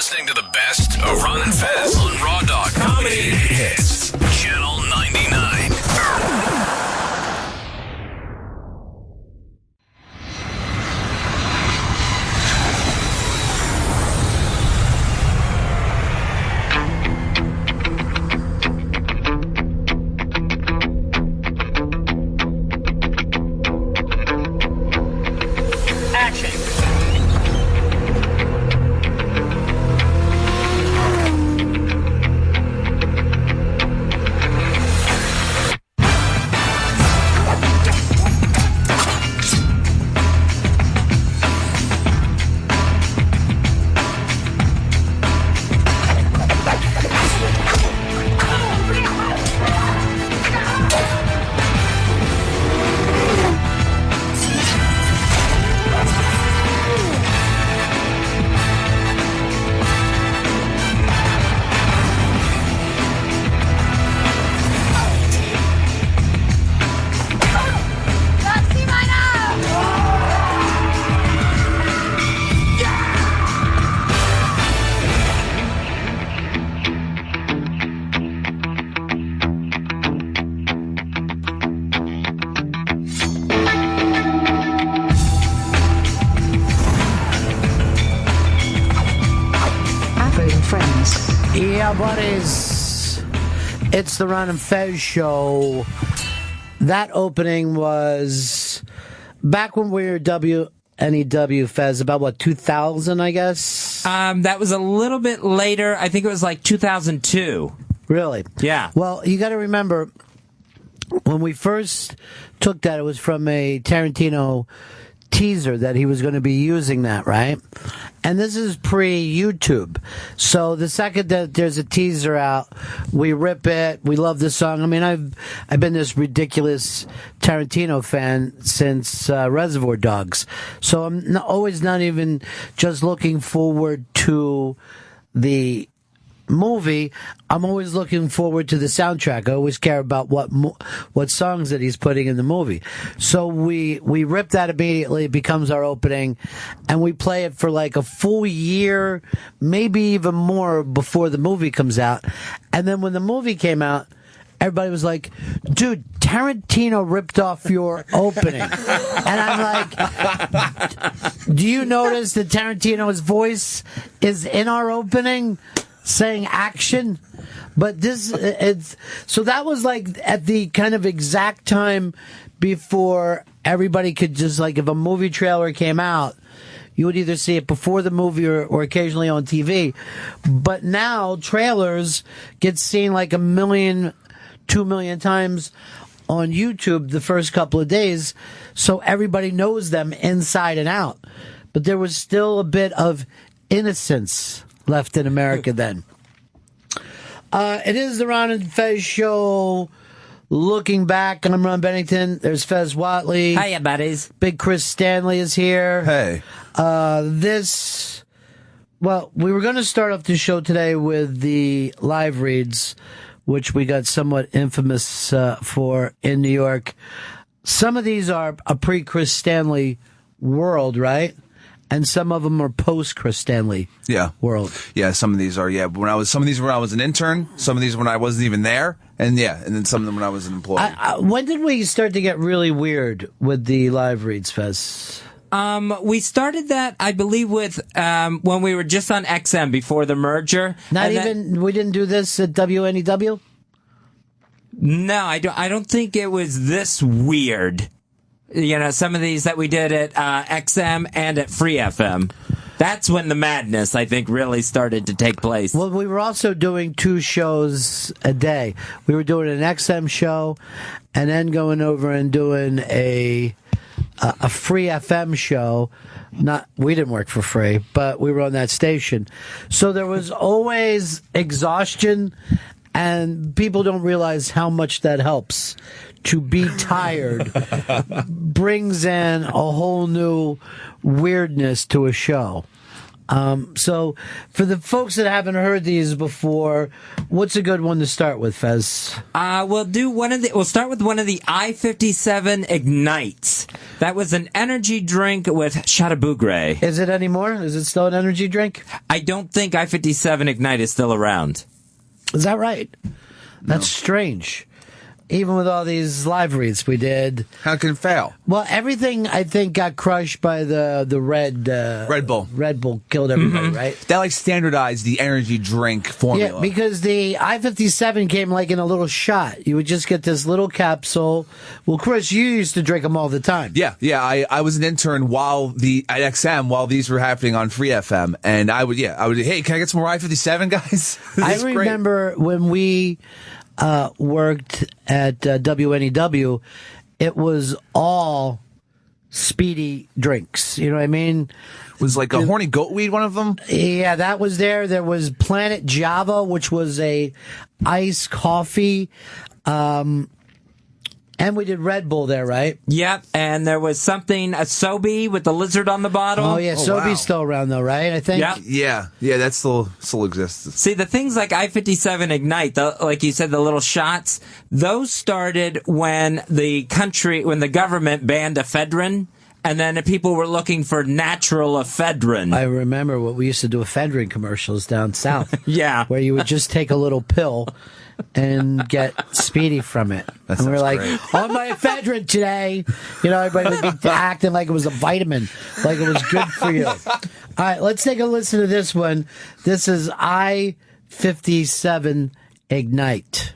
listening to the best of Ron and Fez on Raw Dog Comedy Hits, Channel 99. Buddies, it's the Ron and Fez Show. That opening was back when we were WNEW, Fez, about 2000, I guess? That was a little bit later. I think it was like 2002. Really? Yeah. Well, you got to remember, when we first took that, it was from a Tarantino teaser that he was going to be using that, right? And this is pre-YouTube. So the second that there's a teaser out, we rip it. We love the song. I mean, I've been this ridiculous Tarantino fan since Reservoir Dogs. So I'm always not even just looking forward to the movie. I'm always looking forward to the soundtrack. I always care about what songs that he's putting in the movie. So we rip that immediately. It becomes our opening, and we play it for like a full year, maybe even more before the movie comes out. And then when the movie came out, everybody was like, dude, Tarantino ripped off your opening. And I'm like, do you notice that Tarantino's voice is in our opening saying action? But so that was like at the kind of exact time before everybody could just, like, if a movie trailer came out, you would either see it before the movie or occasionally on TV. But now trailers get seen like 1 million, 2 million times on YouTube the first couple of days, so everybody knows them inside and out. But there was still a bit of innocence left in America then. It is the Ron and Fez Show. Looking back, I'm Ron Bennington. There's Fez Whatley. Hiya, buddies. Big Chris Stanley is here. Hey. We were going to start off the show today with the live reads, which we got somewhat infamous for in New York. Some of these are a pre-Chris Stanley world, right? And some of them are post-Chris Stanley world. Yeah, some of these are, some of these were when I was an intern, some of these when I wasn't even there, and then some of them when I was an employee. When did we start to get really weird with the live reads, Fez? We started that, I believe, with when we were just on XM before the merger. We didn't do this at WNEW? No, I don't think it was this weird. You know, some of these that we did at XM and at Free FM. That's when the madness, I think, really started to take place. Well, we were also doing 2 shows a day. We were doing an XM show and then going over and doing a Free FM show. We didn't work for free, but we were on that station. So there was always exhaustion, and people don't realize how much that helps. To be tired brings in a whole new weirdness to a show. So for the folks that haven't heard these before, what's a good one to start with, Fez? We'll start with one of the I-57 Ignites. That was an energy drink with Shatabougre. Is it anymore? Is it still an energy drink? I don't think I-57 Ignite is still around. Is that right? That's strange. Even with all these live reads we did. How can it fail? Well, everything, I think, got crushed by the Red Bull. Red Bull killed everybody, right? That like standardized the energy drink formula. Yeah, because the I-57 came like in a little shot. You would just get this little capsule. Well, Chris, you used to drink them all the time. Yeah. I was an intern at XM while these were happening on Free FM, and I would, hey, can I get some more I-57, guys? I remember when we worked at WNEW, it was all speedy drinks. You know what I mean? Was like a horny goat weed one of them? Yeah, that was there. There was Planet Java, which was a iced coffee. And we did Red Bull there, right? Yep, and there was something, a Sobe with the lizard on the bottle. Oh, yeah, Sobe's still around, though, right? I think? Yep. Yeah, that still exists. See, the things like I-57 Ignite, like you said, the little shots, those started when the government banned ephedrine, and then people were looking for natural ephedrine. I remember what we used to do ephedrine commercials down south. Yeah. Where you would just take a little pill and get speedy from it. That and we're like, great. on my ephedrine today. You know, everybody would be acting like it was a vitamin, like it was good for you. All right, let's take a listen to this one. This is I-57 Ignite.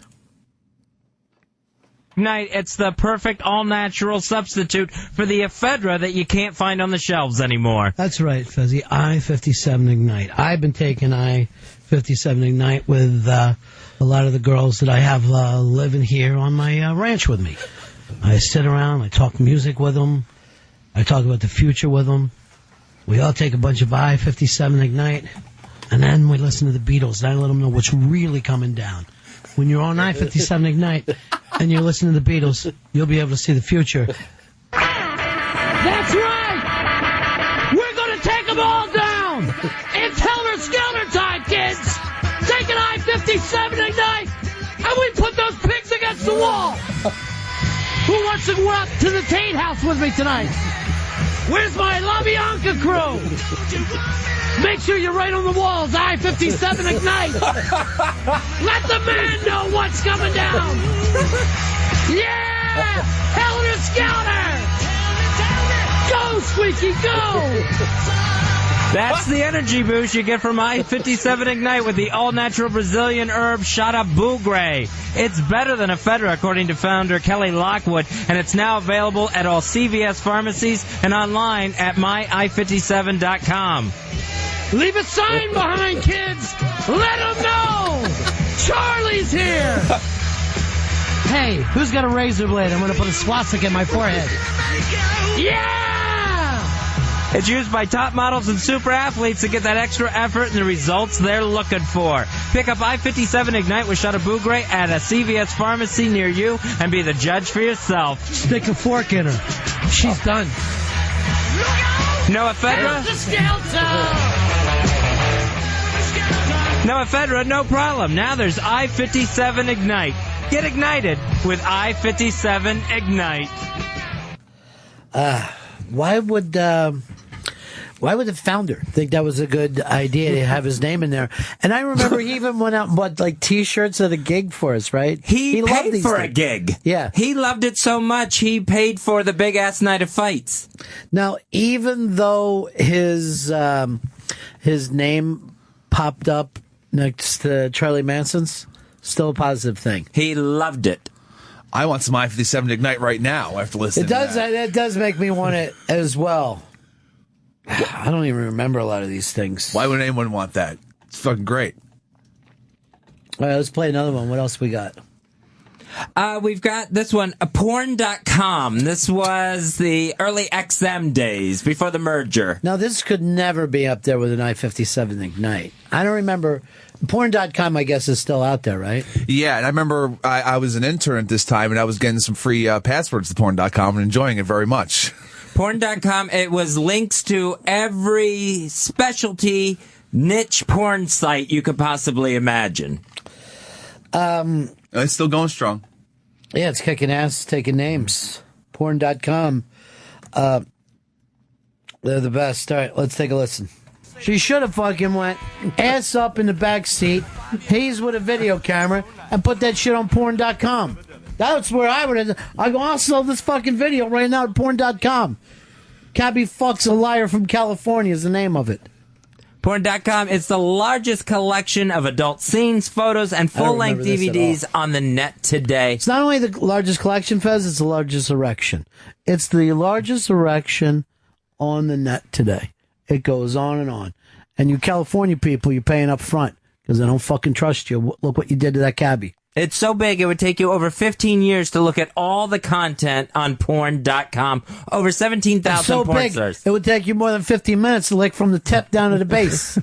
Ignite, it's the perfect all-natural substitute for the ephedra that you can't find on the shelves anymore. That's right, Fezzy. I-57 Ignite. I've been taking I-57 Ignite with a lot of the girls that I have living here on my ranch with me. I sit around, I talk music with them, I talk about the future with them. We all take a bunch of I-57 Ignite, and then we listen to the Beatles, and I let them know what's really coming down. When you're on I-57 Ignite and you're listening to the Beatles, you'll be able to see the future. That's right! We're going to take them all down! It's Helter Skelter time, kids! Take an I-57 Ignite, and we put those pigs against the wall! Who wants to go up to the Tate House with me tonight? Where's my La Bianca crew? Make sure you're right on the walls, I-57 Ignite! Let the man know what's coming down! Yeah! Helter Skelter! Go, Squeaky, go! That's the energy boost you get from I-57 Ignite with the all-natural Brazilian herb Shatabougre. It's better than ephedra, according to founder Kelly Lockwood, and it's now available at all CVS pharmacies and online at myi57.com. Leave a sign behind, kids! Let them know! Charlie's here! Hey, who's got a razor blade? I'm going to put a swastika in my forehead. Yeah! It's used by top models and super athletes to get that extra effort and the results they're looking for. Pick up I-57 Ignite with Shatabougre at a CVS pharmacy near you and be the judge for yourself. Stick a fork in her. She's done. No ephedra? No ephedra, no problem. Now there's I-57 Ignite. Get ignited with I-57 Ignite. Why would the founder think that was a good idea to have his name in there? And I remember he even went out and bought like T-shirts at a gig for us, right? He loved paid these for things. a gig. Yeah. He loved it so much, he paid for the big-ass night of fights. Now, even though his name popped up next to Charlie Manson's, still a positive thing. He loved it. I want some I-57 Ignite right now after listening to that. It does make me want it as well. I don't even remember a lot of these things. Why would anyone want that? It's fucking great. All right, let's play another one. What else we got? We've got this one, porn.com. This was the early XM days before the merger. Now, this could never be up there with an I-57 Ignite. I don't remember. Porn.com, I guess, is still out there, right? Yeah, and I remember I was an intern at this time, and I was getting some free passwords to porn.com and enjoying it very much. Porn.com, it was links to every specialty niche porn site you could possibly imagine. It's still going strong. Yeah, it's kicking ass, taking names. Porn.com. They're the best. All right, let's take a listen. She should have fucking went ass up in the back seat, he's with a video camera, and put that shit on porn.com. That's where I would have. I go, I'll sell this fucking video right now at porn.com. Cabby Fucks a Liar from California is the name of it. Porn.com is the largest collection of adult scenes, photos, and full-length DVDs on the net today. It's not only the largest collection, Fez, it's the largest erection. It's the largest erection on the net today. It goes on and on. And you California people, you're paying up front because they don't fucking trust you. Look what you did to that cabbie. It's so big, it would take you over 15 years to look at all the content on porn.com. Over 17,000 so porn big, stars. it would take you more than 15 minutes to lick from the tip down to the base.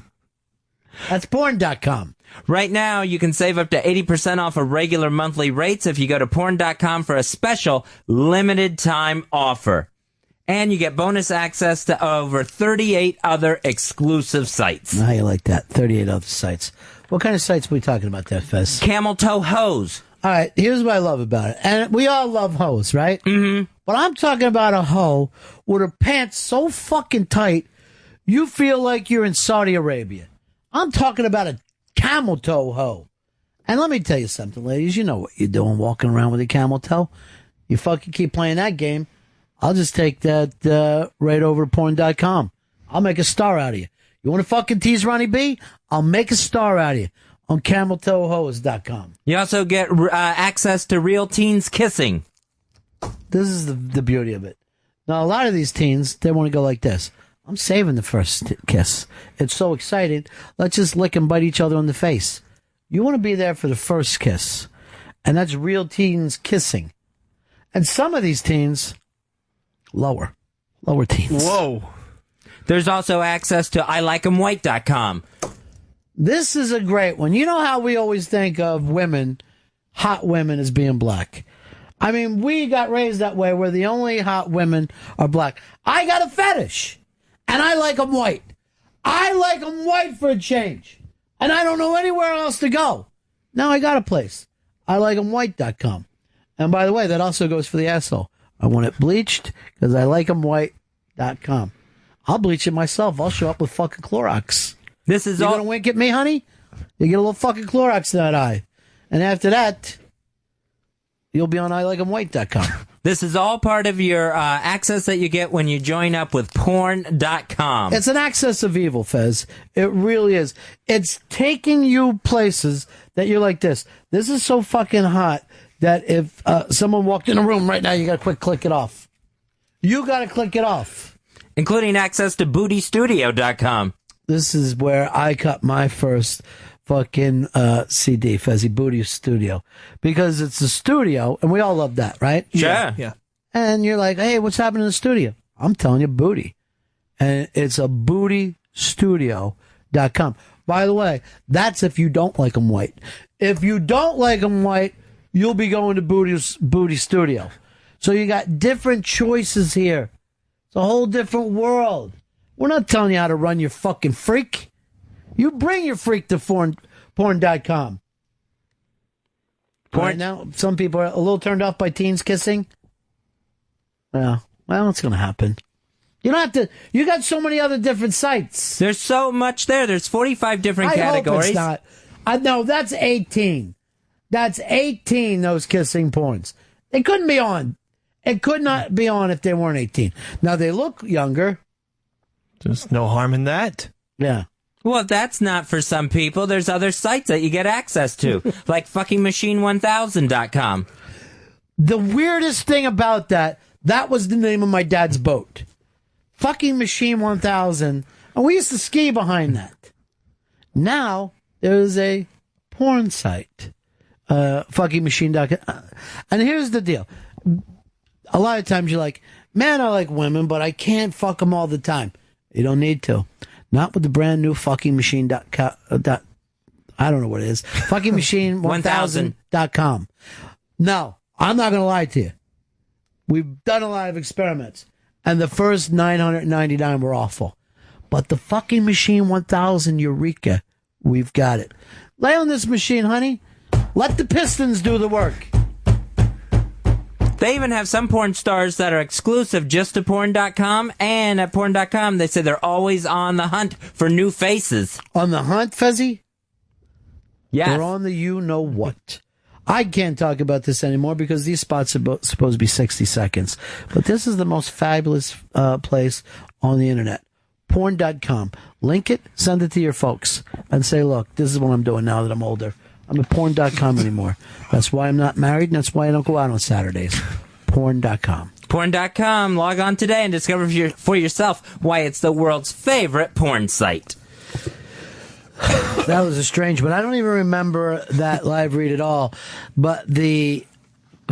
That's porn.com. Right now, you can save up to 80% off of regular monthly rates if you go to porn.com for a special limited time offer. And you get bonus access to over 38 other exclusive sites. How you like that? 38 other sites. What kind of sites are we talking about there, Fez? Camel toe hose. All right, here's what I love about it. And we all love hoes, right? Mm-hmm. But I'm talking about a hoe with her pants so fucking tight, you feel like you're in Saudi Arabia. I'm talking about a camel toe hoe. And let me tell you something, ladies. You know what you're doing walking around with a camel toe. You fucking keep playing that game. I'll just take that right over to porn.com. I'll make a star out of you. You want to fucking tease Ronnie B? I'll make a star out of you on cameltoehose.com. You also get access to real teens kissing. This is the beauty of it. Now, a lot of these teens, they want to go like this. I'm saving the first kiss. It's so exciting. Let's just lick and bite each other on the face. You want to be there for the first kiss. And that's real teens kissing. And some of these teens, lower teens. Whoa. There's also access to ILike'emWhite.com. This is a great one. You know how we always think of women, hot women, as being black? I mean, we got raised that way where the only hot women are black. I got a fetish, and I like them white. I like them white for a change, and I don't know anywhere else to go. Now I got a place. ILike'emWhite.com. And by the way, that also goes for the asshole. I want it bleached because I Like'emWhite.com. I'll bleach it myself. I'll show up with fucking Clorox. This is You all. gonna wink at me, honey? You get a little fucking Clorox in that eye. And after that, you'll be on ILike'emWhite.com. This is all part of your access that you get when you join up with porn.com. It's an access of evil, Fez. It really is. It's taking you places that you're like this. This is so fucking hot that if someone walked in a room right now, you got to click it off. You got to click it off. Including access to bootystudio.com. This is where I cut my first fucking CD, Fezzy Booty Studio. Because it's a studio, and we all love that, right? Sure. Yeah. And you're like, hey, what's happening in the studio? I'm telling you, booty. And it's a bootystudio.com. By the way, that's if you don't like them white. If you don't like them white, you'll be going to Booty Studio. So you got different choices here. It's a whole different world. We're not telling you how to run your fucking freak. You bring your freak to porn.com. Right now, some people are a little turned off by teens kissing. Well, it's going to happen. You don't have to. You got so many other different sites. There's so much there. There's 45 different categories. I hope it's not. No, that's 18. That's 18, those kissing porns. They couldn't be on. It could not be on if they weren't 18. Now, they look younger. There's no harm in that. Yeah. Well, that's not for some people. There's other sites that you get access to, like fuckingmachine1000.com. The weirdest thing about that was the name of my dad's boat. Fucking Machine 1000. And we used to ski behind that. Now, there's a porn site. Fuckingmachine.com. And here's the deal. A lot of times you're like, man, I like women, but I can't fuck them all the time. You don't need to. Not with the brand new fuckingmachine.com. I don't know what it is. Fuckingmachine1000.com. No, I'm not going to lie to you. We've done a lot of experiments, and the first 999 were awful. But the fucking Machine 1000 Eureka, we've got it. Lay on this machine, honey. Let the pistons do the work. They even have some porn stars that are exclusive just to porn.com, and at porn.com they say they're always on the hunt for new faces. On the hunt, Fezzy? Yes. They're on the you-know-what. I can't talk about this anymore because these spots are supposed to be 60 seconds. But this is the most fabulous place on the internet. Porn.com. Link it, send it to your folks, and say, look, this is what I'm doing now that I'm older. I'm at porn.com anymore. That's why I'm not married, and that's why I don't go out on Saturdays. Porn.com. Porn.com. Log on today and discover for yourself why it's the world's favorite porn site. That was a strange one. I don't even remember that live read at all. But the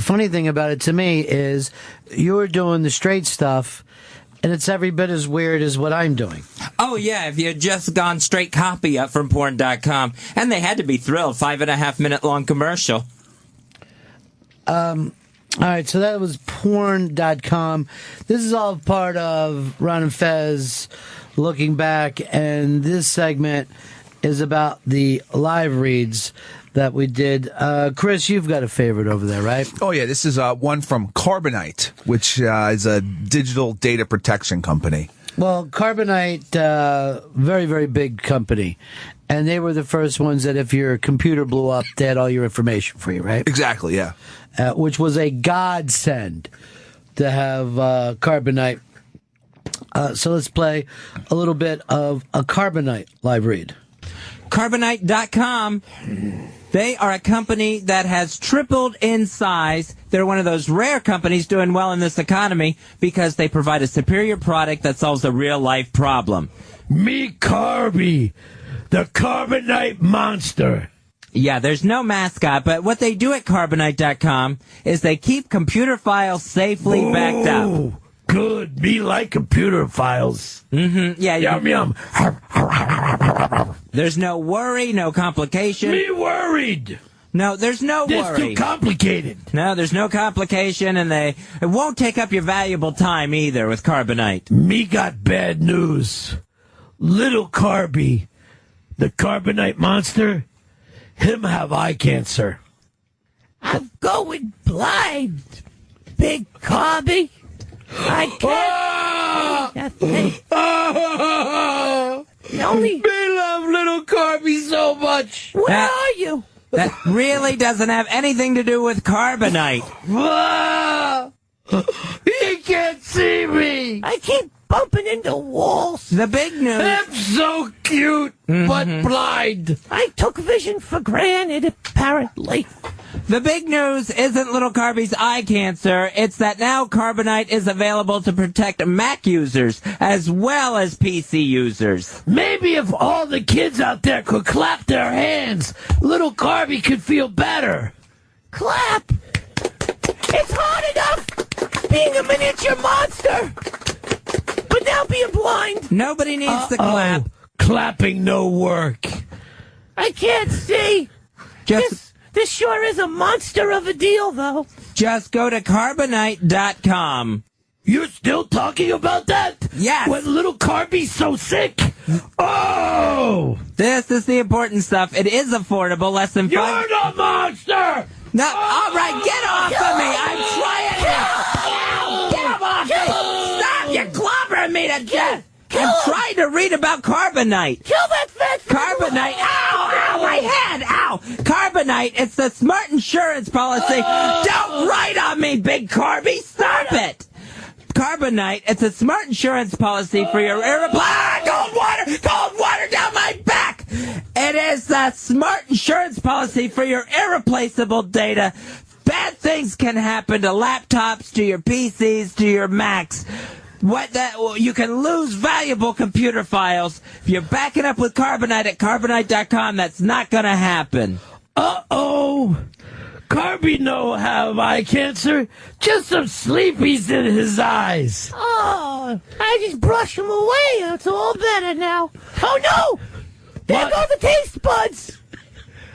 funny thing about it to me is you were doing the straight stuff, and it's every bit as weird as what I'm doing. Oh, yeah, if you had just gone straight copy up from porn.com. And they had to be thrilled. 5.5-minute long commercial. All right, so that was porn.com. This is all part of Ron and Fez looking back, and this segment is about the live reads that we did. Chris, you've got a favorite over there, right? Oh, yeah. This is one from Carbonite, which is a digital data protection company. Well, Carbonite, very, very big company. And they were the first ones that if your computer blew up, they had all your information for you, right? Exactly, yeah. Which was a godsend to have Carbonite. So let's play a little bit of a Carbonite live read. Carbonite.com. They are a company that has tripled in size. They're one of those rare companies doing well in this economy because they provide a superior product that solves a real-life problem. Me Carby, the Carbonite monster. Yeah, there's no mascot, but what they do at Carbonite.com is they keep computer files safely backed up. Good. Me like computer files. Mm-hmm. Yeah. Yum, yum. There's no worry, no complication. Me worried. No, there's no This worry. too complicated. No, there's no complication, and it won't take up your valuable time either with Carbonite. Me got bad news. Little Carby, the Carbonite monster, him have eye cancer. I'm going blind, Big Carby. I can't. Me love little Carby so much. Where are you? That really doesn't have anything to do with Carbonite. He can't see me. I keep bumping into walls. The big news. I'm so cute, but blind. I took vision for granted, apparently. The big news isn't little Carby's eye cancer. It's that now Carbonite is available to protect Mac users as well as PC users. Maybe if all the kids out there could clap their hands, little Carby could feel better. Clap! It's hard enough being a miniature monster, but now being blind. Nobody needs to clap. Clapping no work. I can't see. This sure is a monster of a deal, though. Just go to Carbonite.com. You're still talking about that? Yes. When little Carby's so sick? Oh! This is the important stuff. It is affordable, less than You're $5. the monster! No, all right, get off of me. I'm trying to. Get off me. Stop, you're clobbering me to death. I'm trying to read about Carbonite. Kill that fat Carbonite. Ow, my head. Ow. Carbonite, it's the smart insurance policy. Don't write on me, Big Carby. Stop it. Carbonite, it's a smart insurance policy for your cold water down my back. It is the smart insurance policy for your irreplaceable data. Bad things can happen to laptops, to your PCs, to your Macs. You can lose valuable computer files. If you're backing up with Carbonite at Carbonite.com, that's not going to happen. Uh-oh. Carby no have eye cancer. Just some sleepies in his eyes. Oh, I just brush them away. It's all better now. Oh, no. There go the taste buds.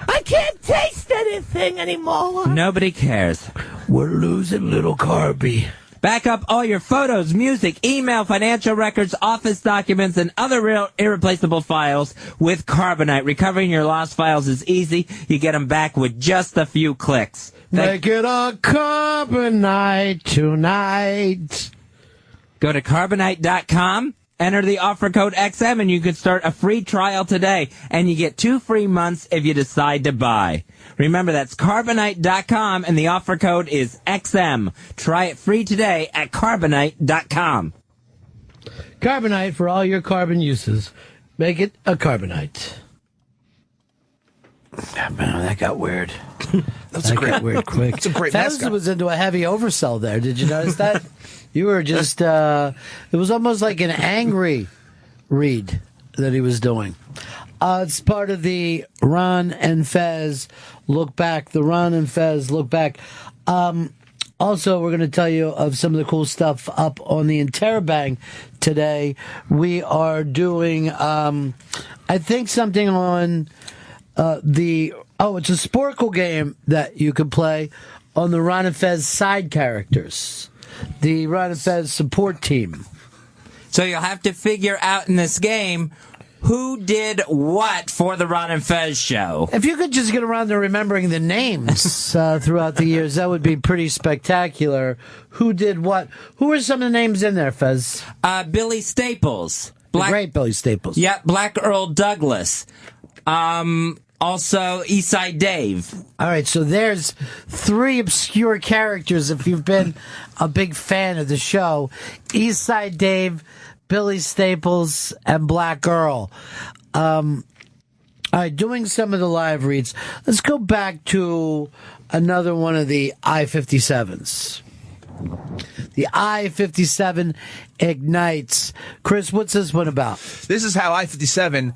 I can't taste anything anymore. Nobody cares. We're losing little Carby. Back up all your photos, music, email, financial records, office documents, and other irreplaceable files with Carbonite. Recovering your lost files is easy. You get them back with just a few clicks. Make it a Carbonite tonight. Go to Carbonite.com. Enter the offer code XM and you can start a free trial today. And you get 2 free months if you decide to buy. Remember, that's Carbonite.com and the offer code is XM. Try it free today at Carbonite.com. Carbonite for all your carbon uses. Make it a Carbonite. Man, that got weird. That got weird quick. That's a great Fez mascot. was into a heavy oversell there. Did you notice that? You were just, it was almost like an angry read that he was doing. It's part of the Ron and Fez look back. The Ron and Fez look back. Also, we're going to tell you of some of the cool stuff up on the Interrobang today. We are doing, I think, something on it's a Sporkle game that you can play on the Ron and Fez side characters. The Ron and Fez support team. So you'll have to figure out in this game who did what for the Ron and Fez show. If you could just get around to remembering the names throughout the years, that would be pretty spectacular. Who did what? Who are some of the names in there, Fez? Billy Staples. The great Billy Staples. Yeah, Black Earl Douglas. Also, Eastside Dave. All right, so there's 3 obscure characters if you've been a big fan of the show. Eastside Dave, Billy Staples, and Black Earl. All right, doing some of the live reads. Let's go back to another one of the I-57s. The I-57 ignites. Chris, what's this one about? This is how I-57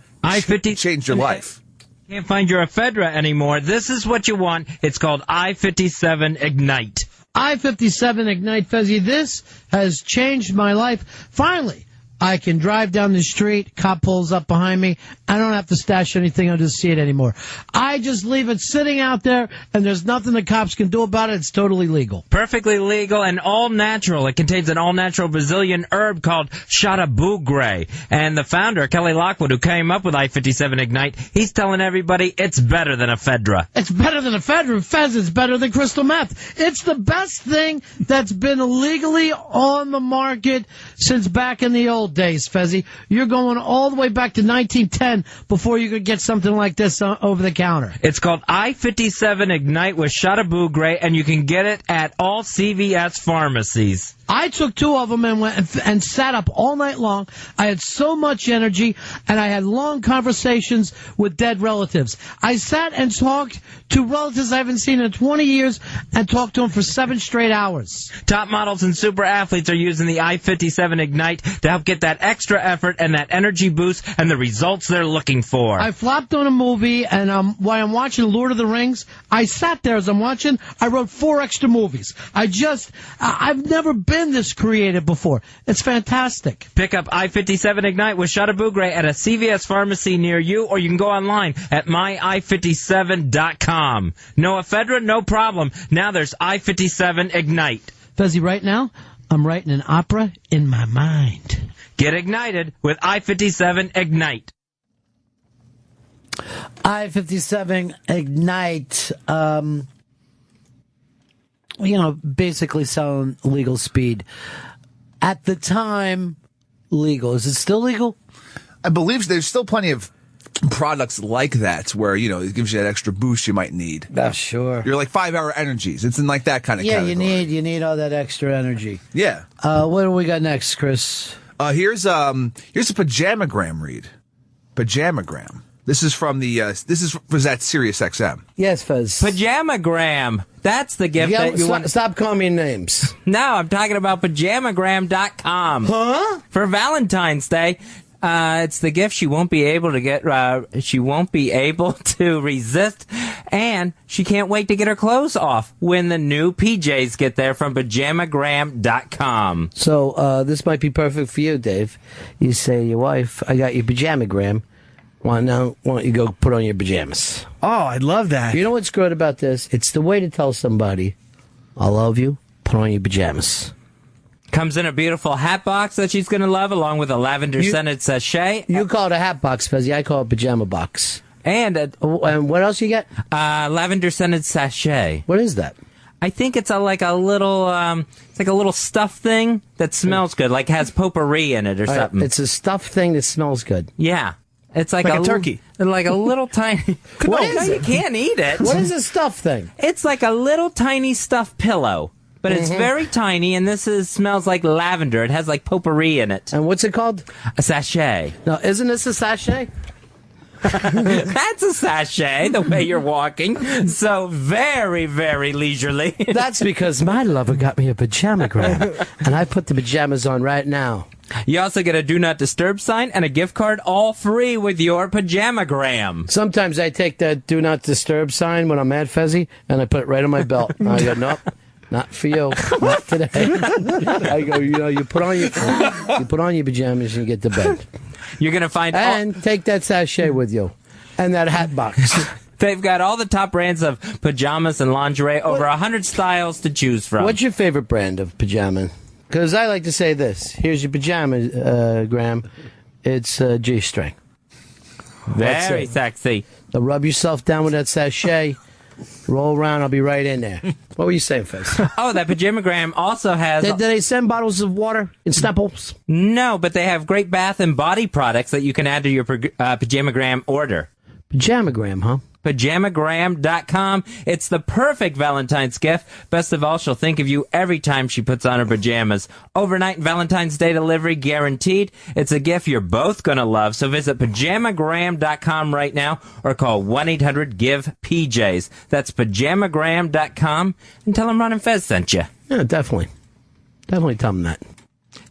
changed your life. Can't find your ephedra anymore. This is what you want. It's called I-57 Ignite. I-57 Ignite, Fezzy. This has changed my life. Finally, I can drive down the street, cop pulls up behind me, I don't have to stash anything under the seat anymore. I just leave it sitting out there, and there's nothing the cops can do about it. It's totally legal. Perfectly legal and all natural. It contains an all-natural Brazilian herb called Shadabugre. And the founder, Kelly Lockwood, who came up with I-57 Ignite, he's telling everybody it's better than ephedra. It's better than ephedra. Fez, it's better than crystal meth. It's the best thing that's been legally on the market since back in the old days, Fezzy. You're going all the way back to 1910 before you could get something like this over the counter. It's called I-57 Ignite with Shadabugre, and you can get it at all CVS pharmacies. I took 2 of them and went and sat up all night long. I had so much energy, and I had long conversations with dead relatives. I sat and talked to relatives I haven't seen in 20 years and talked to them for 7 straight hours. Top models and super athletes are using the I-57 Ignite to help get that extra effort and that energy boost and the results they're looking for. I flopped on a movie, and while I'm watching Lord of the Rings, I sat there as I'm watching. I wrote 4 extra movies. I've never been this creative before. It's fantastic. Pick up I-57 Ignite with Shadabugre at a CVS pharmacy near you, or you can go online at myi57.com. No ephedra, no problem. Now there's I-57 Ignite. Fezzy, right now, I'm writing an opera in my mind. Get ignited with I-57 Ignite. I-57 Ignite, basically selling legal speed. At the time, legal. Is it still legal? I believe there's still plenty of products like that where, it gives you that extra boost you might need. Sure. You're like 5-hour energies. It's in like that kind of category. you need all that extra energy. Yeah. What do we got next, Chris? Here's a pajamagram read. Pajamagram. This is from was that SiriusXM. Yes, Fez. Pajamagram. That's the gift that you want. Stop calling me names. No, I'm talking about pajamagram.com. Huh? For Valentine's Day. It's the gift she won't be able to get. She won't be able to resist, and she can't wait to get her clothes off when the new PJs get there from pajamagram.com. So this might be perfect for you, Dave. You say to your wife, "I got your pajamagram. Why don't you go put on your pajamas?" Oh, I'd love that. You know what's good about this? It's the way to tell somebody, "I love you. Put on your pajamas." Comes in a beautiful hat box that she's going to love, along with a lavender-scented sachet. You call it a hat box, Fezzy. I call it pajama box. And what else you get? Lavender-scented sachet. What is that? I think it's like a little stuff thing that smells good, like has potpourri in it or something. It's a stuffed thing that smells good. Yeah. It's like a turkey. Like a little tiny... What is it? You can't eat it. What is a stuffed thing? It's like a little tiny stuffed pillow, but it's very tiny, and smells like lavender. It has like potpourri in it. And what's it called? A sachet. No, isn't this a sachet? That's a sachet, the way you're walking. So very, very leisurely. That's because my lover got me a pajamagram, and I put the pajamas on right now. You also get a Do Not Disturb sign and a gift card, all free with your pajamagram. Sometimes I take that Do Not Disturb sign when I'm at Fezzy, and I put it right on my belt. I go, nope, not for you, not today. I go, you put on your pajamas and you get to bed. You're going to find... And take that sachet with you. And that hat box. They've got all the top brands of pajamas and lingerie, over 100 styles to choose from. What's your favorite brand of pajama? Because I like to say this. Here's your pajama, Graham. It's G-string. Very sexy. So rub yourself down with that sachet. Roll around. I'll be right in there. What were you saying, Fez? Oh, that pajamagram also has... Did they send bottles of water in Snipples? No, but they have great bath and body products that you can add to your pajamagram order. Pajamagram, huh? Pajamagram.com. It's the perfect Valentine's gift. Best of all, she'll think of you every time she puts on her pajamas. Overnight Valentine's Day delivery guaranteed. It's a gift you're both going to love. So visit pajamagram.com right now or call 1-800-GIVE-PJs. That's pajamagram.com and tell them Ron and Fez sent you. Yeah, definitely. Definitely tell them that.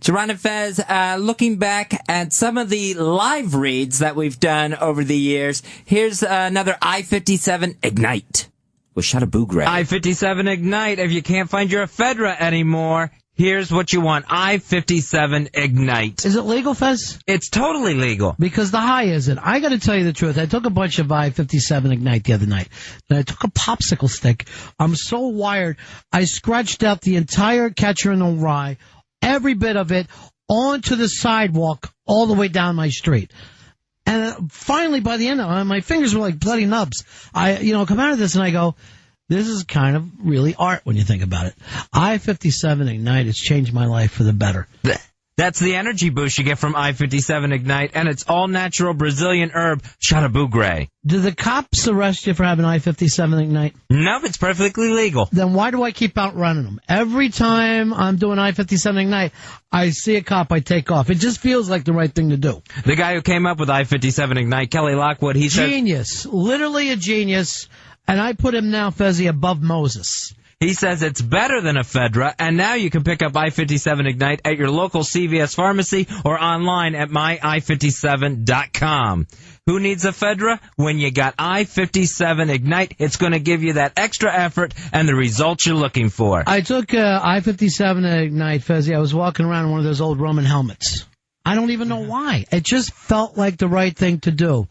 So Ron and Fez, looking back at some of the live reads that we've done over the years, here's another I-57 Ignite with Shut a Boo Gray. I-57 Ignite. If you can't find your ephedra anymore, here's what you want. I-57 Ignite. Is it legal, Fez? It's totally legal. Because the high isn't. I got to tell you the truth. I took a bunch of I-57 Ignite the other night. And I took a popsicle stick. I'm so wired. I scratched out the entire Catcher in the Rye, every bit of it, onto the sidewalk all the way down my street. And finally, by the end of it, my fingers were like bloody nubs. I come out of this and I go, this is kind of really art when you think about it. I-57 Ignite has changed my life for the better. That's the energy boost you get from I-57 Ignite, and it's all-natural Brazilian herb, Shut a Boo Gray. Do the cops arrest you for having I-57 Ignite? No, it's perfectly legal. Then why do I keep outrunning them? Every time I'm doing I-57 Ignite, I see a cop, I take off. It just feels like the right thing to do. The guy who came up with I-57 Ignite, Kelly Lockwood, he said... Genius. Literally a genius. And I put him now, Fezzy, above Moses. He says it's better than ephedra, and now you can pick up I-57 Ignite at your local CVS pharmacy or online at myi57.com. Who needs ephedra? When you got I-57 Ignite, it's going to give you that extra effort and the results you're looking for. I took I-57 Ignite, Fezzy. I was walking around in one of those old Roman helmets. I don't even know why. It just felt like the right thing to do.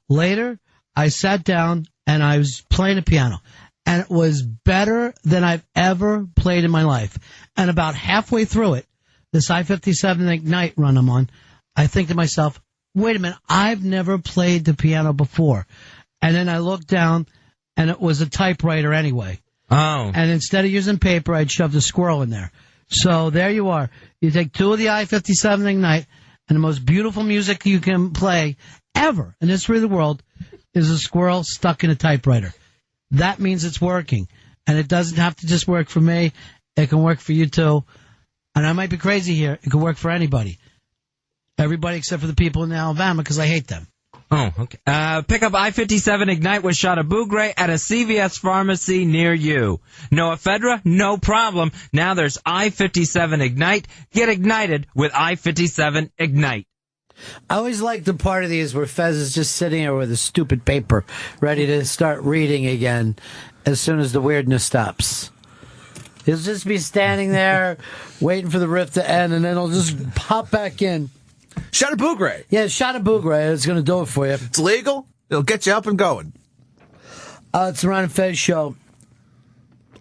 Later, I sat down and I was playing the piano. And it was better than I've ever played in my life. And about halfway through it, this I-57 Ignite run I'm on, I think to myself, wait a minute, I've never played the piano before. And then I looked down, and it was a typewriter anyway. Oh. And instead of using paper, I'd shoved a squirrel in there. So there you are. You take two of the I-57 Ignite, and the most beautiful music you can play ever in the history of the world is a squirrel stuck in a typewriter. That means it's working. And it doesn't have to just work for me. It can work for you, too. And I might be crazy here. It can work for anybody. Everybody except for the people in Alabama, because I hate them. Oh, okay. Pick up I-57 Ignite with Shot of Boo Gray at a CVS pharmacy near you. No ephedra? No problem. Now there's I-57 Ignite. Get ignited with I-57 Ignite. I always like the part of these where Fez is just sitting there with a stupid paper, ready to start reading again as soon as the weirdness stops. He'll just be standing there, waiting for the riff to end, and then he'll just pop back in. Shut a Boo Gray. Yeah, Shot a Boo Gray. It's going to do it for you. It's legal. It'll get you up and going. It's the Ron and Fez Show.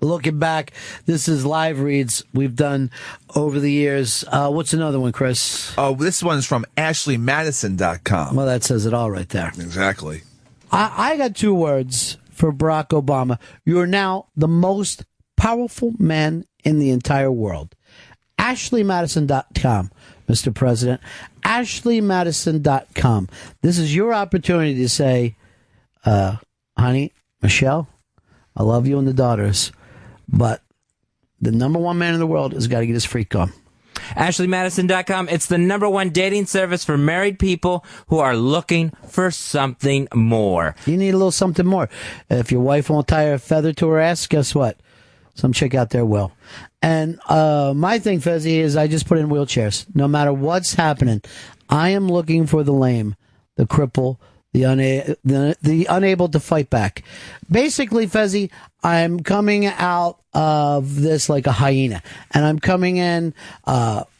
looking back, this is live reads we've done over the years. What's another one, Chris? Oh, this one's from AshleyMadison.com. Well, that says it all right there. Exactly. I got 2 words for Barack Obama. You are now the most powerful man in the entire world. AshleyMadison.com, Mr. President. AshleyMadison.com. This is your opportunity to say, honey, Michelle, I love you and the daughters, but the number 1 man in the world has got to get his freak on. AshleyMadison.com. It's the number 1 dating service for married people who are looking for something more. You need a little something more. If your wife won't tie a feather to her ass, guess what? Some chick out there will. And my thing, Fezzy, is I just put in wheelchairs. No matter what's happening, I am looking for the lame, the cripple, the unable to fight back. Basically, Fezzy, I'm coming out of this like a hyena, and I'm coming in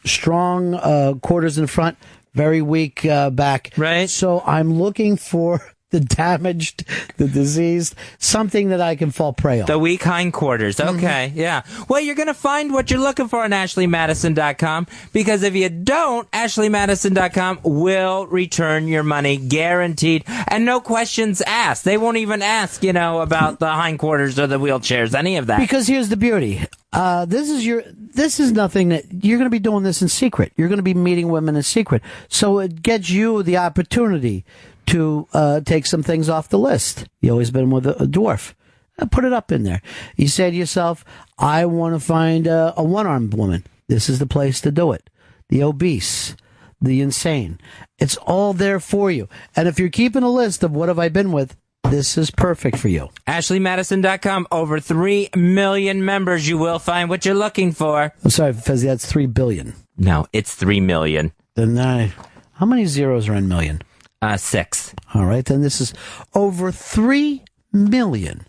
strong quarters in front, very weak back. Right. So I'm looking for the damaged, the diseased, something that I can fall prey on. The weak hindquarters. Okay, yeah. Well, you're going to find what you're looking for on AshleyMadison.com, because if you don't, AshleyMadison.com will return your money, guaranteed, and no questions asked. They won't even ask, about the hindquarters or the wheelchairs, any of that. Because here's the beauty. This is nothing that you're going to be doing this in secret. You're going to be meeting women in secret. So it gets you the opportunity to take some things off the list. You always been with a dwarf. Put it up in there. You say to yourself, I want to find a one-armed woman. This is the place to do it. The obese, the insane. It's all there for you. And if you're keeping a list of what have I been with, this is perfect for you. AshleyMadison.com. Over 3 million members. You will find what you're looking for. I'm sorry, Fezzy, that's 3 billion. No, it's 3 million. Then how many zeros are in million? 6. All right, then this is over 3 million.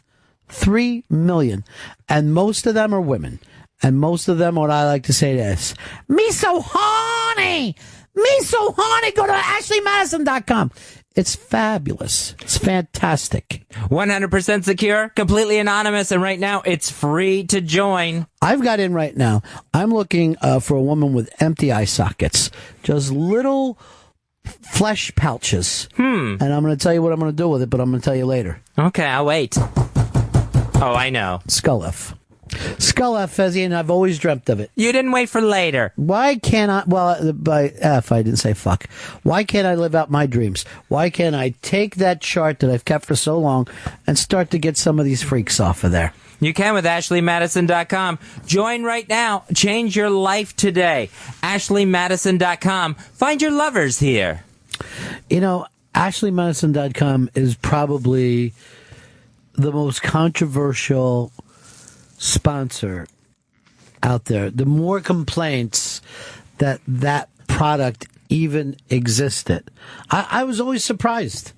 3 million. And most of them are women. And most of them, what I like to say is, me so horny! Me so horny! Go to AshleyMadison.com. It's fabulous. It's fantastic. 100% secure, completely anonymous, and right now it's free to join. I've got in right now. I'm looking for a woman with empty eye sockets. Just little flesh pouches. And I'm going to tell you what I'm going to do with it, but I'm going to tell you later. Okay, I'll wait. Oh, I know. Skull F. Skull F, Fezzy, and I've always dreamt of it. You didn't wait for later. Why can't I, well, by F, I didn't say fuck. Why can't I live out my dreams? Why can't I take that chart that I've kept for so long and start to get some of these freaks off of there? You can with AshleyMadison.com. Join right now. Change your life today. AshleyMadison.com. Find your lovers here. AshleyMadison.com is probably the most controversial sponsor out there. The more complaints that product even existed. I was always surprised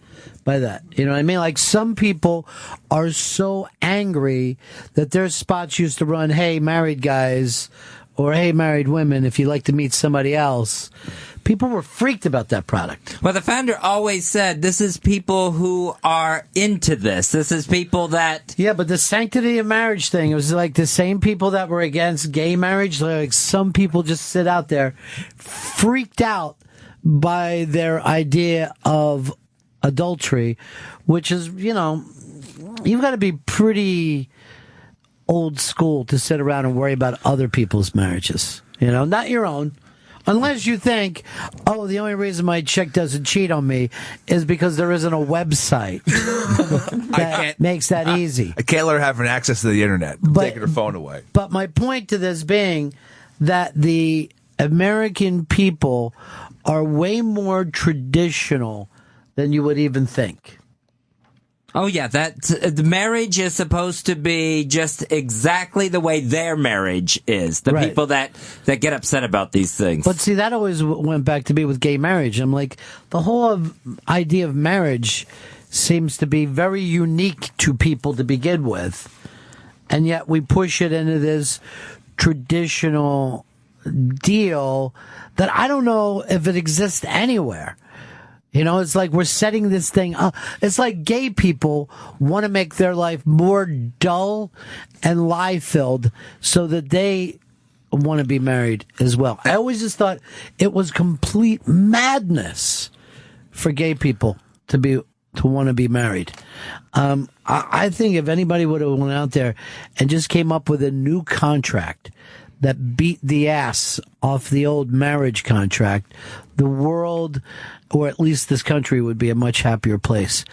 by that. You know what I mean? Like, some people are so angry that their spots used to run, hey, married guys, or hey, married women, if you'd like to meet somebody else. People were freaked about that product. Well, the founder always said, this is people who are into this. This is people that... Yeah, but the sanctity of marriage thing, it was like the same people that were against gay marriage. Like, some people just sit out there freaked out by their idea of adultery, which is, you've got to be pretty old school to sit around and worry about other people's marriages. Not your own. Unless you think, the only reason my chick doesn't cheat on me is because there isn't a website that makes that easy. I can't let her have access to the internet. Taking her phone away. But my point to this being that the American people are way more traditional than you would even think. Oh, yeah, the marriage is supposed to be just exactly the way their marriage is. The Right. people that get upset about these things. But see, that always went back to me with gay marriage. I'm like, the whole idea of marriage seems to be very unique to people to begin with. And yet we push it into this traditional deal that I don't know if it exists anywhere. You know, it's like we're setting this thing up. It's like gay people want to make their life more dull and lie-filled so that they want to be married as well. I always just thought it was complete madness for gay people to want to be married. I think if anybody would have went out there and just came up with a new contract that beat the ass off the old marriage contract, the world, or at least this country, would be a much happier place.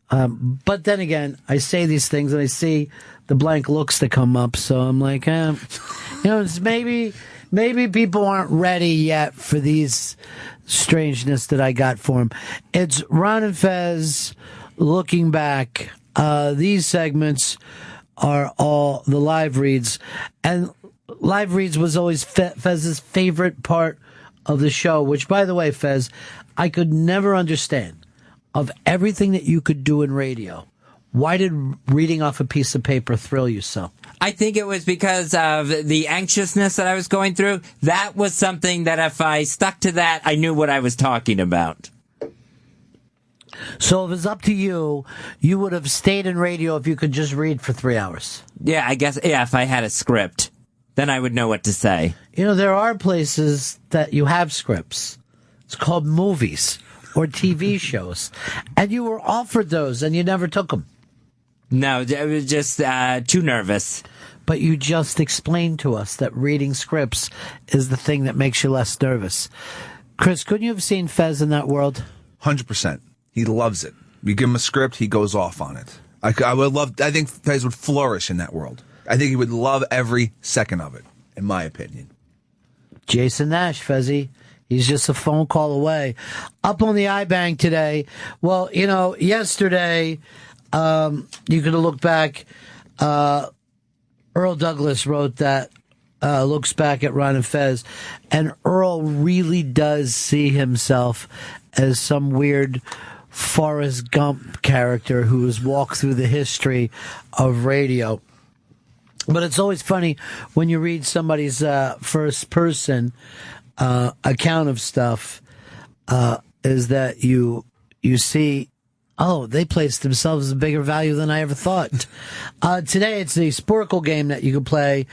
But then again, I say these things and I see the blank looks that come up, so I'm like, it's maybe people aren't ready yet for these strangeness that I got for them. It's Ron and Fez looking back. These segments are all the live reads, and live reads was always Fez's favorite part of the show, which, by the way, Fez, I could never understand. Of everything that you could do in radio, why did reading off a piece of paper thrill you so? I think it was because of the anxiousness that I was going through. That was something that if I stuck to that, I knew what I was talking about. So if it's up to you, you would have stayed in radio if you could just read for 3 hours. Yeah, I guess, if I had a script, then I would know what to say. You know, there are places that you have scripts. It's called movies or TV shows. And you were offered those and you never took them. No, I was just too nervous. But you just explained to us that reading scripts is the thing that makes you less nervous. Chris, couldn't you have seen Fez in that world? 100%. He loves it. You give him a script, he goes off on it. I think Fez would flourish in that world. I think he would love every second of it, in my opinion. Jason Nash, Fezzy. He's just a phone call away. Up on the iBank today. Well, yesterday, you could have looked back. Earl Douglas wrote that, looks back at Ron and Fez. And Earl really does see himself as some weird Forrest Gump character who has walked through the history of radio. But it's always funny when you read somebody's first person account of stuff, is that you see, oh, they placed themselves as a bigger value than I ever thought. Today it's the Sporkle game that you can play,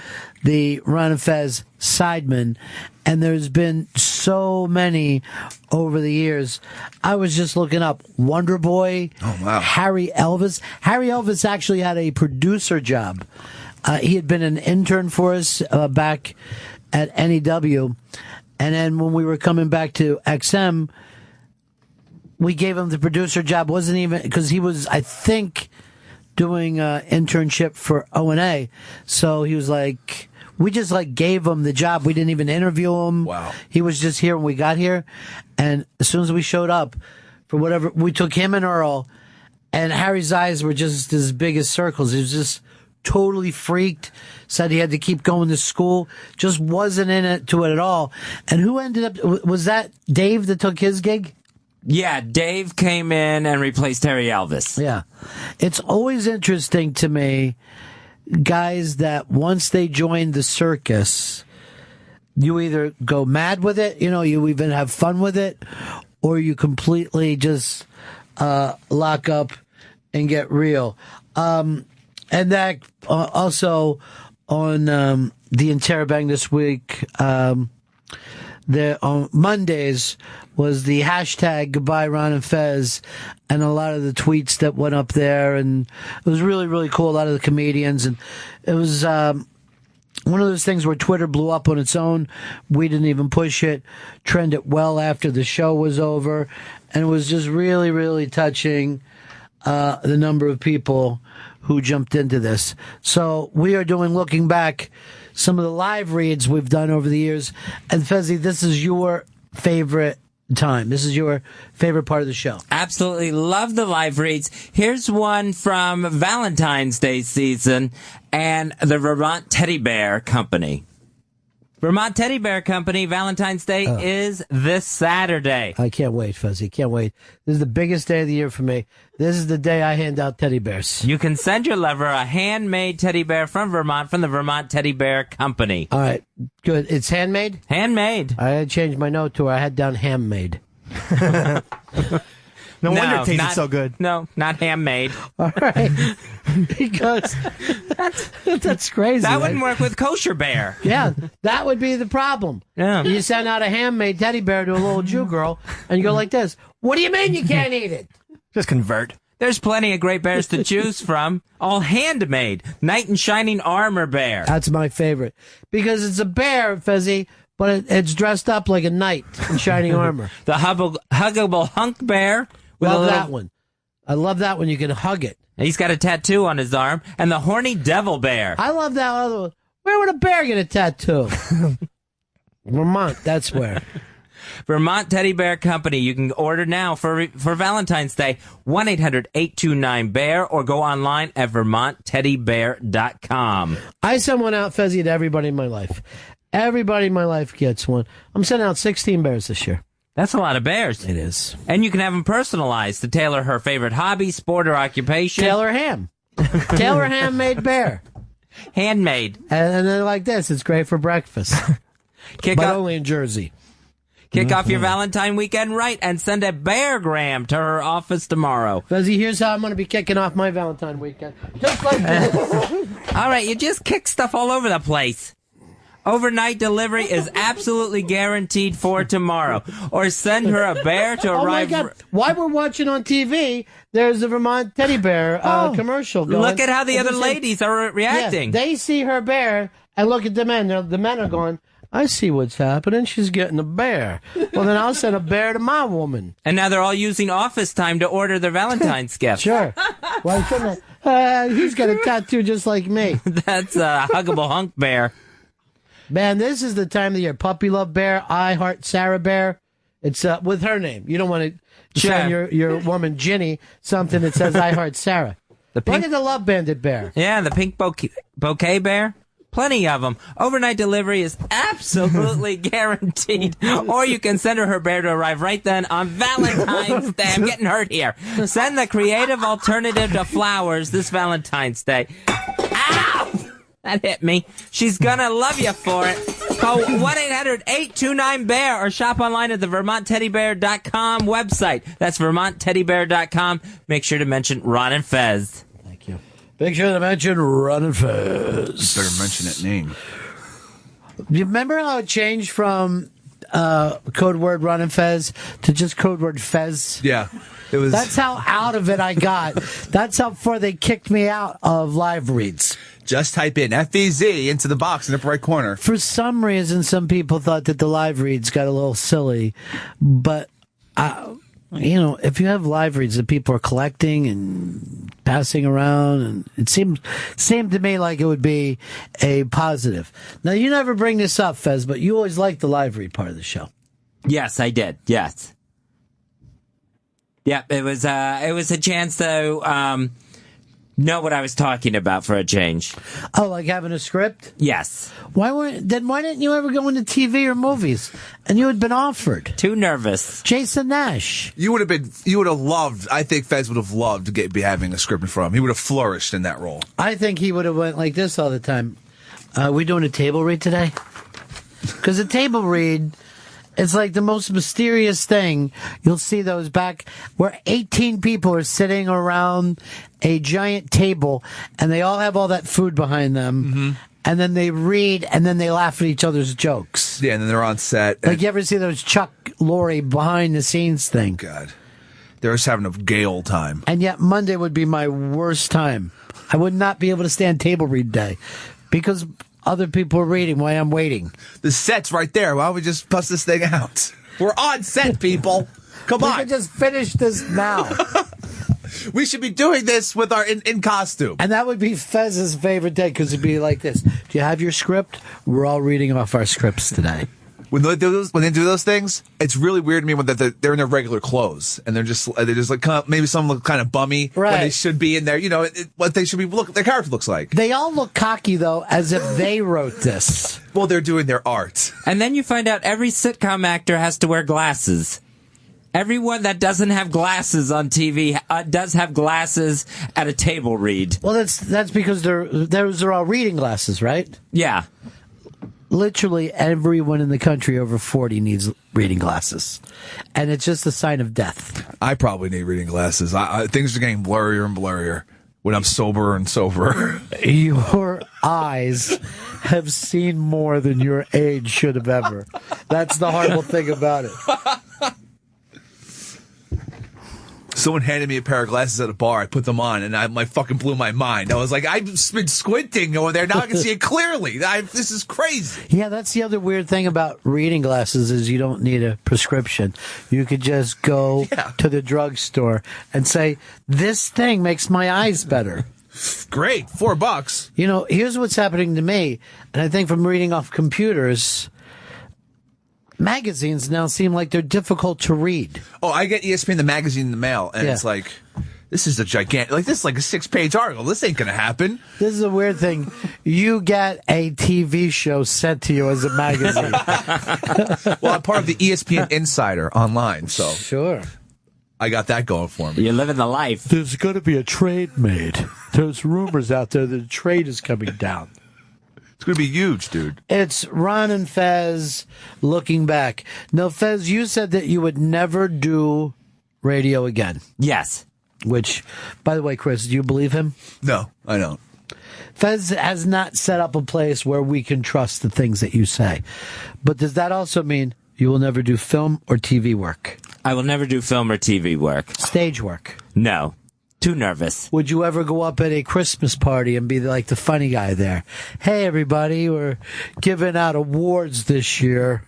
the Ron and Fez Sidemen, and there's been so many over the years. I was just looking up Wonder Boy, Harry Elvis. Harry Elvis actually had a producer job. He had been an intern for us back at NEW. And then when we were coming back to XM, we gave him the producer job. Wasn't even, because he was, I think, doing an internship for O&A. So he was like, we just gave him the job. We didn't even interview him. Wow. He was just here when we got here. And as soon as we showed up, for whatever, we took him and Earl, and Harry's eyes were just as big as circles. He was just totally freaked, said he had to keep going to school, just wasn't in it to it at all. And who ended up, was that Dave that took his gig? Yeah, Dave came in and replaced Harry Elvis. Yeah. It's always interesting to me, guys that once they join the circus, you either go mad with it, you even have fun with it, or you completely just lock up and get real. And that also on the Interrobang this week, on Mondays was the hashtag Goodbye Ron and Fez, and a lot of the tweets that went up there, and it was really, really cool. A lot of the comedians, and it was one of those things where Twitter blew up on its own. We didn't even push it, trended well after the show was over, and it was just really, really touching the number of people who jumped into this. So we are doing, looking back, some of the live reads we've done over the years. And Fezzy, this is your favorite time. This is your favorite part of the show. Absolutely love the live reads. Here's one from Valentine's Day season and the Vermont Teddy Bear Company. Vermont Teddy Bear Company, Valentine's Day is this Saturday. I can't wait, Fuzzy. Can't wait. This is the biggest day of the year for me. This is the day I hand out teddy bears. You can send your lover a handmade teddy bear from Vermont, from the Vermont Teddy Bear Company. All right, good. It's handmade? Handmade. I had changed my note to where I had down handmade. No wonder it tasted not, so good. No, not handmade. All right. Because that's crazy. That right? wouldn't work with kosher bear. Yeah, that would be the problem. Yeah. You send out a handmade teddy bear to a little Jew girl, and you go like this. What do you mean you can't eat it? Just convert. There's plenty of great bears to choose from. All handmade. Knight in shining armor bear. That's my favorite. Because it's a bear, Fezzy, but it's dressed up like a knight in shining armor. The huggable hunk bear. Love that one. I love that one. You can hug it. He's got a tattoo on his arm. And the horny devil bear. I love that other one. Where would a bear get a tattoo? Vermont, that's where. Vermont Teddy Bear Company. You can order now for Valentine's Day. 1-800-829-BEAR or go online at VermontTeddyBear.com. I send one out, Fezzy, to everybody in my life. Everybody in my life gets one. I'm sending out 16 bears this year. That's a lot of bears. It is. And you can have them personalized to tailor her favorite hobby, sport, or occupation. Taylor Ham. Taylor Ham-made bear. Handmade. And they're like this. It's great for breakfast. But only in Jersey. Kick off your Valentine weekend right and send a beargram to her office tomorrow. Fezzy, here's how I'm going to be kicking off my Valentine weekend. Just like this. All right, you just kick stuff all over the place. Overnight delivery is absolutely guaranteed for tomorrow. Or send her a bear to arrive. Oh, my God. While we're watching on TV, there's a Vermont teddy bear commercial going. Look at how the other ladies are reacting. Yeah, they see her bear and look at the men. The men are going, I see what's happening. She's getting a bear. Well, then I'll send a bear to my woman. And now they're all using office time to order their Valentine's gift. Sure. Why couldn't I? He's got a tattoo just like me. That's a huggable hunk bear. Man, this is the time of the year. Puppy Love Bear, I Heart Sarah Bear. It's with her name. You don't want to send your woman Ginny something that says I Heart Sarah. Look at the Love Bandit bear. Yeah, the pink bouquet bear. Plenty of them. Overnight delivery is absolutely guaranteed. Or you can send her bear to arrive right then on Valentine's Day. I'm getting hurt here. Send the creative alternative to flowers this Valentine's Day. Ow! That hit me. She's gonna love you for it. Call 1-800-829-BEAR or shop online at the VermontTeddyBear.com website. That's VermontTeddyBear.com. Make sure to mention Ron and Fez. Thank you. Make sure to mention Ron and Fez. Better mention that name. You remember how it changed from code word Ron and Fez to just code word Fez? Yeah. It was. That's how out of it I got. That's how far they kicked me out of live reads. Just type in FEZ into the box in the upper right corner. For some reason, some people thought that the live reads got a little silly. But, if you have live reads that people are collecting and passing around, and it seemed to me like it would be a positive. Now, you never bring this up, Fez, but you always liked the live read part of the show. Yes, I did. Yes. Yep, it was a chance to know what I was talking about for a change. Oh, like having a script? Yes. Why didn't you ever go into TV or movies? And you had been offered. Too nervous. Jason Nash. You would have loved, I think Fez would have loved to be having a script in front of him. He would have flourished in that role. I think he would have went like this all the time. We doing a table read today? Because a table read, it's like the most mysterious thing. You'll see those back where 18 people are sitting around a giant table and they all have all that food behind them. Mm-hmm. And then they read and then they laugh at each other's jokes. Yeah, and then they're on set. Like you ever see those Chuck Lorre behind the scenes thing? God. They're just having a gay old time. And yet Monday would be my worst time. I would not be able to stand table read day because other people are reading while I'm waiting. The set's right there. Why don't we just bust this thing out? We're on set, people. Come on. We can just finish this now. We should be doing this with our in costume. And that would be Fez's favorite day because it'd be like this. Do you have your script? We're all reading off our scripts today. When they do those things, it's really weird to me when they're in their regular clothes and they're just like maybe some look kind of bummy when they should be in there. You know what they should be. Look, their character looks like. They all look cocky though, as if they wrote this. Well, they're doing their art. And then you find out every sitcom actor has to wear glasses. Everyone that doesn't have glasses on TV does have glasses at a table read. Well, that's because they're all reading glasses, right? Yeah. literally everyone in the country over 40 needs reading glasses. And it's just a sign of death. I probably need reading glasses. Things are getting blurrier and blurrier when I'm sober and sober. Your eyes have seen more than your age should have ever. That's the horrible thing about it. Someone handed me a pair of glasses at a bar. I put them on, and I fucking blew my mind. I was like, I've been squinting over there. Now I can see it clearly. This is crazy. Yeah, that's the other weird thing about reading glasses is you don't need a prescription. You could just go to the drugstore and say, this thing makes my eyes better. Great. $4. You know, here's what's happening to me, and I think from reading off computers, magazines now seem like they're difficult to read. Oh, I get ESPN the magazine in the mail, and it's like, this is a gigantic, like, this is like a 6-page article. This ain't gonna happen. This is a weird thing. You get a TV show sent to you as a magazine. Well, I'm part of the ESPN Insider online, so sure, I got that going for me. You're living the life. There's going to be a trade made. There's rumors out there that the trade is coming down. It's going to be huge, dude. It's Ron and Fez looking back. Now, Fez, you said that you would never do radio again. Yes. Which, by the way, Chris, do you believe him? No, I don't. Fez has not set up a place where we can trust the things that you say. But does that also mean you will never do film or TV work? I will never do film or TV work. Stage work? No. Too nervous. Would you ever go up at a Christmas party and be like the funny guy there? Hey, everybody, we're giving out awards this year.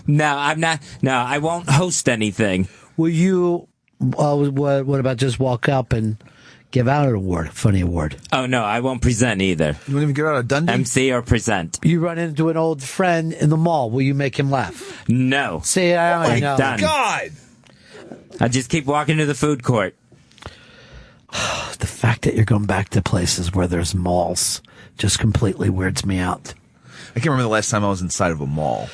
No, I'm not. No, I won't host anything. Will you, what about just walk up and give out an award, a funny award? Oh, no, I won't present either. You won't even give out a Dundee? MC or present. You run into an old friend in the mall. Will you make him laugh? No. See, I know. Done. God! I just keep walking to the food court. The fact that you're going back to places where there's malls just completely weirds me out. I can't remember the last time I was inside of a mall.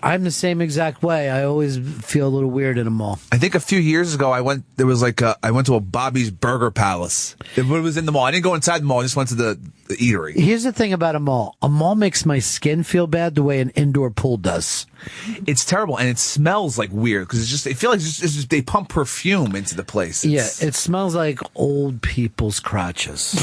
I'm the same exact way. I always feel a little weird in a mall. I think a few years ago, I went to a Bobby's Burger Palace. It was in the mall. I didn't go inside the mall. I just went to the eatery. Here's the thing about a mall. A mall makes my skin feel bad the way an indoor pool does. It's terrible, and it smells like weird because I feel like it's just they pump perfume into the place. Yeah, it smells like old people's crotches.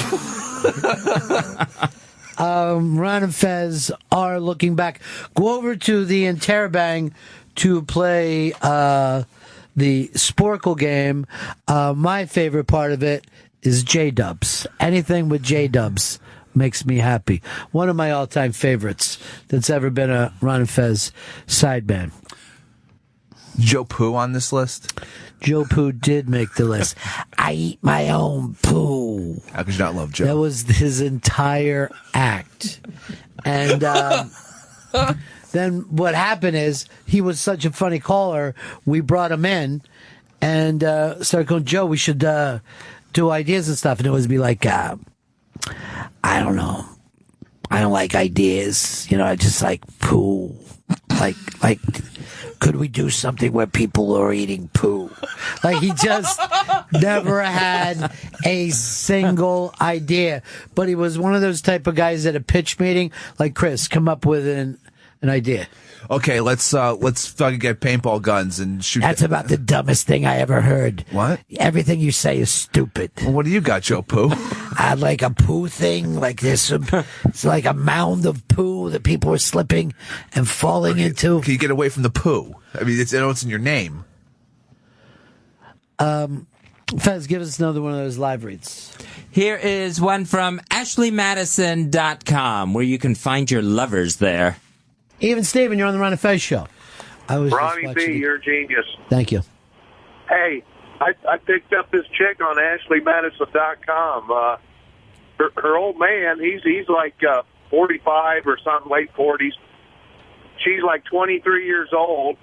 Ron and Fez are looking back. Go over to the Interrobang to play the Sporkle game. My favorite part of it is J-Dubs. Anything with J-Dubs makes me happy. One of my all-time favorites that's ever been a Ron and Fez side band. Joe Poo on this list? Joe Poo did make the list. I eat my own poo. How could you not love Joe? That was his entire act. And then what happened is he was such a funny caller, we brought him in and started going, Joe, we should do ideas and stuff. And it was be like, I don't know. I don't like ideas. You know, I just like poo. Like, could we do something where people are eating poo? Like, he just never had a single idea. But he was one of those type of guys at a pitch meeting, like, Chris, come up with an idea. Okay, let's fucking get paintball guns and shoot. That's about the dumbest thing I ever heard. What? Everything you say is stupid. Well, what do you got, Joe Poo? I'd like a poo thing, like this. It's like a mound of poo that people are slipping and falling into. Can you get away from the poo? I mean, I know it's in your name. Fez, give us another one of those live reads. Here is one from AshleyMadison.com, where you can find your lovers there. Even Steven, you're on the Ron and Fez Show. Ronnie B, you're a genius. Thank you. Hey, I picked up this chick on AshleyMadison.com. Her old man, he's like 45 or something, late 40s. She's like 23 years old.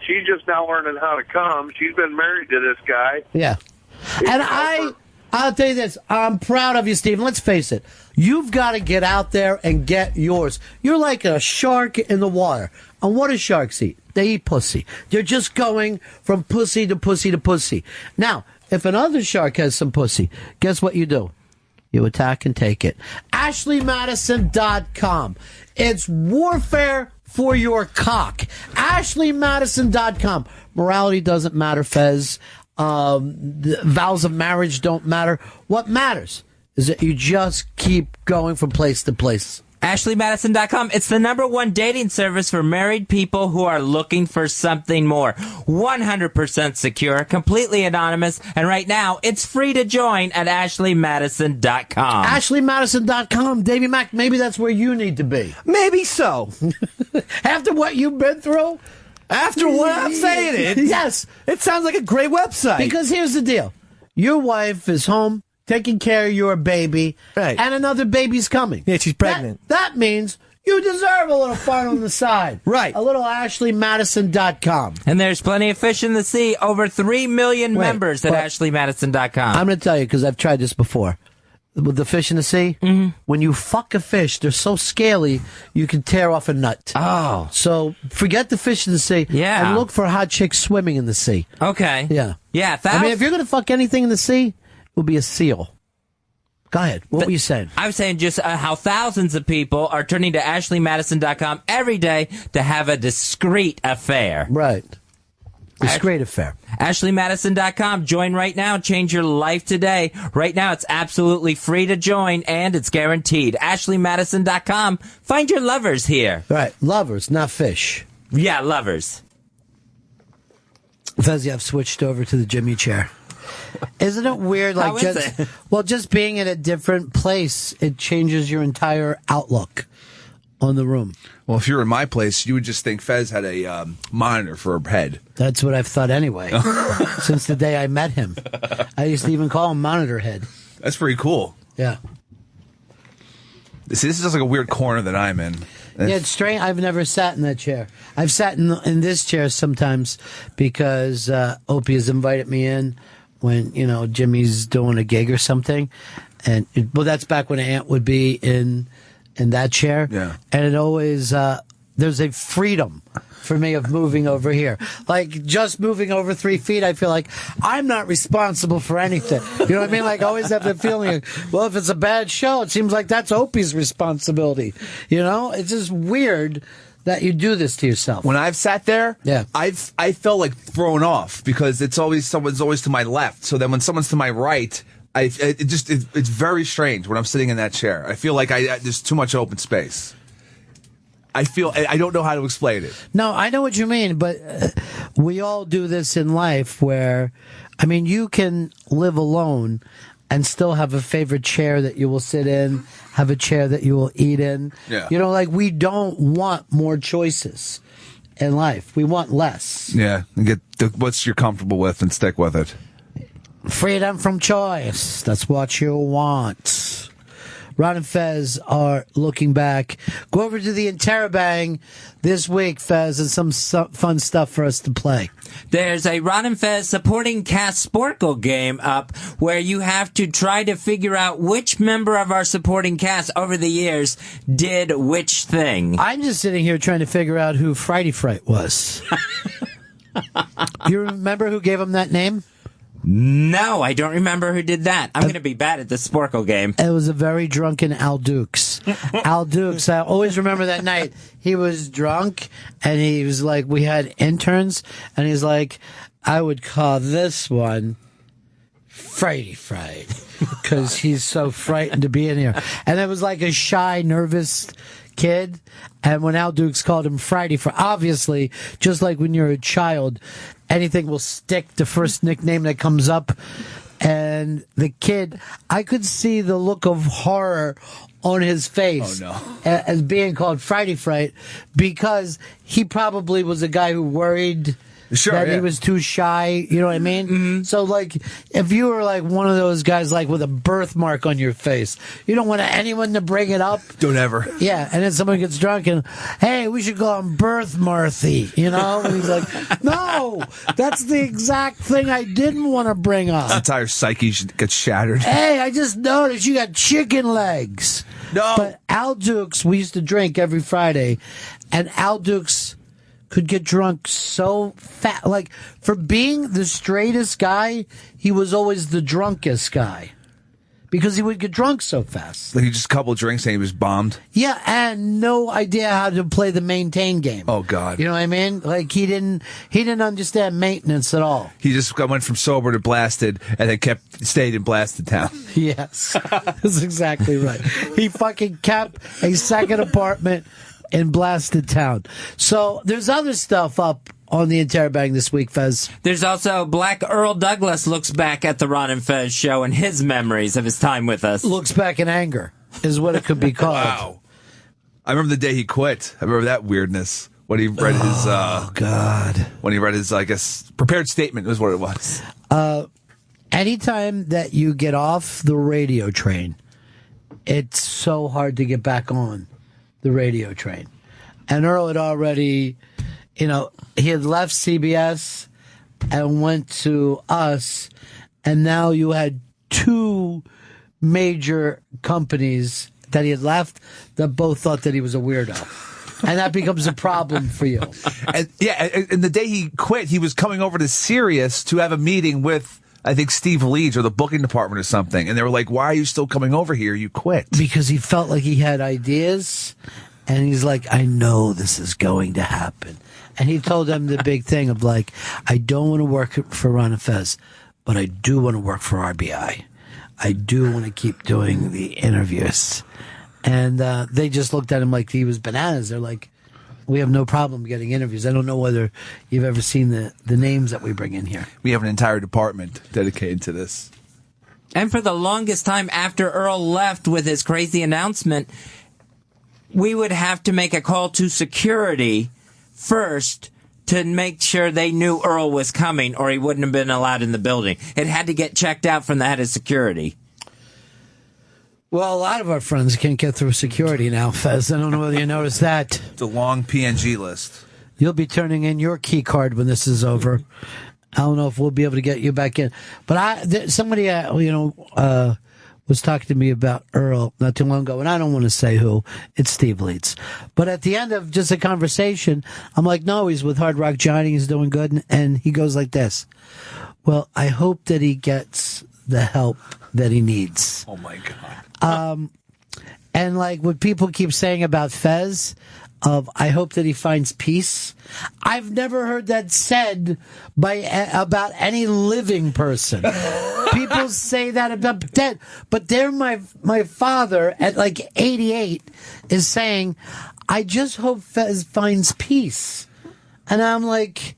She's just now learning how to come. She's been married to this guy. Yeah. And I'll tell you this. I'm proud of you, Steven. Let's face it. You've got to get out there and get yours. You're like a shark in the water. And what do sharks eat? They eat pussy. They're just going from pussy to pussy to pussy. Now, if another shark has some pussy, guess what you do? You attack and take it. AshleyMadison.com. It's warfare for your cock. AshleyMadison.com. Morality doesn't matter, Fez. The vows of marriage don't matter. What matters is that you just keep going from place to place. AshleyMadison.com. It's the #1 dating service for married people who are looking for something more. 100% secure, completely anonymous, and right now it's free to join at AshleyMadison.com. AshleyMadison.com. Davey Mack, maybe that's where you need to be. Maybe so. After what you've been through? After what I'm saying, yes. It sounds like a great website. Because here's the deal. Your wife is home taking care of your baby, right, and another baby's coming. Yeah, she's pregnant. That means you deserve a little fun on the side. Right. A little AshleyMadison.com. And there's plenty of fish in the sea. Over 3 million members at AshleyMadison.com. I'm going to tell you, because I've tried this before. With the fish in the sea, when you fuck a fish, they're so scaly, you can tear off a nut. Oh. So forget the fish in the sea, and look for hot chicks swimming in the sea. Okay. Yeah. Yeah. I mean, if you're going to fuck anything in the sea, it will be a seal. Go ahead. What were you saying? I was saying just how thousands of people are turning to AshleyMadison.com every day to have a discreet affair. Right. Discreet affair. AshleyMadison.com. Join right now. Change your life today. Right now, it's absolutely free to join, and it's guaranteed. AshleyMadison.com. Find your lovers here. Right. Lovers, not fish. Yeah, lovers. Fez, I've switched over to the Jimmy chair. Isn't it weird? Like, How is it? Well, just being in a different place, it changes your entire outlook on the room. Well, if you're in my place, you would just think Fez had a monitor for her head. That's what I've thought anyway. Since the day I met him. I used to even call him Monitor Head. That's pretty cool. Yeah. This is just like a weird corner that I'm in. Yeah, it's strange. I've never sat in that chair. I've sat in this chair sometimes because Opie has invited me in when, Jimmy's doing a gig or something. And, that's back when Aunt would be in that chair. Yeah. And it always, there's a freedom for me of moving over here. Like, just moving over 3 feet, I feel like I'm not responsible for anything. You know what I mean? Like, I always have the feeling, well, if it's a bad show, it seems like that's Opie's responsibility. It's just weird that you do this to yourself. When I've sat there, yeah, I felt like thrown off because someone's always to my left. So then when someone's to my right, it's very strange when I'm sitting in that chair. I feel like there's too much open space. I don't know how to explain it. No, I know what you mean, but we all do this in life where, you can live alone and still have a favorite chair that you will sit in, have a chair that you will eat in. Yeah. We don't want more choices in life. We want less. Yeah, and get what you're comfortable with and stick with it. Freedom from choice. That's what you want. Ron and Fez are looking back. Go over to the Interrobang this week, Fez, and some fun stuff for us to play. There's a Ron and Fez supporting cast Sporkle game up where you have to try to figure out which member of our supporting cast over the years did which thing. I'm just sitting here trying to figure out who Friday Fright was. You remember who gave him that name? No, I don't remember who did that. I'm going to be bad at the Sporkle game. It was a very drunken Al Dukes. Al Dukes, I always remember that night. He was drunk, and he was like, we had interns, and he's like, I would call this one Friday Fright, because he's so frightened to be in here. And it was like a shy, nervous kid, and when Al Dukes called him Friday Fright, obviously, just like when you're a child, anything will stick, the first nickname that comes up. And the kid, I could see the look of horror on his face as being called Friday Fright, because he probably was a guy who worried that he was too shy, you know what I mean? Mm-hmm. So, like, if you were, like, one of those guys, like, with a birthmark on your face, you don't want anyone to bring it up. Don't ever. Yeah, and then someone gets drunk and, hey, we should call him Birth Marthy, And he's like, no, that's the exact thing I didn't want to bring up. The entire psyche gets shattered. Hey, I just noticed you got chicken legs. No. But Al Dukes, we used to drink every Friday, and Al Dukes could get drunk so fat. Like, for being the straightest guy, he was always the drunkest guy. because he would get drunk so fast. Like he just a couple of drinks and he was bombed. Yeah, and no idea how to play the maintain game. Oh God. You know what I mean? Like he didn't understand maintenance at all. He just went from sober to blasted and then stayed in blasted town. Yes. That's exactly right. He fucking kept a second apartment in blasted town. So there's other stuff up on the Interrobang this week, Fez. There's also Black Earl Douglas looks back at the Ron and Fez show and his memories of his time with us. Looks back in anger is what it could be called. Wow. I remember the day he quit. I remember that weirdness. When he read his God. When he read his, I guess, prepared statement was what it was. Anytime that you get off the radio train, it's so hard to get back on the radio train. And Earl had already, he had left CBS and went to us, and now you had two major companies that he had left that both thought that he was a weirdo. And that becomes a problem for you. And the day he quit, he was coming over to Sirius to have a meeting with, I think, Steve Leeds or the booking department or something. And they were like, why are you still coming over here? You quit. Because he felt like he had ideas, and he's like, I know this is going to happen. And he told them the big thing of like, I don't want to work for Ron and Fez, but I do want to work for RBI. I do want to keep doing the interviews. And they just looked at him like he was bananas. They're like, we have no problem getting interviews. I don't know whether you've ever seen the names that we bring in here. We have an entire department dedicated to this. And for the longest time after Earl left with his crazy announcement, we would have to make a call to security first to make sure they knew Earl was coming or he wouldn't have been allowed in the building. It had to get checked out from the head of security. Well, a lot of our friends can't get through security now, Fez. I don't know whether you noticed that. It's a long PNG list. You'll be turning in your key card when this is over. I don't know if we'll be able to get you back in. But somebody, was talking to me about Earl not too long ago, and I don't want to say who. It's Steve Leeds. But at the end of just a conversation, I'm like, no, he's with Hard Rock Johnny. He's doing good. And he goes like this. Well, I hope that he gets the help that he needs. Oh, my God. And like what people keep saying about Fez, I hope that he finds peace. I've never heard that said about any living person. People say that about dead, but my father at like 88 is saying, I just hope Fez finds peace. And I'm like,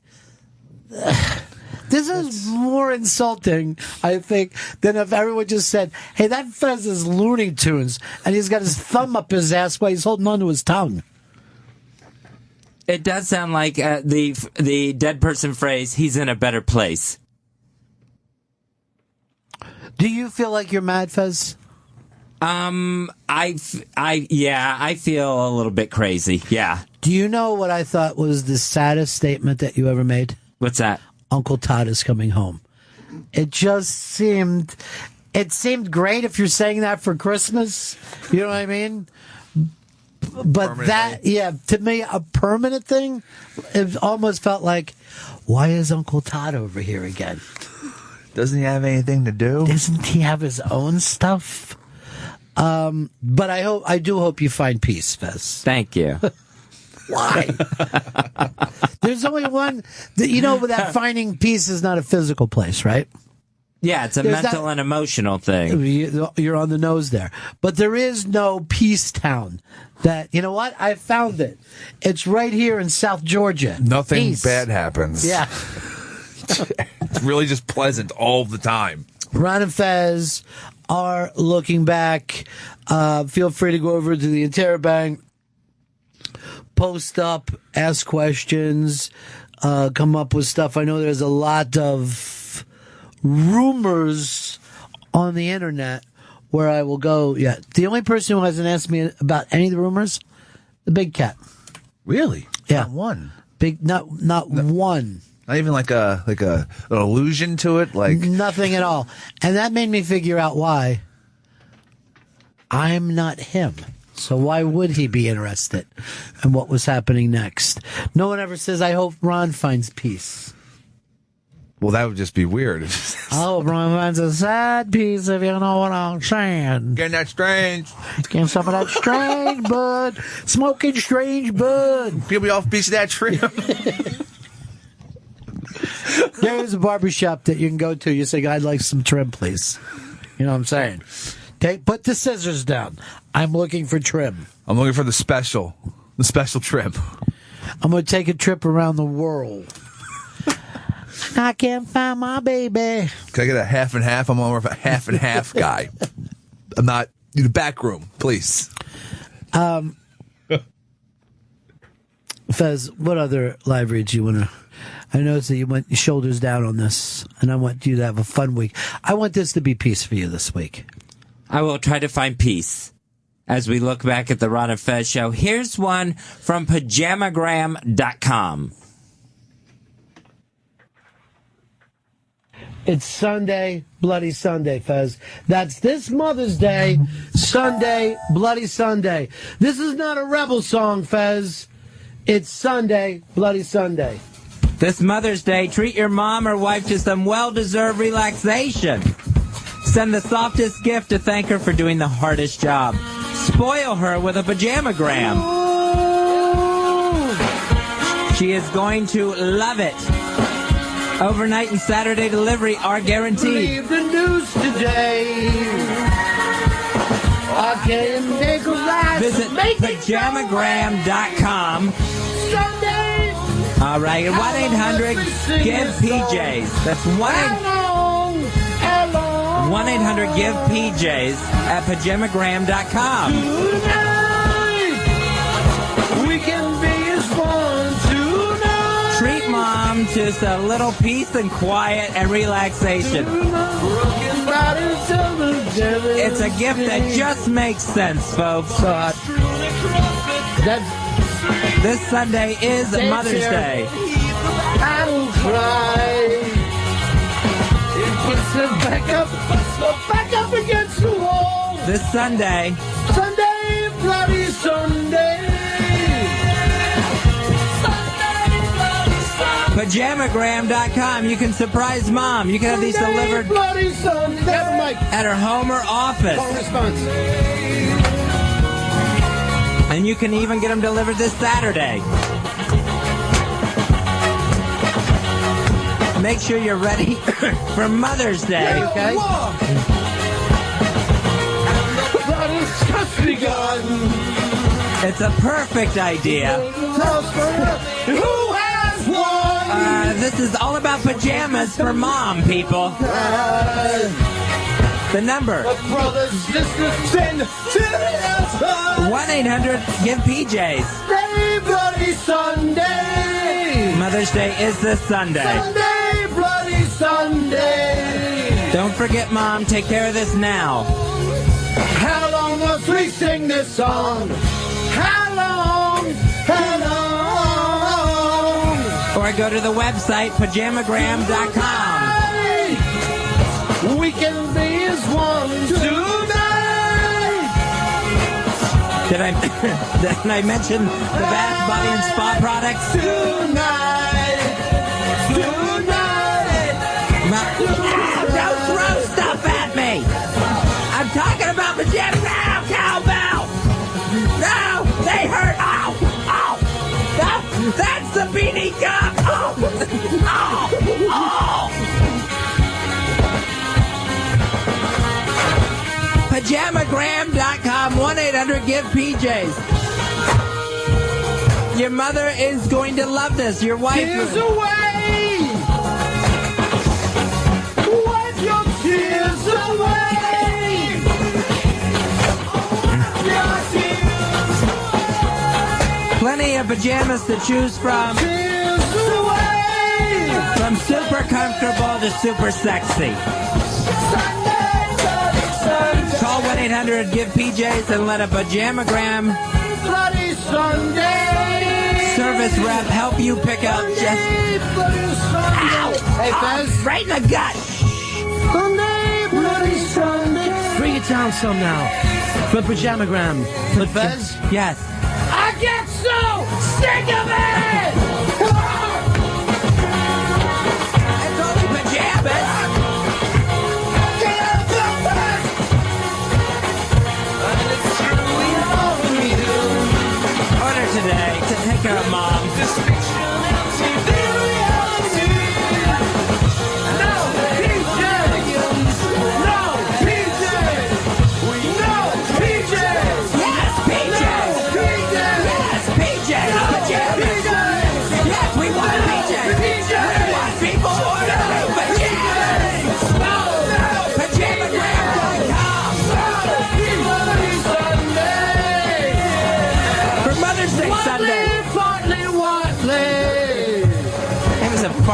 this is more insulting, I think, than if everyone just said, hey, that Fez is Looney Tunes, and he's got his thumb up his ass while he's holding onto his tongue. It does sound like the dead person phrase, he's in a better place. Do you feel like you're mad, Fez? I feel a little bit crazy, yeah. Do you know what I thought was the saddest statement that you ever made? What's that? Uncle Todd is coming home. It seemed great if you're saying that for Christmas. You know what I mean? But to me, a permanent thing, it almost felt like, why is Uncle Todd over here again? Doesn't he have anything to do? Doesn't he have his own stuff? But I do hope you find peace, Fez. Thank you. Why? There's only one. That finding peace is not a physical place, right? Yeah, it's a mental and emotional thing. You're on the nose there. But there is no peace town. That, you know what? I found it. It's right here in South Georgia. Nothing Peace. bad happens. Yeah. It's really just pleasant all the time. Ron and Fez are looking back. Feel free to go over to the Interrobang. Post up, ask questions, come up with stuff. I know there's a lot of rumors on the internet where I will go. Yeah, the only person who hasn't asked me about any of the rumors, the Big Cat. Really? Yeah, not one. Not one. Not even like an allusion to it, like nothing at all. And that made me figure out why. I'm not him. So why would he be interested in what was happening next? No one ever says, I hope Ron finds peace. Well, that would just be weird. Oh, Ron, a sad piece if you know what I'm saying. Getting that strange. Getting some of that strange bud. Smoking strange bud. Peel me off a piece of that tree. There's a barbershop that you can go to. You say, I'd like some trim, please. You know what I'm saying? Put the scissors down. I'm looking for trim. I'm looking for the special trim. I'm going to take a trip around the world. I can't find my baby. Can I get a half and half? I'm more of a half and half guy. I'm not in the back room, please. Fez, what other live reads you want to... I noticed that you went shoulders down on this, and I want you to have a fun week. I want this to be peace for you this week. I will try to find peace as we look back at the Ron and Fez show. Here's one from pajamagram.com. It's Sunday, Bloody Sunday, Fez. That's this Mother's Day, Sunday, Bloody Sunday. This is not a rebel song, Fez. It's Sunday, Bloody Sunday. This Mother's Day, treat your mom or wife to some well-deserved relaxation. Send the softest gift to thank her for doing the hardest job. Spoil her with a pajamagram. She is going to love it. Overnight and Saturday delivery are guaranteed. Read the news today. I can make a rise. Visit pajamagram.com. Sunday. All right, 1-800-GIVE-PJs. That's 1-800-GIVE-PJs at pajamagram.com. Tonight, we can be as one tonight. Treat mom to a little peace and quiet and relaxation. It's a gift that just makes sense, folks. This Sunday is Mother's Day. I will cry. It gets back up against the wall. This Sunday. Sunday, Bloody Sunday. Pajamagram.com. You can surprise mom. You can have these delivered Bloody Sunday. at her home or office. And you can even get them delivered this Saturday. Make sure you're ready for Mother's Day, okay? It's a perfect idea. Who has won? This is all about pajamas for mom, people. The number. Brothers, sisters, 1-800-GIVE-PJs. Sunday, Bloody Sunday. Mother's Day is this Sunday. Sunday, Bloody Sunday. Don't forget, Mom. Take care of this now. How long must we sing this song? How long? How long? Or go to the website, pajamagram.com. We can be as one tonight. Did I mention the Bath Body and Spa products? Tonight. Don't throw stuff at me. I'm talking about pajamas now, cowbell. No, they hurt. Oh. That's the beanie gum. Oh. Pajamagram.com, 1-800-GIVE-PJs. Your mother is going to love this. Your wife Tears away. Wipe your tears away. Plenty of pajamas to choose from. Tears away. From super comfortable to super sexy. Call 1-800-GIVE-PJs and let a pajamagram Bloody Sunday. service rep help you pick out just... Ow! Hey, Fez. Right in the gut. Sunday, Bloody Sunday. Bring it down some now. For Pajamagram. For Fez? Yes. I get so sick of it! It's only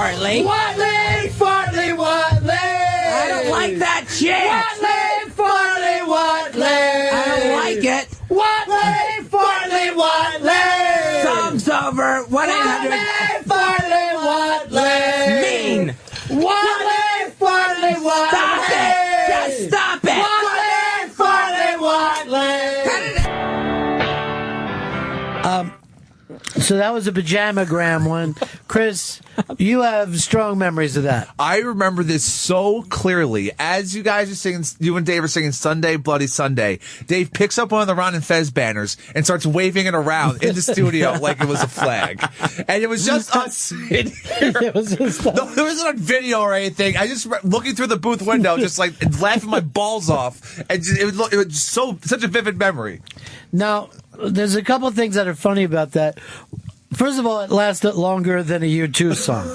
Fartley. Whatley, Fartley, Whatley. I don't like that chant. Whatley, Fartley, Whatley. I don't like it. Whatley, Fartley, Whatley. Song's over. 1-800. Fartley, Whatley. Mean. Whatley, Fartley, Whatley. Stop it. Just stop it. Whatley, Fartley, Whatley. So that was a pajamagram one. Chris, you have strong memories of that. I remember this so clearly. As you guys are singing, you and Dave are singing Sunday, Bloody Sunday, Dave picks up one of the Ron and Fez banners and starts waving it around in the studio like it was a flag. And it was just us sitting here. It was just No, it wasn't on video or anything. I just looking through the booth window, just like laughing my balls off. And just, it was such a vivid memory. Now, there's a couple of things that are funny about that. First of all, it lasted longer than a U2 song.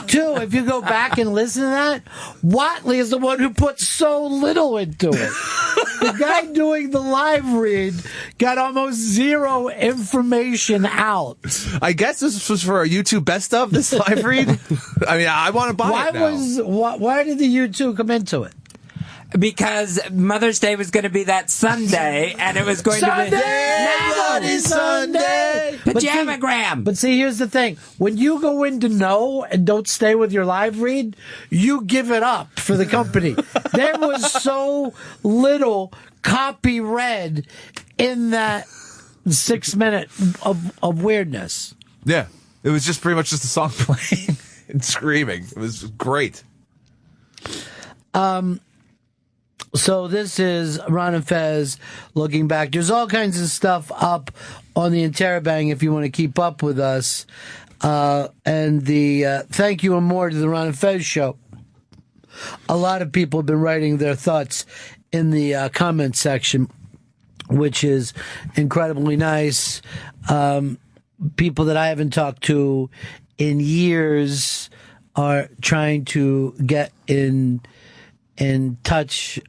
Two, if you go back and listen to that, Whatley is the one who put so little into it. The guy doing the live read got almost zero information out. I guess this was for a YouTube best of, this live read. I mean, I want to buy it now. Why did the U2 come into it? Because Mother's Day was going to be that Sunday, and it was going to be Bloody Sunday, pajamagram. But see, here's the thing: when you go in to know and don't stay with your live read, you give it up for the company. There was so little copy read in that 6 minute of weirdness. Yeah, it was just pretty much just a song playing and screaming. It was great. So this is Ron and Fez looking back. There's all kinds of stuff up on the Interrobang if you want to keep up with us. And the thank you and more to the Ron and Fez Show. A lot of people have been writing their thoughts in the comment section, which is incredibly nice. People that I haven't talked to in years are trying to get in touch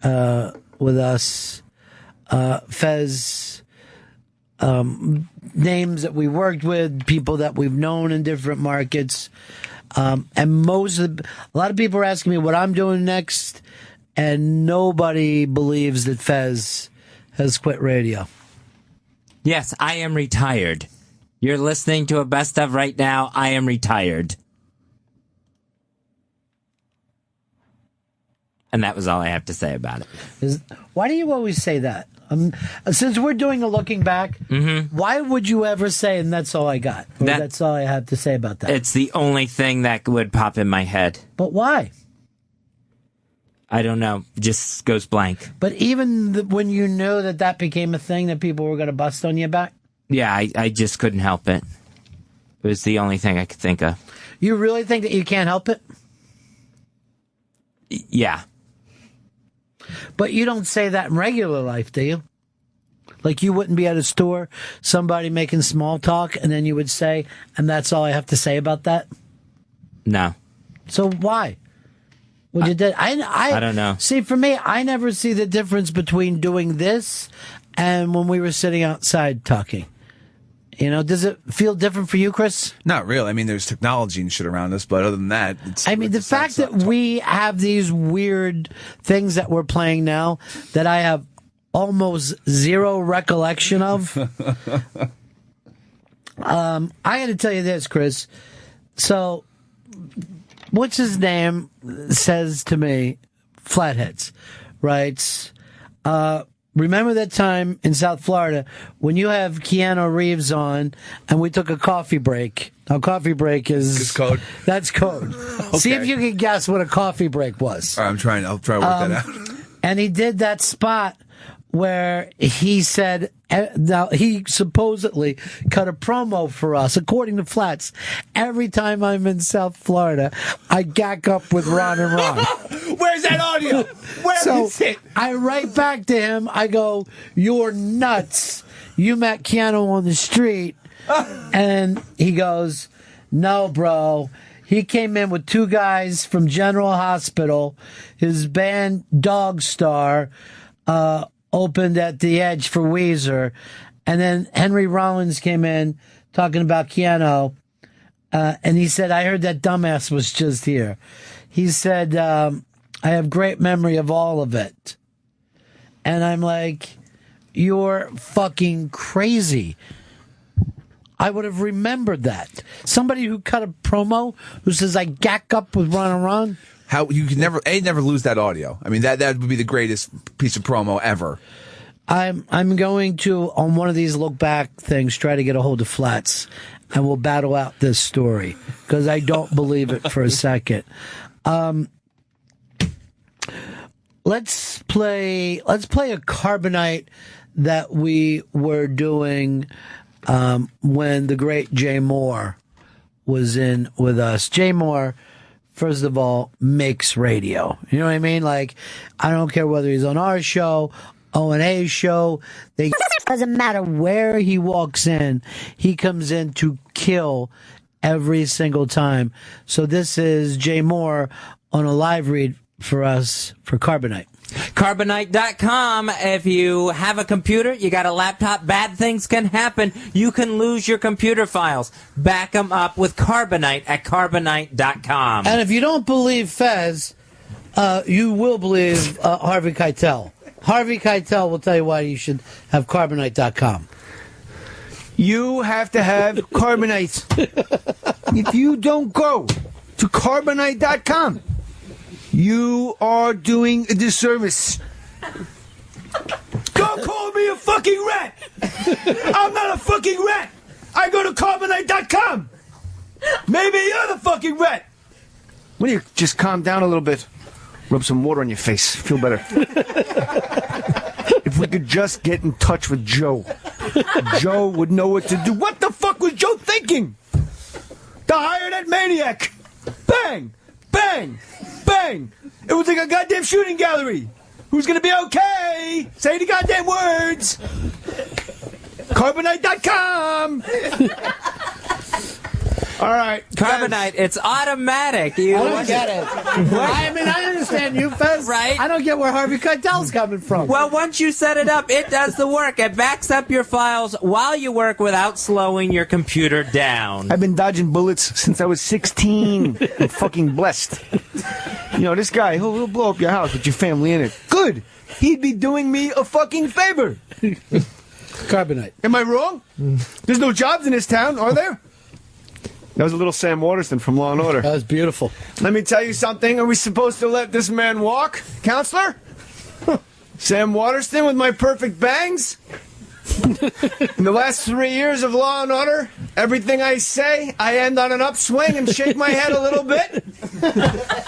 with us. Fez, names that we worked with, people that we've known in different markets. And a lot of people are asking me what I'm doing next, and nobody believes that Fez has quit radio. Yes, I am retired. You're listening to a best of right now. I am retired. And that was all I have to say about it. Why do you always say that? Since we're doing a looking back, why would you ever say, and that's all I got? Or that's all I have to say about that? It's the only thing that would pop in my head. But why? I don't know. It just goes blank. But even when you know that became a thing that people were going to bust on you about? Yeah, I just couldn't help it. It was the only thing I could think of. You really think that you can't help it? Yeah. But you don't say that in regular life, do you? Like you wouldn't be at a store, somebody making small talk, and then you would say, and that's all I have to say about that? No. So why? Would you do? I don't know. See, for me, I never see the difference between doing this and when we were sitting outside talking. You know, does it feel different for you, Chris? Not really. I mean, there's technology and shit around us, but other than that, the fact that we have these weird things that we're playing now that I have almost zero recollection of. I got to tell you this, Chris. So, what's his name says to me, Flatheads, writes, remember that time in South Florida when you have Keanu Reeves on and we took a coffee break? Now, coffee break is code. That's code. Okay. See if you can guess what a coffee break was. All right, I'll try to work that out. And he did that spot where he said, now he supposedly cut a promo for us, according to Flats. Every time I'm in South Florida, I gack up with Ron and Ron. Where's that audio? Where is it? I write back to him. I go, "You're nuts. You met Keanu on the street." And he goes, "No, bro. He came in with two guys from General Hospital. His band Dog Star opened at the Edge for Weezer. And then Henry Rollins came in talking about Keanu. And he said, I heard that dumbass was just here. He said, I have great memory of all of it. And I'm like, you're fucking crazy. I would have remembered that. Somebody who cut a promo who says, I gack up with Ron and Ron. How you can never lose that audio. I mean, that would be the greatest piece of promo ever. I'm going to, on one of these look back things, try to get a hold of Flats, and we'll battle out this story because I don't believe it for a second. Let's play a Carbonite that we were doing when the great Jay Moore was in with us. Jay Moore, first of all, makes radio. You know what I mean? Like, I don't care whether he's on our show, O&A's show. It doesn't matter where he walks in. He comes in to kill every single time. So this is Jay Moore on a live read for us for Carbonite. Carbonite.com. If you have a computer, you got a laptop, bad things can happen. You can lose your computer files. Back them up with Carbonite at Carbonite.com. And if you don't believe Fez, you will believe Harvey Keitel. Harvey Keitel will tell you why you should have Carbonite.com. You have to have Carbonite. If you don't go to Carbonite.com, you are doing a disservice. Don't call me a fucking rat. I'm not a fucking rat. I go to Carbonite.com. Maybe you're the fucking rat. Why don't you just calm down a little bit? Rub some water on your face. Feel better. If we could just get in touch with Joe. Joe would know what to do. What the fuck was Joe thinking? To hire that maniac. Bang! Bang! Bang! It was like a goddamn shooting gallery. Who's gonna be okay? Say the goddamn words. Carbonite.com. All right, Carbonite, it's automatic. I don't get it. I mean, I understand you, Fez. Right? I don't get where Harvey Keitel's coming from. Well, once you set it up, it does the work. It backs up your files while you work without slowing your computer down. I've been dodging bullets since I was 16. I'm fucking blessed. You know, this guy, he'll blow up your house with your family in it. Good. He'd be doing me a fucking favor. Carbonite. Am I wrong? There's no jobs in this town, are there? That was a little Sam Waterston from Law & Order. That was beautiful. Let me tell you something. Are we supposed to let this man walk, counselor? Sam Waterston with my perfect bangs? In the last 3 years of Law & Order, everything I say, I end on an upswing and shake my head a little bit?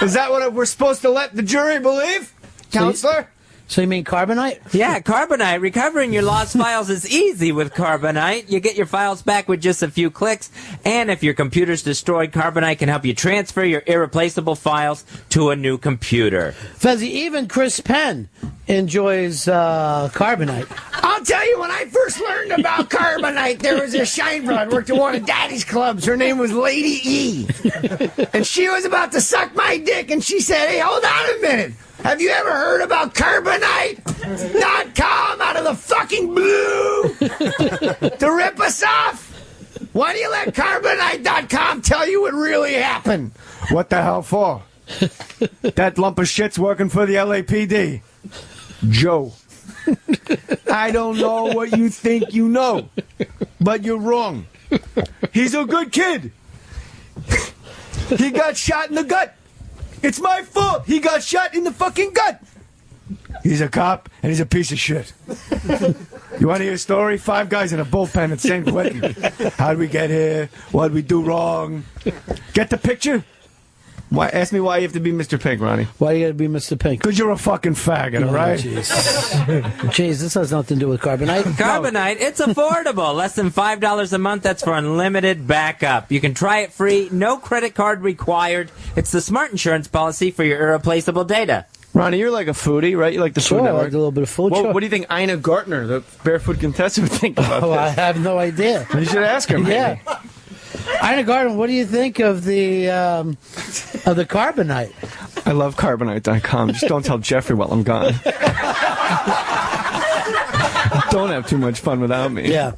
Is that what we're supposed to let the jury believe, counselor? So you mean Carbonite? Yeah, Carbonite. Recovering your lost files is easy with Carbonite. You get your files back with just a few clicks. And if your computer's destroyed, Carbonite can help you transfer your irreplaceable files to a new computer. Fezzy, even Chris Penn enjoys Carbonite. I'll tell you, when I first learned about Carbonite, there was a shine broad worked at one of Daddy's clubs. Her name was Lady E. And she was about to suck my dick, and she said, hey, hold on a minute. Have you ever heard about Carbonite.com out of the fucking blue to rip us off? Why do you let Carbonite.com tell you what really happened? What the hell for? That lump of shit's working for the LAPD. Joe. I don't know what you think you know, but you're wrong. He's a good kid. He got shot in the gut. It's my fault. He got shot in the fucking gut. He's a cop, and he's a piece of shit. You want to hear a story? 5 guys in a bullpen at St. Quentin. How'd we get here? What'd we do wrong? Get the picture? Why? Ask me why you have to be Mr. Pink, Ronnie. Why you gotta be Mr. Pink? Because you're a fucking faggot, all right? Jeez, this has nothing to do with Carbonite. Carbonite, it's affordable. Less than $5 a month. That's for unlimited backup. You can try it free. No credit card required. It's the smart insurance policy for your irreplaceable data. Ronnie, you're like a foodie, right? You like the Food I Network. like a little bit of food. What do you think Ina Gartner, the barefoot contestant, would think about Oh, I this? have no idea. You should ask her, maybe. Yeah. Ina Garden, what do you think of the Carbonite? I love Carbonite.com. Just don't tell Jeffrey while I'm gone. Don't have too much fun without me. Yeah.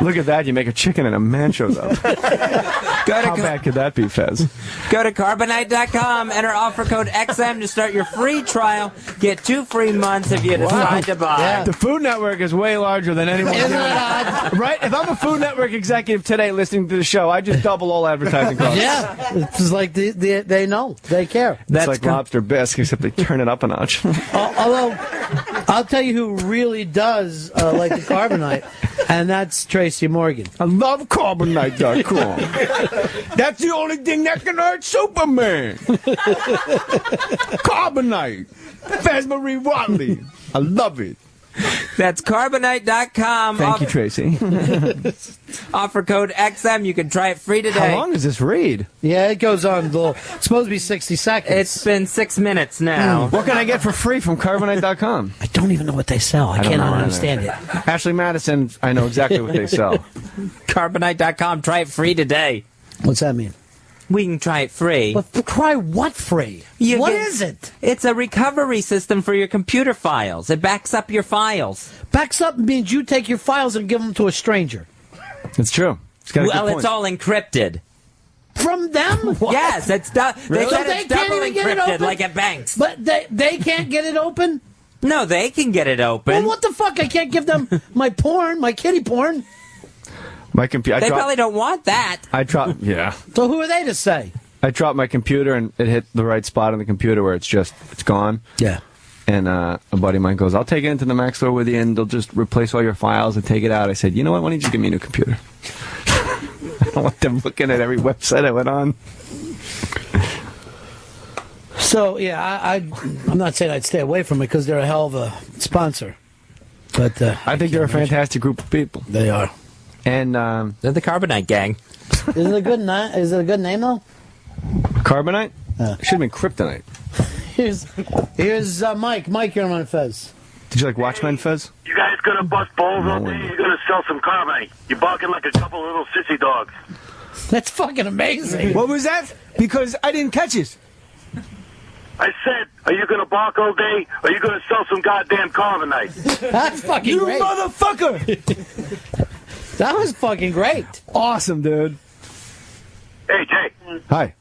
Look at that. You make a chicken and a man shows up. How bad could that be, Fez? Go to Carbonite.com, enter offer code XM to start your free trial. Get 2 free months if you decide to buy. Yeah. The Food Network is way larger than anyone. Isn't that odd? Right? If I'm a Food Network executive today listening to the show, I just double all advertising costs. Yeah, it's like they know, they care. It's like lobster bisque, except they turn it up a notch. Although, I'll tell you who really does like the Carbonite, and that's Tracy Morgan. I love Carbonite.com. That's the only thing that can hurt Superman. Carbonite. Fez Whatley. I love it. That's Carbonite.com. Thank you, Tracy. Offer code XM. You can try it free today. How long does this read? Yeah, it goes on. It's supposed to be 60 seconds. It's been 6 minutes now. What can I get for free from Carbonite.com? I don't even know what they sell. I cannot understand it. Ashley Madison, I know exactly what they sell. Carbonite.com. Try it free today. What's that mean? We can try it free. But try what free? What is it? It's a recovery system for your computer files. It backs up your files. Backs up means you take your files and give them to a stranger. It's true. Well, it's all encrypted. From them? Yes, it's Really? They said So they it's can't double even get it encrypted, open? like at banks. But they can't get it open? No, they can get it open. Well, what the fuck? I can't give them my porn, my kitty porn. My computer. They probably don't want that. Yeah. So who are they to say? I dropped my computer and it hit the right spot on the computer where it's gone. Yeah. And a buddy of mine goes, I'll take it into the Mac store with you and they'll just replace all your files and take it out. I said, you know what? Why don't you just give me a new computer? I don't want them looking at every website I went on. So, yeah, I'm not saying I'd stay away from it because they're a hell of a sponsor. But I think they're a fantastic group of people. They are. And they're the Carbonite gang. Is it a good name though? Carbonite? Should have been Kryptonite. Here's Mike. Mike, you're on Fez. Did you like Watchmen, Fez? You guys gonna bust balls all day? You're gonna sell some carbonite. You're barking like a couple little sissy dogs. That's fucking amazing. What was that? Because I didn't catch it. I said, are you gonna bark all day? Or are you gonna sell some goddamn carbonite? That's fucking great. You motherfucker! That was fucking great. Awesome, dude. Hey, Jay. Hi.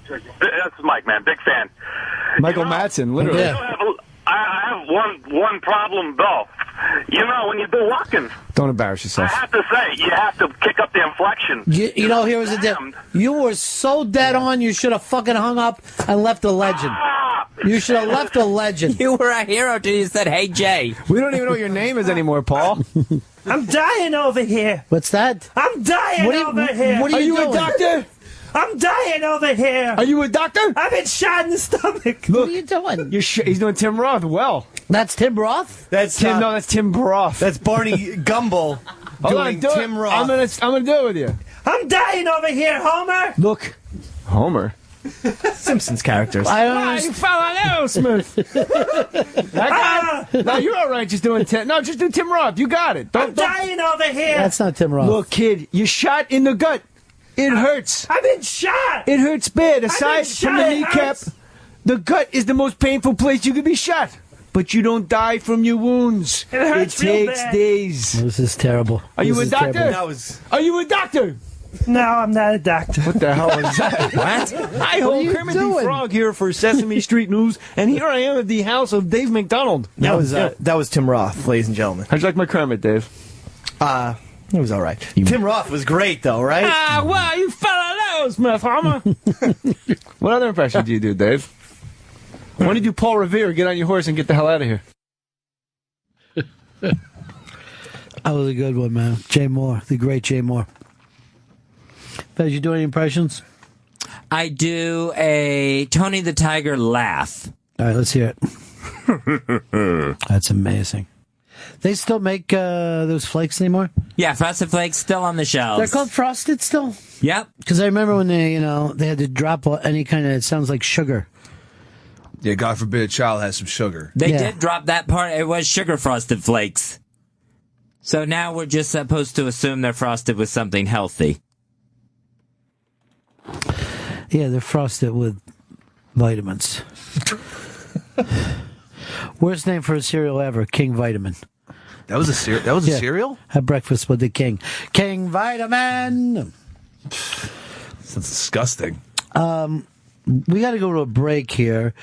That's Mike, man. Big fan. Michael Madsen, literally. I have one problem, though. You know, when you do walking, Don't embarrass I yourself. have to say, you have to kick up the inflection. You know, here was the deal. You were so dead on, you should have fucking hung up and left a legend. You should have left a legend. You were a hero till you said, hey, Jay. We don't even know what your name is anymore, Paul. I'm dying over here. What's that? I'm dying over here. What are you doing? A doctor? I'm dying over here. Are you a doctor? I've been shot in the stomach. What are you doing? He's doing Tim Roth well. That's Tim Roth? That's Tim. No, that's Tim Broth. That's Barney Gumble doing Tim Roth. I'm gonna do it with you. I'm dying over here, Homer. Look, Homer. Simpsons characters. I don't You understand. fell on Smith. That guy? No, you're all right just doing Tim. No, just do Tim Roth. You got it. I'm dying over here. That's not Tim Roth. Look, kid, you're shot in the gut. It hurts. I've been shot. It hurts bad. Aside shot. from the It kneecap, hurts. the gut is the most painful place you could be shot. But you don't die from your wounds. It hurts real takes bad. days. This is terrible. Are you This a is doctor? terrible. Are you a doctor? No, I'm not a doctor. What the hell is that? What? Hi, What are ho, you Kermit the doing? Frog here for Sesame Street News, and here I am at the house of Dave McDonald. That was Tim Roth, ladies and gentlemen. How'd you like my Kermit, Dave? It was all right. Tim Roth was great, though, right? Well, you fell on Smith, Homer. What other impression do you do, Dave? When did you Paul Revere get on your horse and get the hell out of here? That was a good one, man. Jay Moore, the great Jay Moore. Fez, you do any impressions? I do a Tony the Tiger laugh. All right, let's hear it. That's amazing. They still make those flakes anymore? Yeah, Frosted Flakes still on the shelves. They're called Frosted still? Yep. Because I remember when they had to drop any kind of, it sounds like sugar. Yeah, God forbid a child has some sugar. They did drop that part. It was sugar Frosted Flakes. So now we're just supposed to assume they're frosted with something healthy. Yeah, they're frosted with vitamins. Worst name for a cereal ever, King Vitamin. That was a cereal? Have breakfast with the king. King Vitamin. That's disgusting. We got to go to a break here.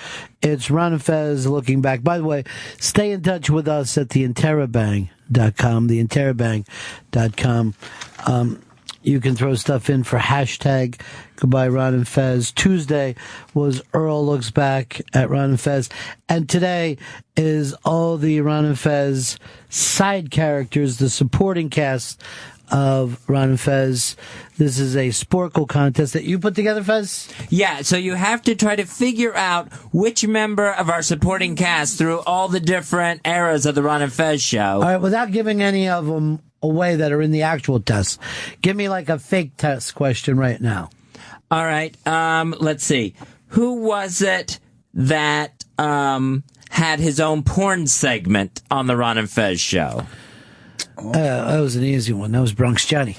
It's Ron and Fez looking back. By the way, stay in touch with us at theinterrobang.com, theinterrobang.com. You can throw stuff in for hashtag Goodbye Ron and Fez. Tuesday was Earl Looks Back at Ron and Fez. And today is all the Ron and Fez side characters, the supporting cast of Ron and Fez. This is a Sporkle contest that you put together, Fez? Yeah, so you have to try to figure out which member of our supporting cast through all the different eras of the Ron and Fez show. All right, without giving any of them away that are in the actual test, give me like a fake test question right now. All right, let's see. Who was it that had his own porn segment on the Ron and Fez show? That was an easy one. That was Bronx Johnny.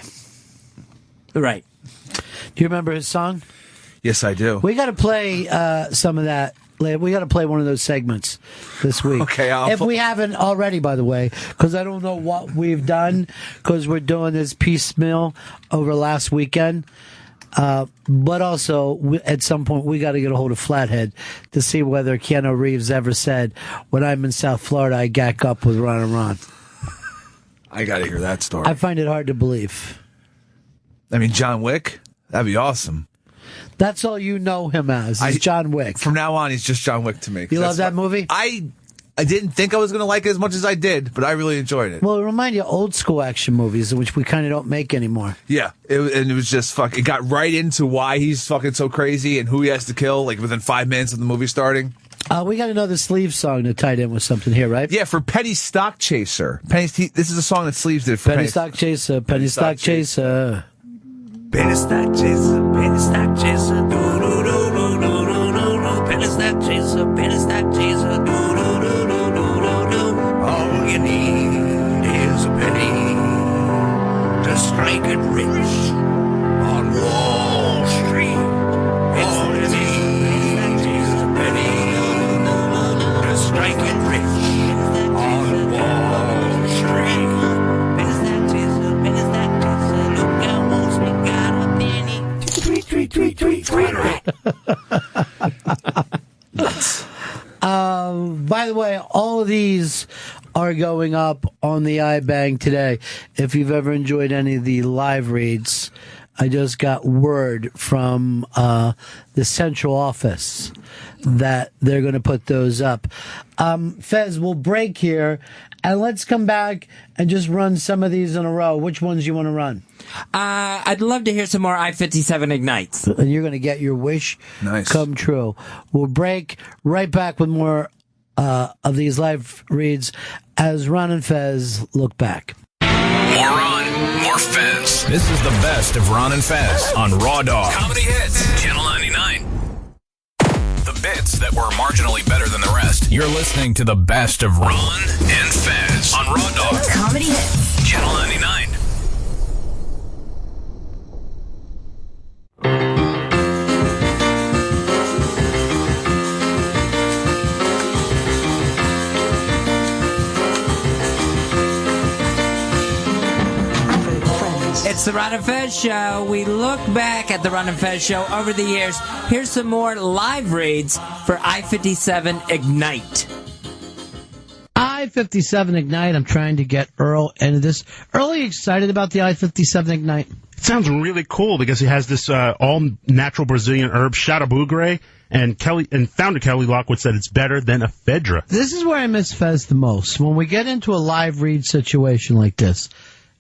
Right. Do you remember his song? Yes, I do. We got to play some of that. We got to play one of those segments this week. Okay, if we haven't already, by the way, because I don't know what we've done, because we're doing this piecemeal over last weekend. But also, at some point, we got to get a hold of Flathead to see whether Keanu Reeves ever said, "When I'm in South Florida, I gack up with Ron and Ron." I got to hear that story. I find it hard to believe. I mean, John Wick? That'd be awesome. That's all you know him as, is John Wick. From now on, he's just John Wick to me. You love that movie? I didn't think I was going to like it as much as I did, but I really enjoyed it. Well, it reminded you of old school action movies, which we kind of don't make anymore. Yeah, and it was just it got right into why he's fucking so crazy and who he has to kill, like within 5 minutes of the movie starting. We got another Sleeves song to tie in with something here, right? Yeah, for Penny Stock Chaser. This is a song that Sleeves did for Penny Stock Chaser, Penny Stock Chaser. Penny Stock Chaser, Penny Stock Chaser, do do do do do do do. Penny Stock Chaser, Penny Stock Chaser, do do do do do do do. All you need is a penny to strike it rich on Wall Street. All you need is a penny to strike it rich on Wall Street. Penny Stock Chaser, Penny Stock Chaser, look out, Wall Street got a penny. Tweet, tweet, tweet, tweet, tweet, tweet. By the way, all of these are going up on the iBang today. If you've ever enjoyed any of the live reads, I just got word from the central office that they're going to put those up. Fez, we'll break here, and let's come back and just run some of these in a row. Which ones you want to run? I'd love to hear some more I-57 Ignites. And you're going to get your wish come true. We'll break right back with more of these live reads as Ron and Fez look back. More Ron, more Fez. This is the best of Ron and Fez on Raw Dog. Comedy Hits, Channel 99. The bits that were marginally better than the rest. You're listening to the best of Ron and Fez on Raw Dog. Comedy Hits, Channel 99. It's the Ron and Fez Show. We look back at the Ron and Fez Show over the years. Here's some more live reads for I-57 Ignite. I-57 Ignite. I'm trying to get Earl into this. Earl, are you excited about the I-57 Ignite? It sounds really cool because he has this all-natural Brazilian herb, Chata and founder Kelly Lockwood said it's better than ephedra. This is where I miss Fez the most. When we get into a live read situation like this,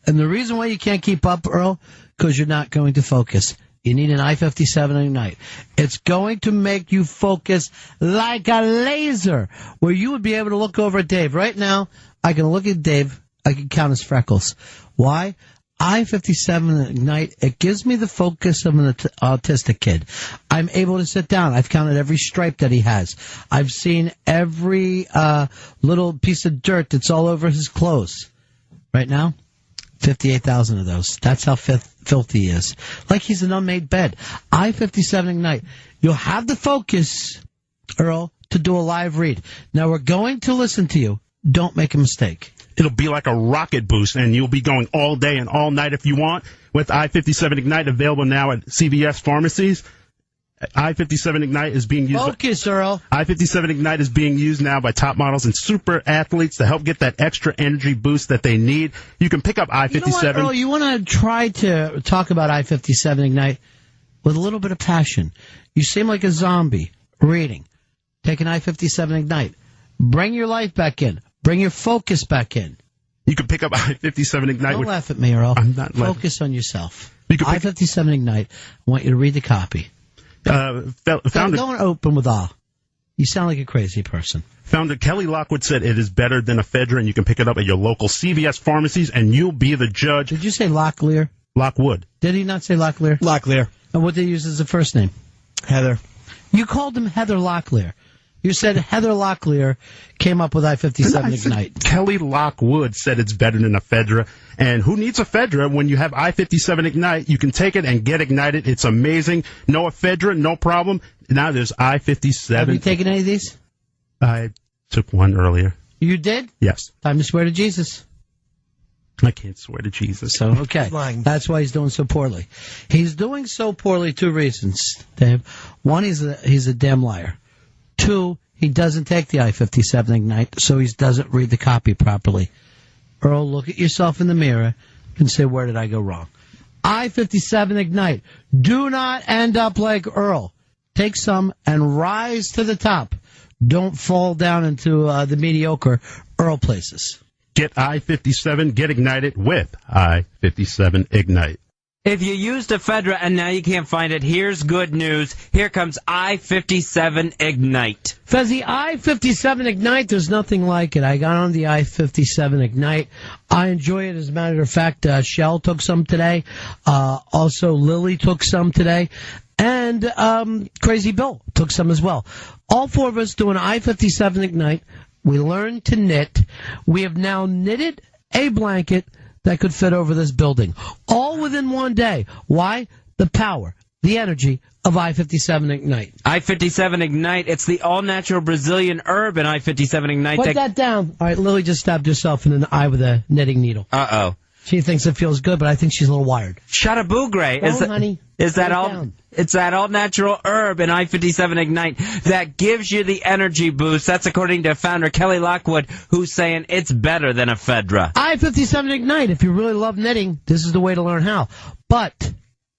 and the reason why you can't keep up, Earl, because you're not going to focus. You need an I-57 Ignite. It's going to make you focus like a laser, where you would be able to look over at Dave. Right now, I can look at Dave. I can count his freckles. Why? I-57 Ignite, it gives me the focus of an autistic kid. I'm able to sit down. I've counted every stripe that he has. I've seen every little piece of dirt that's all over his clothes. Right now, 58,000 of those. That's how filthy he is. Like he's an unmade bed. I-57 Ignite. You'll have the focus, Earl, to do a live read. Now we're going to listen to you. don't make a mistake. It'll be like a rocket boost, and you'll be going all day and all night if you want. With I-57 Ignite available now at CVS pharmacies, I-57 Ignite is being used. Focus, Earl. I-57 Ignite is being used now by top models and super athletes to help get that extra energy boost that they need. You can pick up I-57. You know what, Earl? You want to try to talk about I-57 Ignite with a little bit of passion. You seem like a zombie reading. Take an I-57 Ignite. Bring your life back in. Bring your focus back in. You can pick up I-57 Ignite. Don't laugh at me, Earl. I'm not laughing. Focus on yourself. I-57 Ignite. I want you to read the copy. Don't open with awe. You sound like a crazy person. Founder Kelly Lockwood said it is better than ephedra, and you can pick it up at your local CVS pharmacies, and you'll be the judge. Did you say Locklear? Lockwood. Did he not say Locklear? Locklear. And what did he use as the first name? Heather. You called him Heather Locklear. You said Heather Locklear came up with I-57 Ignite. Kelly Lockwood said it's better than ephedra. And who needs ephedra when you have I-57 Ignite? You can take it and get ignited. It's amazing. No ephedra, no problem. Now there's I-57. Have you taken any of these? I took one earlier. You did? Yes. Time to swear to Jesus. I can't swear to Jesus. So, okay. That's why he's doing so poorly. He's doing so poorly, two reasons, Dave. One, he's a damn liar. Two, he doesn't take the I-57 Ignite, so he doesn't read the copy properly. Earl, look at yourself in the mirror and say, where did I go wrong? I-57 Ignite. Do not end up like Earl. Take some and rise to the top. Don't fall down into the mediocre Earl places. Get I-57, get ignited with I-57 Ignite. If you used ephedra and now you can't find it, here's good news. Here comes I-57 Ignite. Fezzy, I-57 Ignite, there's nothing like it. I got on the I-57 Ignite. I enjoy it. As a matter of fact, Shell took some today. Also, Lily took some today. And Crazy Bill took some as well. All four of us do an I-57 Ignite. We learned to knit. We have now knitted a blanket that could fit over this building. All within one day. Why? The power, the energy of I-57 Ignite. I-57 Ignite, it's the all-natural Brazilian herb in I-57 Ignite. Put that down. All right, Lily just stabbed herself in the eye with a knitting needle. Uh-oh. She thinks it feels good, but I think she's a little wired. Shadabugre. Honey. Is that all? Down. It's that all-natural herb in I-57 Ignite that gives you the energy boost. That's according to founder Kelly Lockwood, who's saying it's better than ephedra. I-57 Ignite. If you really love knitting, this is the way to learn how. But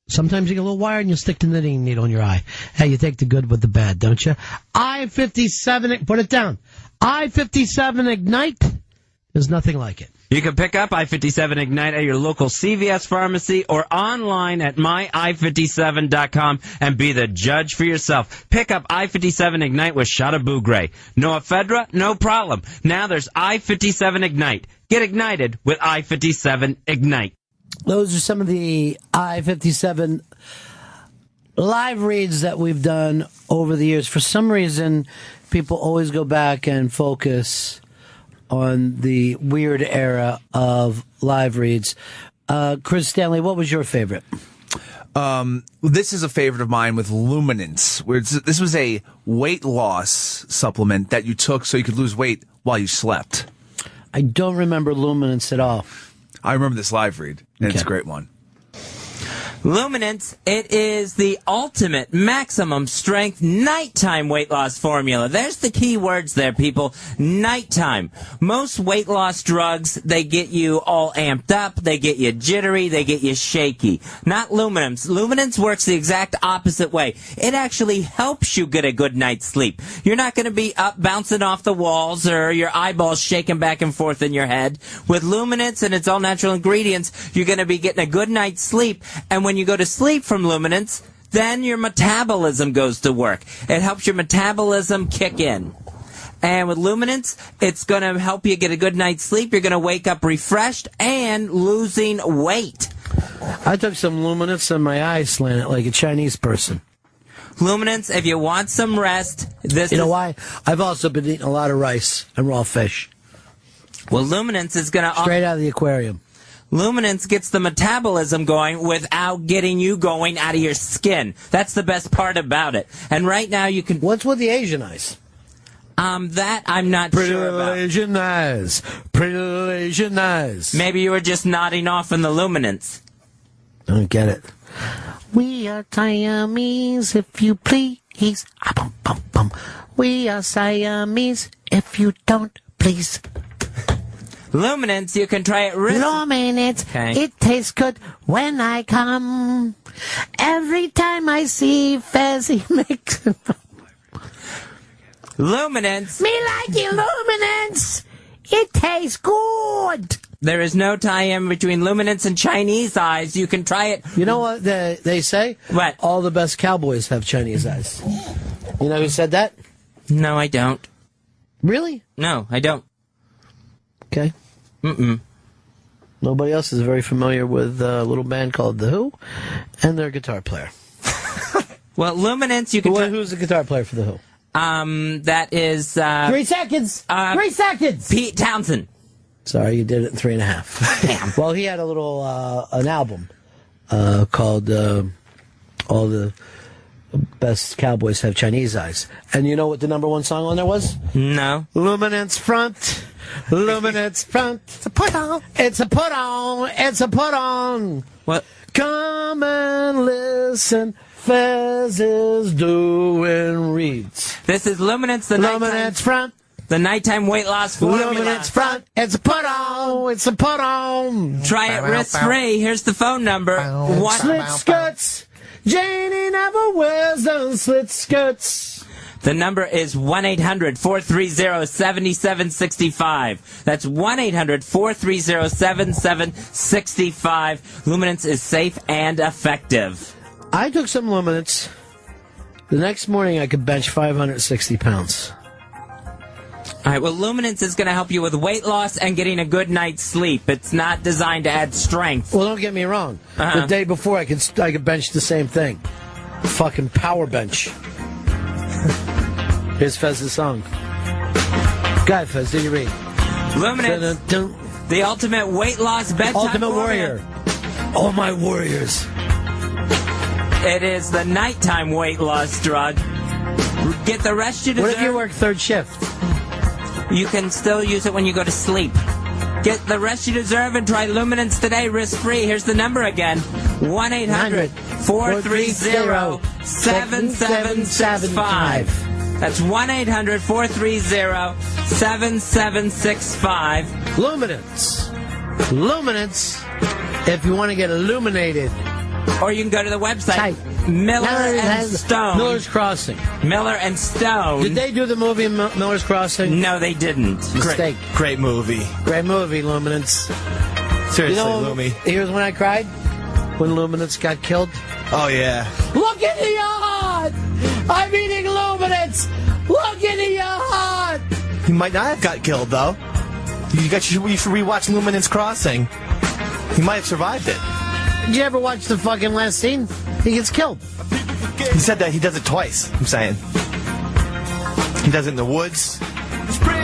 sometimes you get a little wired and you'll stick the knitting needle in your eye. Hey, you take the good with the bad, don't you? I-57, put it down. I-57 Ignite. There's nothing like it. You can pick up I-57 Ignite at your local CVS pharmacy or online at myi57.com and be the judge for yourself. Pick up I-57 Ignite with Shadabugre. No ephedra, no problem. Now there's I-57 Ignite. Get ignited with I-57 Ignite. Those are some of the I-57 live reads that we've done over the years. For some reason, people always go back and focus on the weird era of live reads. Chris Stanley, what was your favorite? This is a favorite of mine with Luminance. This was a weight loss supplement that you took so you could lose weight while you slept. I don't remember Luminance at all. I remember this live read, and it's a great one. Luminance, it is the ultimate maximum strength nighttime weight loss formula. There's the key words there, people. Nighttime. Most weight loss drugs, they get you all amped up, they get you jittery, they get you shaky. Not Luminance. Luminance works the exact opposite way. It actually helps you get a good night's sleep. You're not going to be up bouncing off the walls or your eyeballs shaking back and forth in your head. With Luminance and its all-natural ingredients, you're going to be getting a good night's sleep. And when you go to sleep from Luminance, then your metabolism goes to work. It helps your metabolism kick in. And with Luminance, it's going to help you get a good night's sleep. You're going to wake up refreshed and losing weight. I took some Luminance and my eyes slanted like a Chinese person. Luminance, if you want some rest, You know why? I've also been eating a lot of rice and raw fish. Well, Luminance is going to... Straight out of the aquarium. Luminance gets the metabolism going without getting you going out of your skin. That's the best part about it. And right now you can... What's with the Asian eyes? That I'm not sure about. Asian eyes. Pretty little Asian eyes. Maybe you were just nodding off in the luminance. I don't get it. We are Siamese, if you please. Bum, bum, bum. We are Siamese, if you don't please. Luminance, you can try it. Luminance, it tastes good when I come. Every time I see Fez, he makes... Luminance. Me like you, Luminance. It tastes good. There is no tie-in between luminance and Chinese eyes. You can try it. You know what they say? What? All the best cowboys have Chinese eyes. You know who said that? No, I don't. Really? No, I don't. Okay. Mm-mm. Nobody else is very familiar with a little band called The Who and their guitar player. Well, luminance, you can Who's the guitar player for The Who? That is... 3 seconds! 3 seconds! Pete Townsend. Sorry, you did it in 3.5. Damn. Well, he had a little, an album called All the Best Cowboys Have Chinese Eyes. And you know what the #1 song on there was? No. Luminance Front. Luminance Front. It's a put on. It's a put on. It's a put on. What? Come and listen. Fez is doing reads. This is Luminance, the Luminance Front. The nighttime weight loss formula. Luminance Front. It's a put on. It's a put on. Try it risk-free. Here's the phone number. Slit skirts. Janie never wears those slit skirts. The number is 1-800-430-7765. That's 1-800-430-7765. Luminance is safe and effective. I took some Luminance. The next morning I could bench 560 pounds. All right, well, Luminance is going to help you with weight loss and getting a good night's sleep. It's not designed to add strength. Well, don't get me wrong. The day before, I could bench the same thing. Fucking power bench. Here's Fez's song. Go ahead, Fez. Do you read? Luminance, the ultimate weight loss bedtime Ultimate warrior. All my warriors. It is the nighttime weight loss drug. Get the rest you deserve. What if you work third shift? You can still use it when you go to sleep. Get the rest you deserve and try Luminance today, risk-free. Here's the number again. 1-800-430-7765. That's 1-800-430-7765. Luminance. Luminance. If you want to get illuminated. Or you can go to the website. Miller and Stone. Miller's Crossing. Miller and Stone. Did they do the movie Miller's Crossing? No, they didn't. Mistake. Great movie. Great movie, Luminance. Seriously, Lumi. Here's when I cried. When Luminance got killed. Oh, yeah. Look in the yard! I'm eating Luminance! Look in the yard! He might not have got killed, though. You should rewatch Luminance Crossing. He might have survived it. Did you ever watch the fucking last scene? He gets killed. He said that he does it twice, I'm saying. He does it in the woods.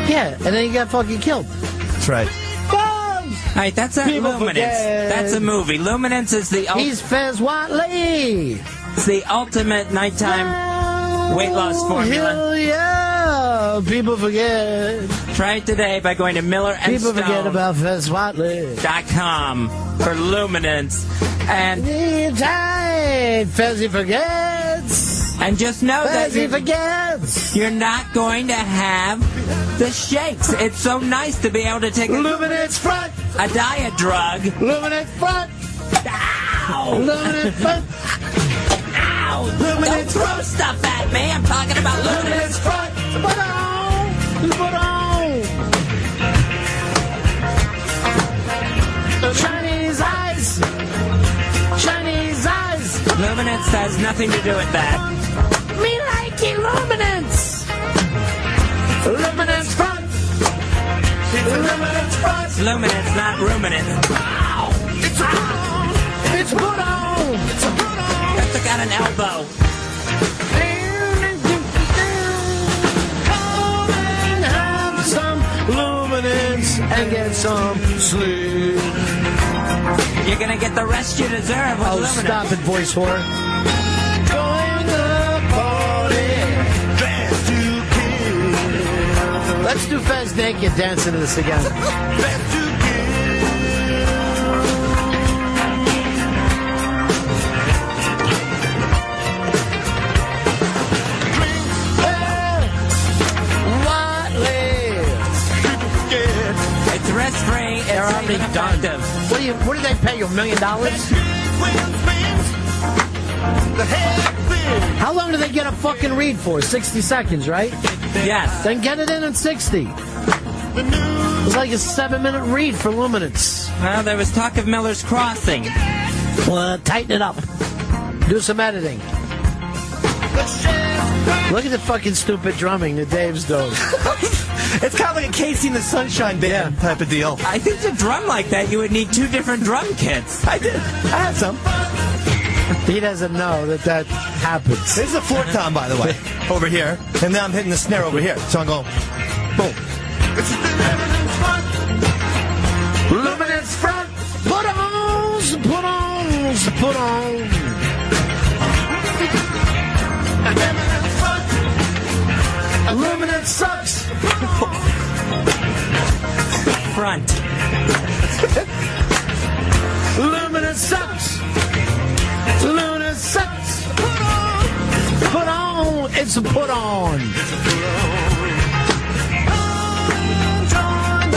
Yeah, and then he got fucking killed. That's right. All right, that's a Luminance. That's a movie. Luminance is the... He's Fez Whatley. It's the ultimate nighttime weight loss formula. Hell yeah! People forget. Try it today by going to Miller and People forget about Fez Whatley.com for Luminance. And tight. Fezzy forgets. And just know that you're not going to have the shakes. It's so nice to be able to take Luminance Front. A diet drug. Luminance Front. Ow! Luminance Front. Ow! Don't throw stuff at me. I'm talking about Luminance Front. Put on. Put on. Chinese eyes. Chinese eyes. Luminance has nothing to do with that. Me like it, Luminance. Luminance Front. Luminance Front. Luminance, not ruminant. Ow. It's a put on. It's put on. It's a put on. I took out an elbow. Come and have some Luminance and get some sleep. You're gonna get the rest you deserve with Luminance. Stop it, voice whore. Going to party, dressed to kill. Let's do Fez naked dancing to this again. It's risk-free. It's They're already done. What did they pay you, $1 million? How long do they get a fucking read for? 60 seconds, right? Yes. Then get it in 60. It was like a 7-minute read for Luminance. Well, there was talk of Miller's Crossing. Well, tighten it up. Do some editing. Look at the fucking stupid drumming that Dave's doing. It's kind of like a Casey and the Sunshine Band type of deal. I think to drum like that, you would need 2 different drum kits. I did. I had some. He doesn't know that happens. This is a floor tom, by the way, over here. And now I'm hitting the snare over here. So I'm going, boom. Luminance front. Put on, put on, put on. Luminance sucks. Front. Luminance sucks. Luminance sucks. Put on. It's a put on.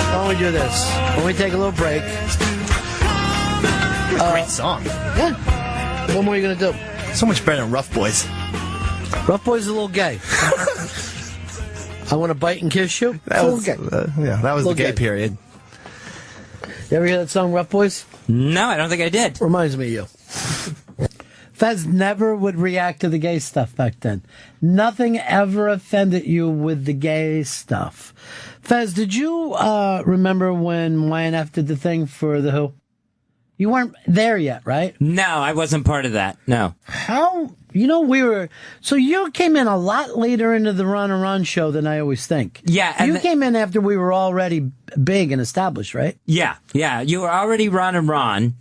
Why don't we do this? When we take a little break. Great song. Yeah. What more are you going to do? So much better than Rough Boys. Rough Boys is a little gay. I want to bite and kiss you. That was the gay period. You ever hear that song, Rough Boys? No, I don't think I did. Reminds me of you. Fez never would react to the gay stuff back then. Nothing ever offended you with the gay stuff. Fez, did you remember when YNF did the thing for The Who? You weren't there yet, right? No, I wasn't part of that. No. How? So you came in a lot later into the Ron and Ron show than I always think. Yeah. You came in after we were already big and established, right? Yeah. You were already Ron and Ron.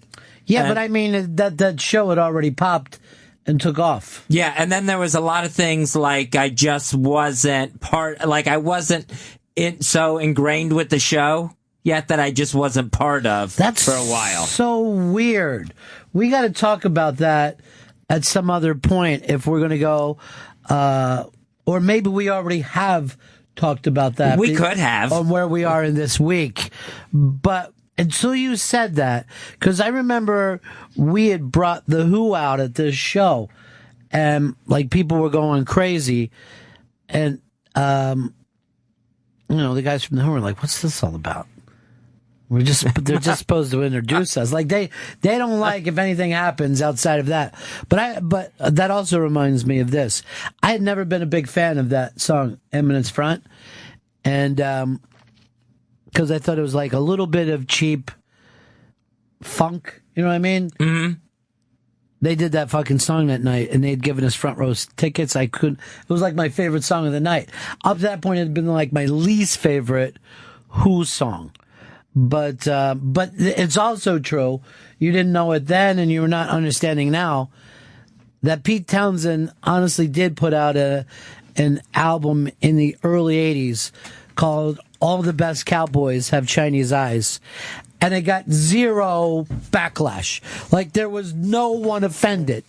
Yeah, but I mean, that show had already popped and took off. Yeah, and then there was a lot of things like I just wasn't I wasn't so ingrained with the show yet that I just wasn't part of for a while. So weird. We got to talk about that at some other point if we're going to go, or maybe we already have talked about that. We could have. On where we are in this week. But until you said that, because I remember we had brought The Who out at this show, and like people were going crazy, and the guys from The Who were like, "What's this all about?" They're just supposed to introduce us. Like they don't like if anything happens outside of that. But that also reminds me of this. I had never been a big fan of that song, Eminence Front, and because I thought it was like a little bit of cheap funk. You know what I mean? Mm-hmm. They did that fucking song that night, and they'd given us front row tickets. It was like my favorite song of the night. Up to that point, it had been like my least favorite Who song. But it's also true. You didn't know it then, and you're not understanding now that Pete Townsend honestly did put out an album in the early '80s called "All the Best Cowboys Have Chinese Eyes," and it got zero backlash. Like there was no one offended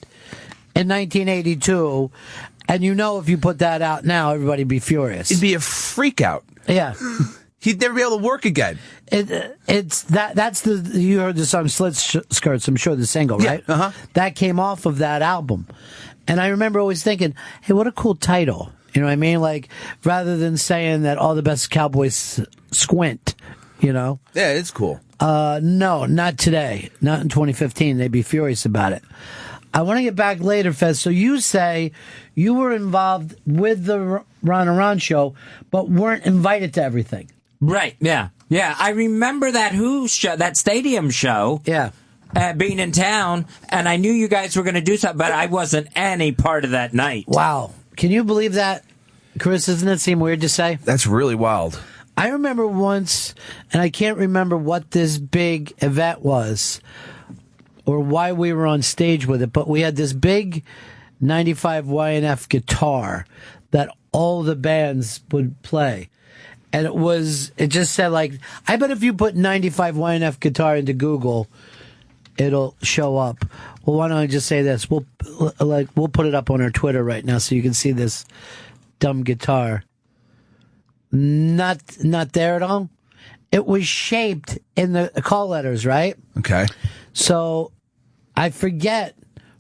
in 1982, and if you put that out now, everybody'd be furious. It'd be a freak out. Yeah. He'd never be able to work again. That's you heard the song Slit Skirts, I'm sure, the single, right? Yeah, uh-huh. That came off of that album. And I remember always thinking, hey, what a cool title. You know what I mean? Like, rather than saying that all the best cowboys squint, Yeah, it's cool. No, not today. Not in 2015. They'd be furious about it. I want to get back later, Fez. So you say you were involved with the Ron and Ron show, but weren't invited to everything. Right, yeah. Yeah, I remember that Who show, that stadium show. Yeah. Being in town, and I knew you guys were going to do something, but I wasn't any part of that night. Wow. Can you believe that, Chris? Doesn't it seem weird to say? That's really wild. I remember once, and I can't remember what this big event was or why we were on stage with it, but we had this big 95 YNF guitar that all the bands would play. and it just said like, I bet if you put 95 YNF guitar into Google, it'll show up. Well, why don't I just say this? We'll put it up on our Twitter right now so you can see this dumb guitar. Not there at all. It was shaped in the call letters, right? Okay. So I forget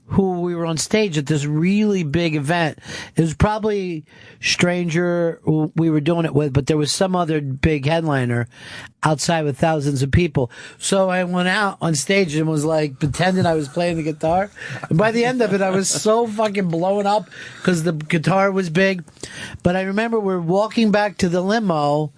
who we were on stage at this really big event. It was probably Stranger who we were doing it with, but there was some other big headliner outside with thousands of people. So I went out on stage and was like pretending I was playing the guitar. And by the end of it, I was so fucking blown up because the guitar was big. But I remember we're walking back to the limo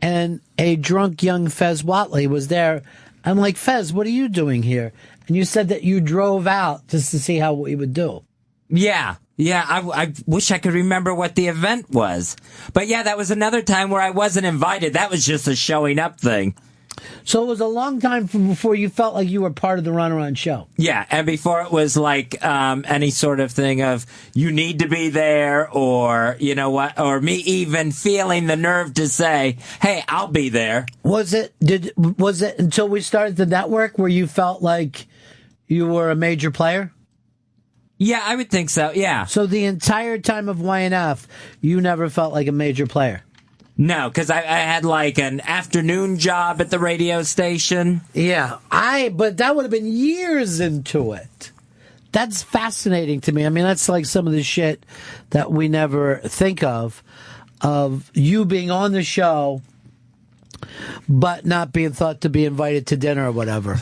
and a drunk young Fez Whatley was there. I'm like, Fez, what are you doing here? And you said that you drove out just to see how we would do. Yeah. I wish I could remember what the event was. But yeah, that was another time where I wasn't invited. That was just a showing up thing. So it was a long time before you felt like you were part of the Ron and Ron show. Yeah, and before it was like any sort of thing of you need to be there, or you know what, or me even feeling the nerve to say, "Hey, I'll be there." Was it until we started the network where you felt like you were a major player? Yeah, I would think so. Yeah. So the entire time of YNF, you never felt like a major player. No, because I had like an afternoon job at the radio station. Yeah, but that would have been years into it. That's fascinating to me. I mean, that's like some of the shit that we never think of you being on the show, but not being thought to be invited to dinner or whatever.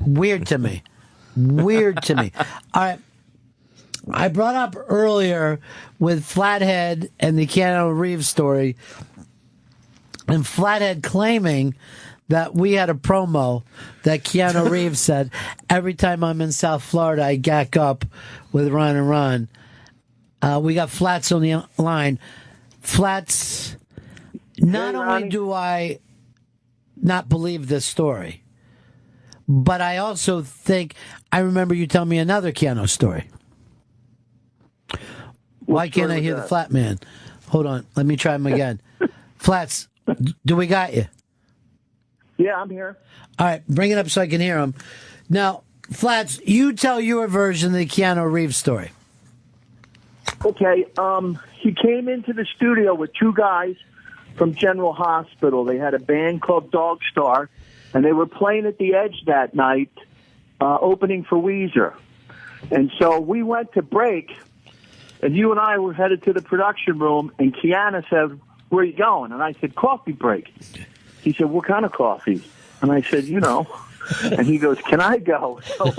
Weird to me. All right. I brought up earlier with Flathead and the Keanu Reeves story, and Flathead claiming that we had a promo that Keanu Reeves said, every time I'm in South Florida, I gack up with Ron and Ron. We got Flats on the line. Flats, not only do I not believe this story, but I also think I remember you telling me another Keanu story. Why can't I hear the flat man? Hold on. Let me try him again. Flats, do we got you? Yeah, I'm here. All right. Bring it up so I can hear him. Now, Flats, you tell your version of the Keanu Reeves story. Okay. He came into the studio with two guys from General Hospital. They had a band called Dog Star, and they were playing at the Edge that night, opening for Weezer. And so we went to break, and you and I were headed to the production room, and Keanu said, "Where are you going?" And I said, "Coffee break." He said, "What kind of coffee?" And I said, "You know." And he goes, "Can I go?" So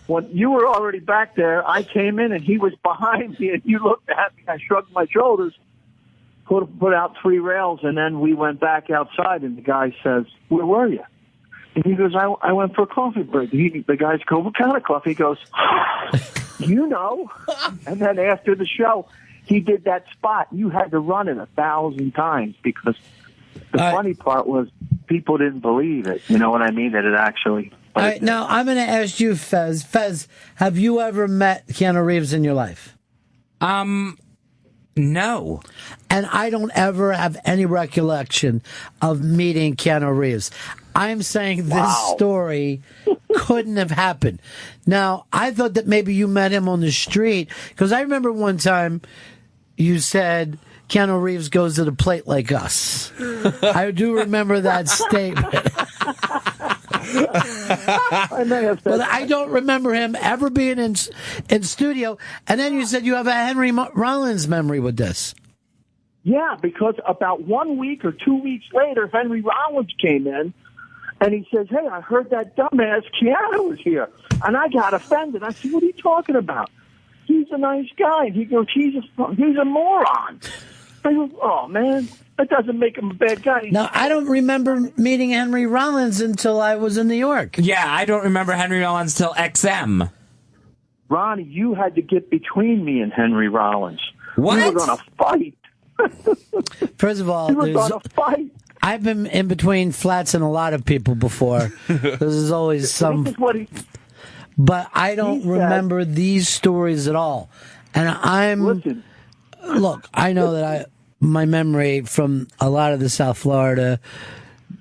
when you were already back there, I came in, and he was behind me, and you looked at me. I shrugged my shoulders, put out 3 rails, and then we went back outside, and the guy says, "Where were you?" And he goes, I went for a coffee break. The guys go, "What kind of coffee?" He goes, "You know." And then after the show, he did that spot. You had to run it 1,000 times because the funny part was people didn't believe it. You know what I mean? That it actually... All right, now I'm going to ask you, Fez. Fez, have you ever met Keanu Reeves in your life? No. And I don't ever have any recollection of meeting Keanu Reeves. I'm saying this story couldn't have happened. Now, I thought that maybe you met him on the street, because I remember one time you said Keanu Reeves goes to the plate like us. I do remember that statement. I may have said but I don't remember him ever being in studio. And then you said you have a Henry Rollins memory with this. Yeah, because about 1 week or 2 weeks later, Henry Rollins came in, and he says, "Hey, I heard that dumbass Keanu was here." And I got offended. I said, "What are you talking about? He's a nice guy." And he goes, he's a moron. I go, "Oh, man, that doesn't make him a bad guy." Now, I don't remember meeting Henry Rollins until I was in New York. Yeah, I don't remember Henry Rollins till XM. Ronnie, you had to get between me and Henry Rollins. What? We were going to fight. First of all, we were going to fight. I've been in between Flats and a lot of people before. There's always some... But I don't remember these stories at all. And I'm... Listen. Look, I know that my memory from a lot of the South Florida,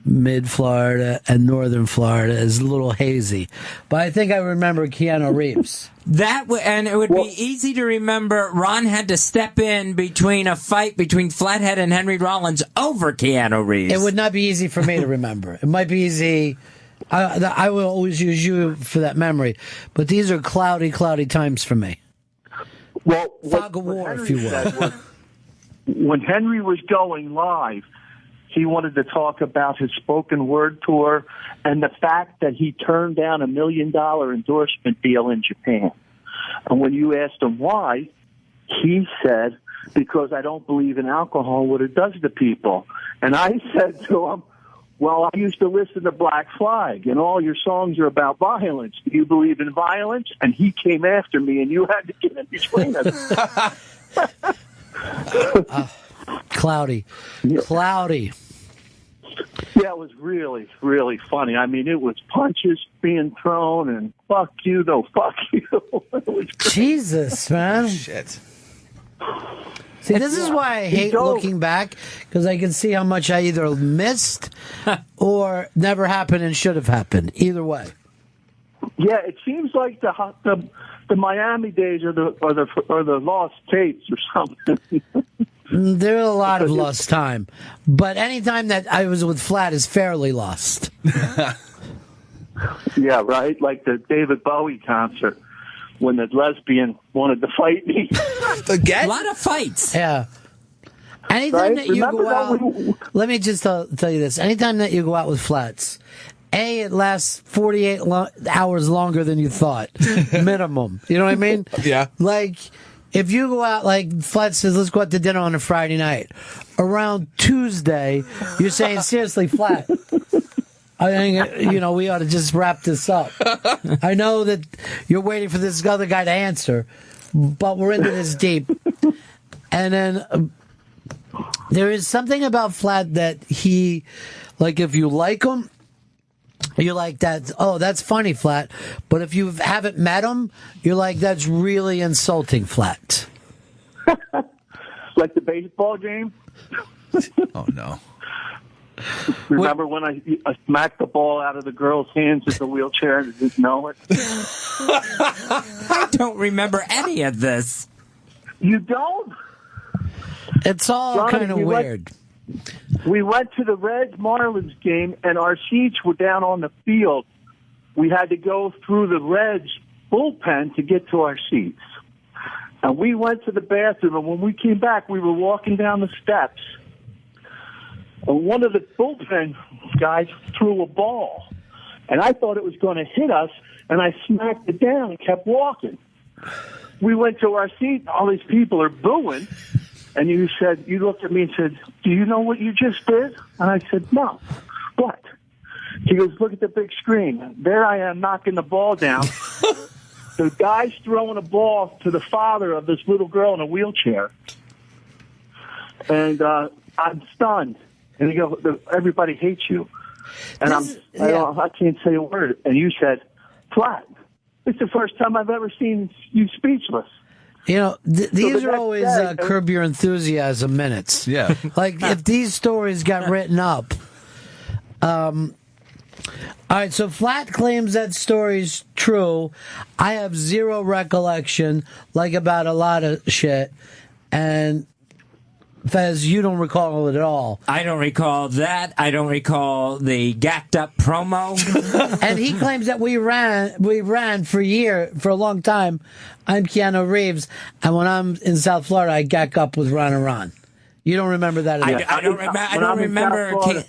mid Florida, and northern Florida is a little hazy. But I think I remember Keanu Reeves. And it would be easy to remember. Ron had to step in between a fight between Flathead and Henry Rollins over Keanu Reeves. It would not be easy for me to remember. It might be easy. I will always use you for that memory. But these are cloudy times for me. Well, fog of war, if you will. When Henry was going live, he wanted to talk about his spoken word tour and the fact that he turned down $1 million endorsement deal in Japan. And when you asked him why, he said, because I don't believe in alcohol, what it does to people. And I said to him, well, I used to listen to Black Flag, and all your songs are about violence. Do you believe in violence? And he came after me, and you had to get in between us. Cloudy. Yeah, it was really, really funny. I mean, it was punches being thrown and fuck you, no, fuck you. It was Jesus, man. Shit. See, this is why I hate looking back, because I can see how much I either missed or never happened and should have happened. Either way. Yeah, it seems like the Miami days are the lost tapes or something. There are a lot of lost time, but any time that I was with Flat is fairly lost. Yeah, right. Like the David Bowie concert when the lesbian wanted to fight me. Again? A lot of fights. Yeah. Anytime that you go out, let me just tell you this. Anytime that you go out with Flats, it lasts 48 hours longer than you thought, minimum. You know what I mean? Yeah. Like, if you go out, like Flat says, let's go out to dinner on a Friday night. Around Tuesday, you're saying, seriously, Flat, I think, we ought to just wrap this up. I know that you're waiting for this other guy to answer, but we're into this deep. And then there is something about Flat that he, like, if you like him, you're like, that's funny, Flat. But if you haven't met him, you're like, that's really insulting, Flat. Like the baseball game? Oh, no. Remember when I smacked the ball out of the girl's hands in the wheelchair and didn't know it? I don't remember any of this. You don't? It's all kind of weird. We went to the Reds Marlins game, and our seats were down on the field. We had to go through the Reds bullpen to get to our seats. And we went to the bathroom, and when we came back, we were walking down the steps. And one of the bullpen guys threw a ball. And I thought it was going to hit us, and I smacked it down and kept walking. We went to our seat, and all these people are booing. And you looked at me and said, do you know what you just did? And I said, no. What? He goes, look at the big screen. There I am knocking the ball down. The guy's throwing a ball to the father of this little girl in a wheelchair. And I'm stunned. And he goes, everybody hates you. And I can't say a word. And you said, Flat, it's the first time I've ever seen you speechless. These are always Curb Your Enthusiasm minutes. Yeah. Like, if these stories got written up. All right, so Flat claims that story's true. I have zero recollection, like, about a lot of shit. And Fez, you don't recall it at all. I don't recall that. I don't recall the gacked up promo. And he claims that we ran for a long time. I'm Keanu Reeves, and when I'm in South Florida, I gack up with Ron and Ron. You don't remember that at all? I don't remember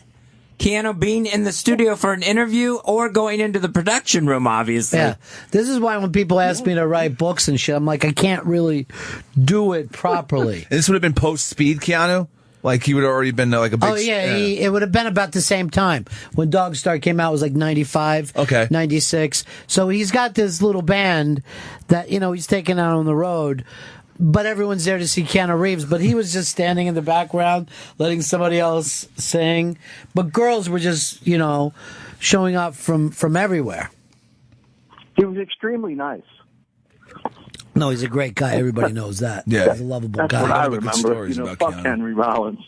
Keanu being in the studio for an interview or going into the production room, obviously. Yeah. This is why when people ask me to write books and shit, I'm like, I can't really do it properly. And this would have been post-Speed Keanu? Like, he would have already been like a big... Oh, yeah. It would have been about the same time. When Dog Star came out, it was like 95, 96. So he's got this little band that, he's taking out on the road. But everyone's there to see Keanu Reeves. But he was just standing in the background, letting somebody else sing. But girls were just, showing up from everywhere. He was extremely nice. No, he's a great guy. Everybody knows that. Yeah. He's a lovable That's guy. what I Good remember. stories You know, about fuck Keanu. Henry Rollins.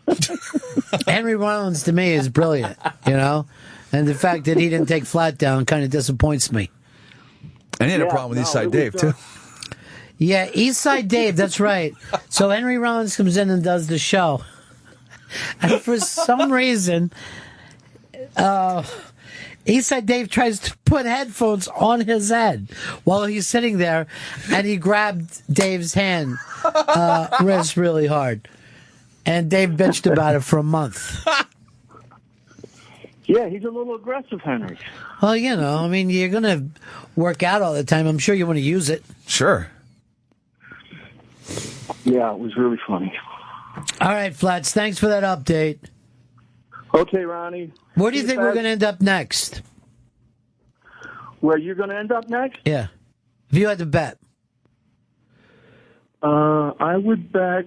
Henry Rollins to me is brilliant, you know? And the fact that he didn't take Flat down kind of disappoints me. And he had a Yeah, problem with no, Eastside it Dave, was, too. Yeah, Eastside Dave, that's right. So Henry Rollins comes in and does the show. And for some reason, Eastside Dave tries to put headphones on his head while he's sitting there, and he grabbed Dave's hand, wrist really hard. And Dave bitched about it for a month. Yeah, he's a little aggressive, Henry. Well, you know, I mean, you're going to work out all the time. I'm sure you want to use it. Sure. Yeah, it was really funny. All right, Flats, thanks for that update. Okay, Ronnie. Where do you think we're going to end up next? Where you're going to end up next? Yeah. If you had to bet. I would bet.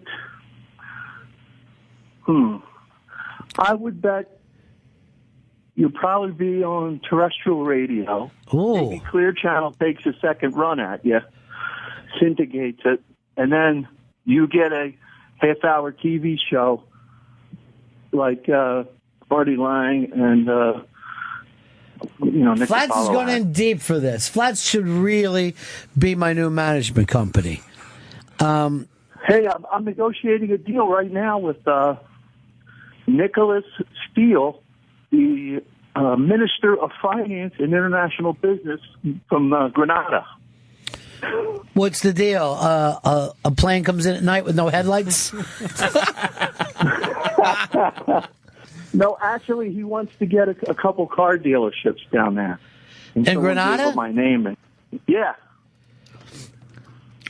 I would bet you'll probably be on terrestrial radio. Ooh. Maybe Clear Channel takes a second run at you, syndicates it, and then you get a half-hour TV show like Artie Lang and Nick Flats is Apollo going had. in deep for this. Flats should really be my new management company. Hey, I'm negotiating a deal right now with Nicholas Steele, the Minister of Finance and International Business from Grenada. What's the deal? A plane comes in at night with no headlights? No, actually, he wants to get a couple car dealerships down there. And In someone Grenada? gave him my name. And, yeah.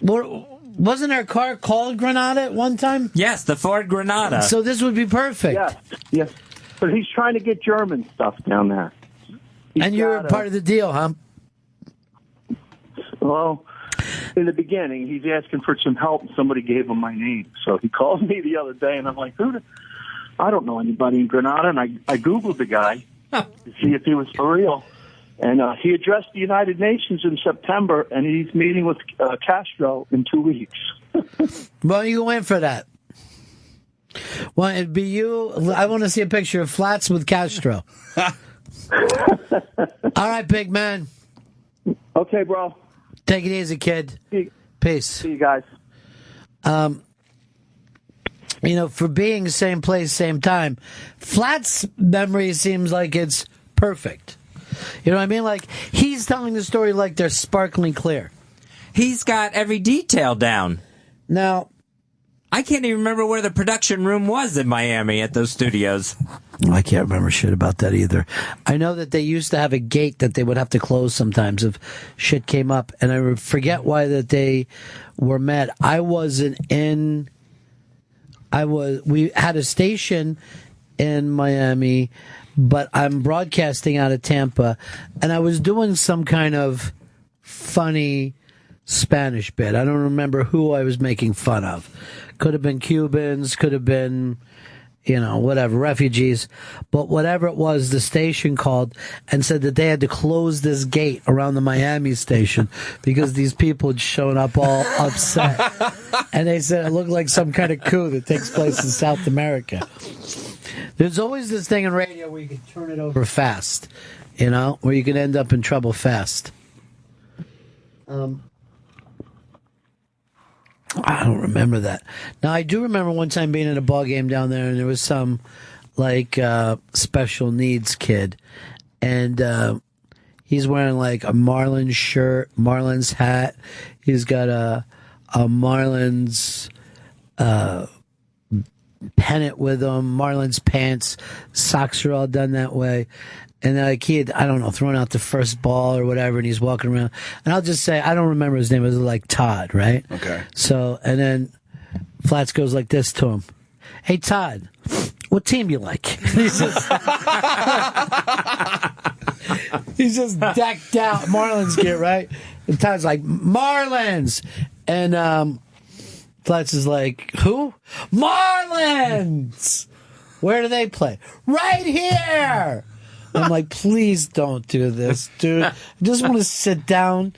Well, wasn't our car called Granada at one time? Yes, the Ford Granada. So this would be perfect. Yes. But he's trying to get German stuff down there. And you're a part of the deal, huh? Well, in the beginning, he's asking for some help, and somebody gave him my name. So he called me the other day, and I'm like, I don't know anybody in Grenada. And I Googled the guy to see if he was for real. And he addressed the United Nations in September, and he's meeting with Castro in 2 weeks. Well, you go in for that. Well, it'd be you. I want to see a picture of Flats with Castro. All right, big man. Okay, bro. Take it easy, kid. Peace. See you guys. You know, for being same place, same time, Flats' memory seems like it's perfect. You know what I mean? Like, he's telling the story like they're sparkling clear. He's got every detail down. Now, I can't even remember where the production room was in Miami at those studios. I can't remember shit about that either. I know that they used to have a gate that they would have to close sometimes if shit came up, and I forget why that they were mad. We had a station in Miami, but I'm broadcasting out of Tampa, and I was doing some kind of funny Spanish bit. I don't remember who I was making fun of. Could have been Cubans, could have been, whatever, refugees. But whatever it was, the station called and said that they had to close this gate around the Miami station because these people had shown up all upset. And they said it looked like some kind of coup that takes place in South America. There's always this thing in radio where you can turn it over fast, where you can end up in trouble fast. I don't remember that. Now, I do remember one time being at a ball game down there, and there was some, special needs kid. And he's wearing, a Marlins shirt, Marlins hat. He's got a Marlins pennant with him, Marlins pants. Socks are all done that way. And he had, I don't know, thrown out the first ball or whatever, and he's walking around. And I'll just say, I don't remember his name. It was Todd, right? Okay. So, and then Flats goes like this to him. Hey, Todd, what team you like? He's just decked out Marlins gear, right? And Todd's like, Marlins! And Flats is like, who? Marlins! Where do they play? Right here! I'm like, please don't do this, dude. I just want to sit down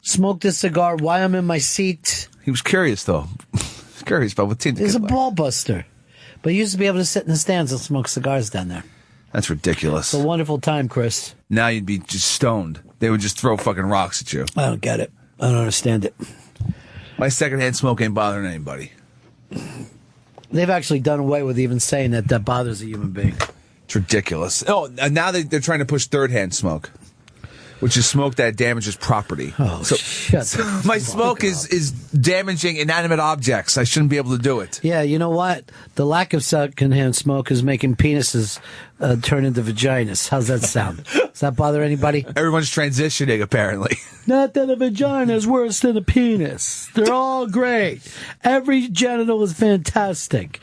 smoked a cigar while I'm in my seat. He was curious, though. Curious about what team. He's a ball buster. But he used to be able to sit in the stands and smoke cigars down there. That's ridiculous. It's a wonderful time, Chris. Now you'd be just stoned. They would just throw fucking rocks at you. I don't get it. I don't understand it. My secondhand smoke ain't bothering anybody. They've actually done away with even saying that bothers a human being. It's ridiculous. Oh, and now they're trying to push third-hand smoke, which is smoke that damages property. Oh, shut so my smoke is damaging inanimate objects. I shouldn't be able to do it. Yeah, you know what? The lack of secondhand smoke is making penises turn into vaginas. How's that sound? Does that bother anybody? Everyone's transitioning, apparently. Not that a vagina is worse than a penis. They're all great. Every genital is fantastic.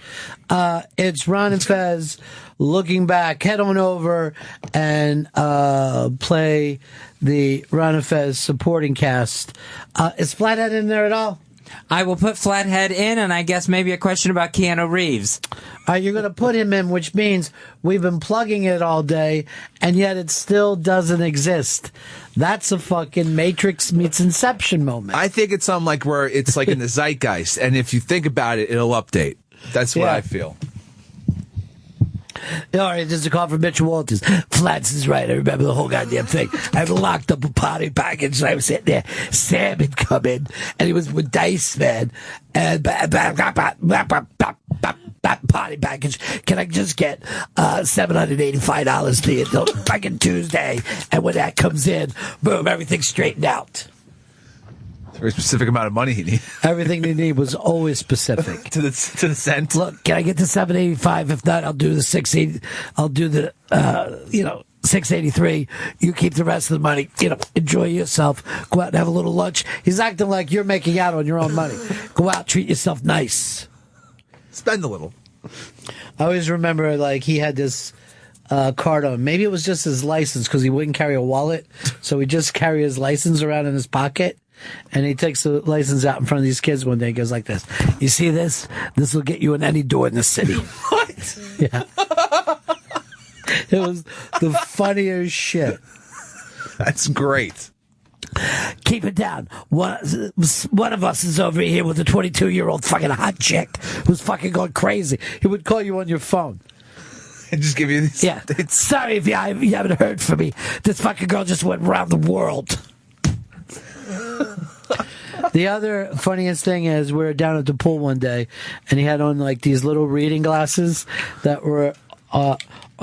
It's Ron and Fez looking back. Head on over and play the Ron and Fez supporting cast. Is Flathead in there at all? I will put Flathead in, and I guess maybe a question about Keanu Reeves. You're going to put him in, which means we've been plugging it all day, and yet it still doesn't exist. That's a fucking Matrix meets Inception moment. I think it's something like where it's like in the zeitgeist, and if you think about it, it'll update. That's what I feel. All right, this is a call from Mitch Walters. Flats is right. I remember the whole goddamn thing. I locked up a party package, and I was sitting there. Sam had come in, and he was with Dice Man. And party package. Can I just get $785 to you until fucking Tuesday? And when that comes in, boom, everything's straightened out. Very specific amount of money he needed. Everything they need was always specific. to the cent. Look, can I get the $785? If not, I'll do the $680. I'll do the $683. You keep the rest of the money. Enjoy yourself. Go out and have a little lunch. He's acting like you're making out on your own money. Go out, treat yourself nice. Spend a little. I always remember he had this card on. Maybe it was just his license because he wouldn't carry a wallet, so he'd just carry his license around in his pocket. And he takes the license out in front of these kids one day and goes like this. You see this? This will get you in any door in the city. What? Yeah. It was the funniest shit. That's great. Keep it down. One of us is over here with a 22-year-old fucking hot chick who's fucking going crazy. He would call you on your phone. And just give you these. Yeah. Sorry if you haven't heard from me. This fucking girl just went around the world. The other funniest thing is we were down at the pool one day, and he had on these little reading glasses that were on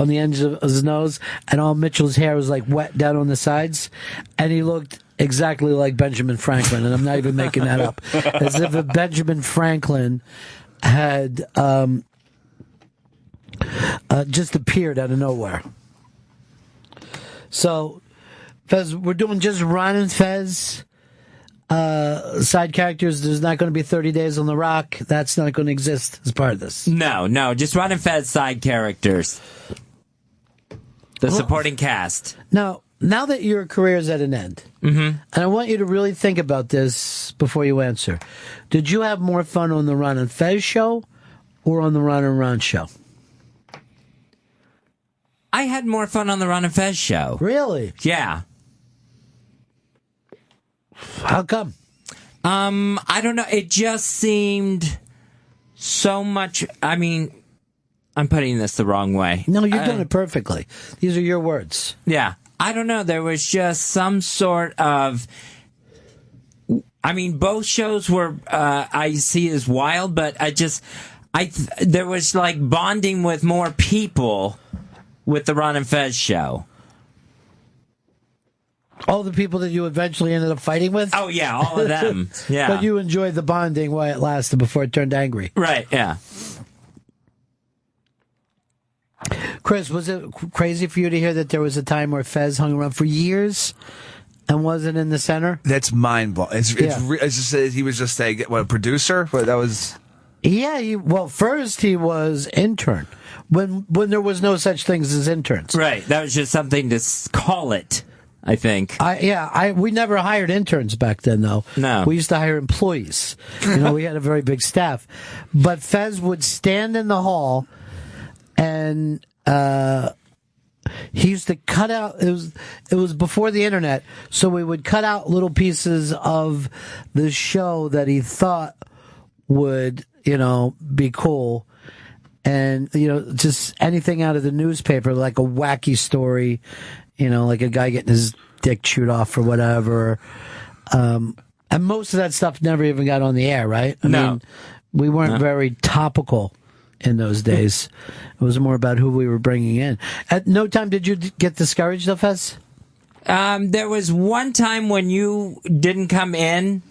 the ends of his nose, and all Mitchell's hair was wet down on the sides, and he looked exactly like Benjamin Franklin, and I'm not even making that up. As if Benjamin Franklin had just appeared out of nowhere. So, Fez, we're doing just Ron and Fez side characters. There's not going to be 30 Days on the Rock. That's not going to exist as part of this. No, just Ron and Fez side characters. The supporting cast. Now that your career is at an end, and I want you to really think about this before you answer. Did you have more fun on the Ron and Fez show or on the Ron and Ron show? I had more fun on the Ron and Fez show. Really? Yeah. How come? I don't know. It just seemed so much. I mean, I'm putting this the wrong way. No, you're doing it perfectly. These are your words. Yeah. I don't know. There was just some sort of. I mean, both shows were I see as wild, but there was bonding with more people with the Ron and Fez show. All the people that you eventually ended up fighting with? Oh, yeah, all of them. Yeah. But you enjoyed the bonding while it lasted before it turned angry. Right, yeah. Chris, was it crazy for you to hear that there was a time where Fez hung around for years and wasn't in the center? That's mind-blowing. He was just a producer? But that was... Yeah, first he was intern. When there was no such things as interns. Right, that was just something to call it. I think. We never hired interns back then, though. No. We used to hire employees. We had a very big staff. But Fez would stand in the hall and he used to cut out. It was before the internet, so we would cut out little pieces of the show that he thought would, be cool, and just anything out of the newspaper, like a wacky story, like a guy getting his dick chewed off or whatever. And most of that stuff never even got on the air, right? I mean, we weren't very topical in those days. It was more about who we were bringing in. At no time did you get discouraged, though, Fez? There was one time when you didn't come in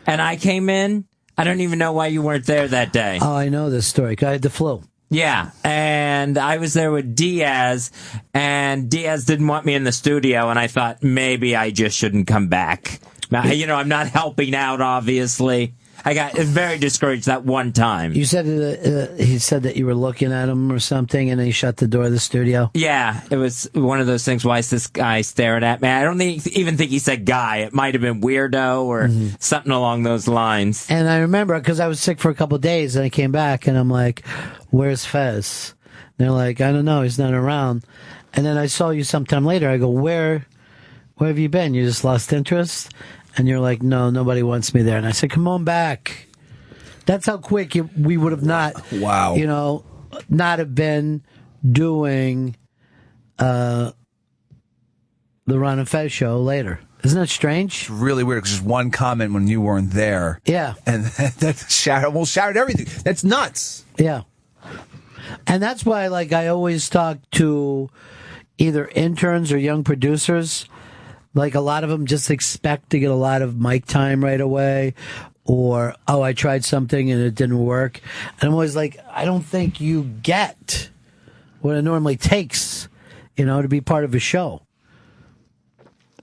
and I came in. I don't even know why you weren't there that day. Oh, I know this story. I had the flu. Yeah, and I was there with Diaz, and Diaz didn't want me in the studio, and I thought maybe I just shouldn't come back. Now, I'm not helping out, obviously. I got very discouraged that one time. You said he said that you were looking at him or something, and then he shut the door of the studio? Yeah, it was one of those things. Why is this guy staring at me? I don't even think he said guy. It might have been weirdo or something along those lines. And I remember, because I was sick for a couple of days, and I came back, and I'm like, where's Fez? And they're like, I don't know, he's not around. And then I saw you sometime later. I go, where have you been? You just lost interest? And you're like, no, nobody wants me there. And I said, come on back. That's how quick we would have not, not have been doing the Ron and Fez show later. Isn't that strange? It's really weird, because just one comment when you weren't there. Yeah. And that almost shattered everything. That's nuts. Yeah. And that's why, I always talk to either interns or young producers. Like, a lot of them just expect to get a lot of mic time right away, or, I tried something and it didn't work. And I'm always like, I don't think you get what it normally takes, to be part of a show.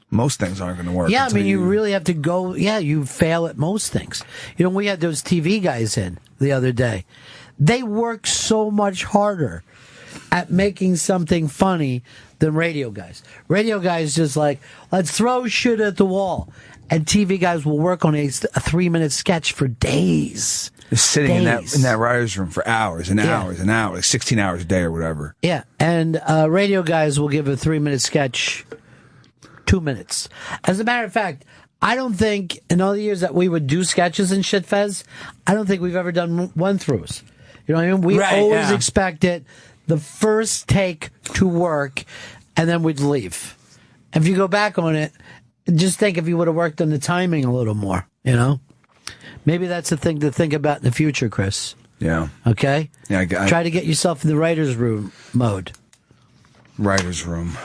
Most things aren't going to work. Yeah, I mean, you really have to go, you fail at most things. We had those TV guys in the other day. They work so much harder at making something funny than radio guys. Radio guys just let's throw shit at the wall. And TV guys will work on a 3-minute sketch for days. Just sitting in that writer's room for hours and hours and hours, 16 hours a day or whatever. Yeah, and radio guys will give a 3-minute sketch 2 minutes. As a matter of fact, I don't think, in all the years that we would do sketches and shit, Fez, I don't think we've ever done one-throughs. You know what I mean? We always expect it the first take to work, and then we'd leave. And if you go back on it, just think if you would have worked on the timing a little more, Maybe that's the thing to think about in the future, Chris. Yeah. Okay? Yeah. Try to get yourself in the writer's room mode. Writer's room.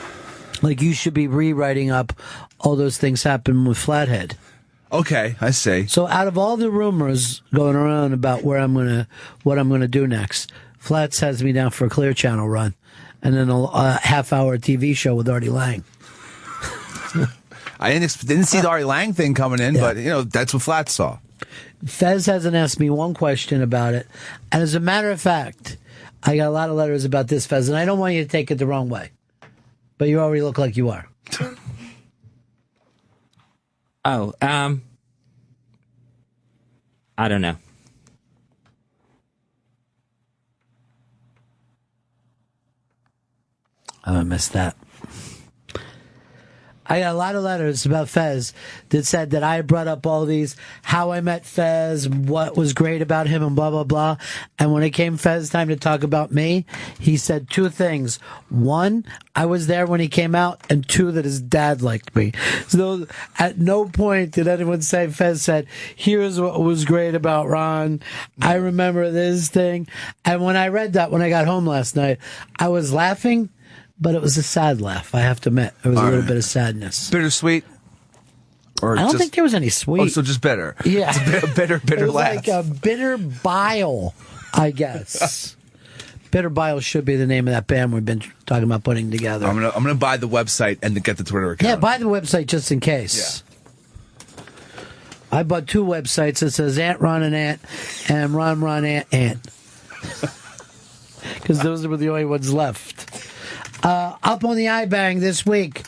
Like, you should be rewriting up all those things happen with Flathead. Okay, I see. So out of all the rumors going around about what I'm gonna do next, Flats has me down for a Clear Channel run, and then a half-hour TV show with Artie Lang. I didn't see the Artie Lang thing coming in, but that's what Flats saw. Fez hasn't asked me one question about it, and as a matter of fact, I got a lot of letters about this, Fez, and I don't want you to take it the wrong way, but you already look like you are. I don't know. Oh, I missed that. I got a lot of letters about Fez that said that I brought up all these, how I met Fez, what was great about him, and blah, blah, blah. And when it came Fez time to talk about me, he said 2 things. 1, I was there when he came out, and 2, that his dad liked me. So at no point did anyone say, Fez said, here's what was great about Ron. I remember this thing. And when I read that when I got home last night, I was laughing. But it was a sad laugh, I have to admit. There was a little bit of sadness. Bittersweet? Or I don't think there was any sweet. Oh, so just bitter. Yeah. It's a bitter it was laugh. like a bitter bile, I guess. Bitter Bile should be the name of that band we've been talking about putting together. I'm gonna buy the website and get the Twitter account. Yeah, buy the website just in case. Yeah. I bought 2 websites that says Ant Ron and Ant and Ron Ant. Because those were the only ones left. Up on the iBang this week,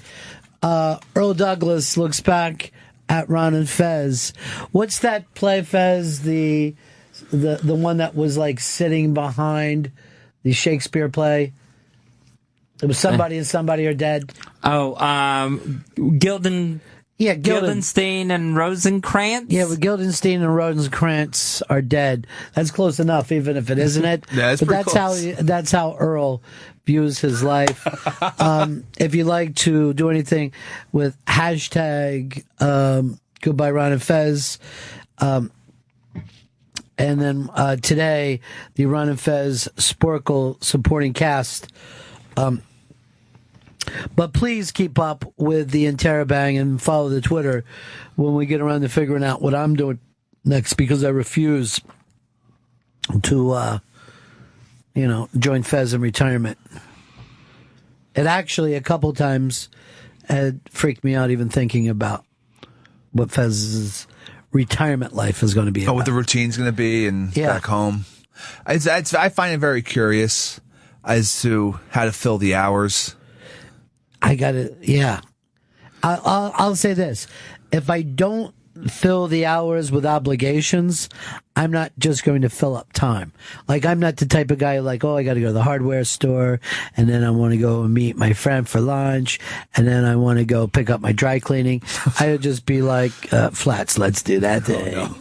Earl Douglas looks back at Ron and Fez. What's that play, Fez? The one that was like sitting behind the Shakespeare play. There was somebody and somebody are dead. Oh, Gilden. Yeah, Guildenstein and Rosencrantz. Yeah, but Guildenstein and Rosencrantz are dead. That's close enough, even if it isn't it. Yeah, it's but pretty that's how Earl views his life. If you like to do anything with hashtag Goodbye Ron and Fez, and then today the Ron and Fez Sporkle supporting cast. But please keep up with the Interrobang and follow the Twitter when we get around to figuring out what I'm doing next, because I refuse to, join Fez in retirement. It actually, a couple times, had freaked me out even thinking about what Fez's retirement life is going to be about. What the routine's going to be and back home. I find it very curious as to how to fill the hours. I'll say this. If I don't fill the hours with obligations, I'm not just going to fill up time. Like, I'm not the type of guy like, I got to go to the hardware store, and then I want to go and meet my friend for lunch, and then I want to go pick up my dry cleaning. I would just be like, Flats, let's do that thing.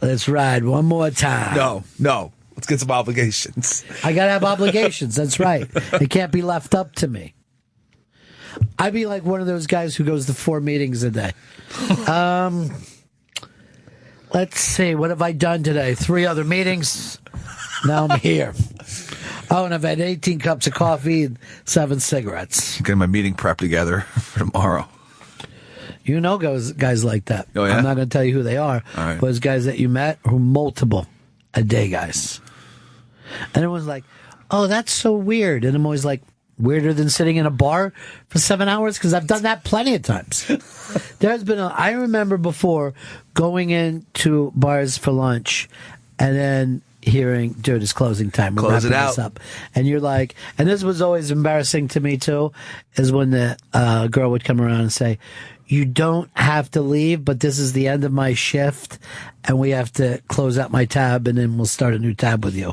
Let's ride one more time. No. Let's get some obligations. I got to have obligations. That's right. It can't be left up to me. I'd be like one of those guys who goes to 4 meetings a day. Let's see. What have I done today? 3 other meetings. Now I'm here. And I've had 18 cups of coffee and 7 cigarettes. Getting my meeting prep together for tomorrow. You know guys like that. Oh, yeah? I'm not going to tell you who they are. All right. But it's guys that you met who are multiple a day guys. And everyone's like, that's so weird. And I'm always like, weirder than sitting in a bar for 7 hours? Because I've done that plenty of times. I remember before going into bars for lunch and then hearing, dude, it's closing time. We're Close it wrapping out. this up. And you're like, and this was always embarrassing to me too, is when the girl would come around and say, you don't have to leave, but this is the end of my shift, and we have to close out my tab, and then we'll start a new tab with you.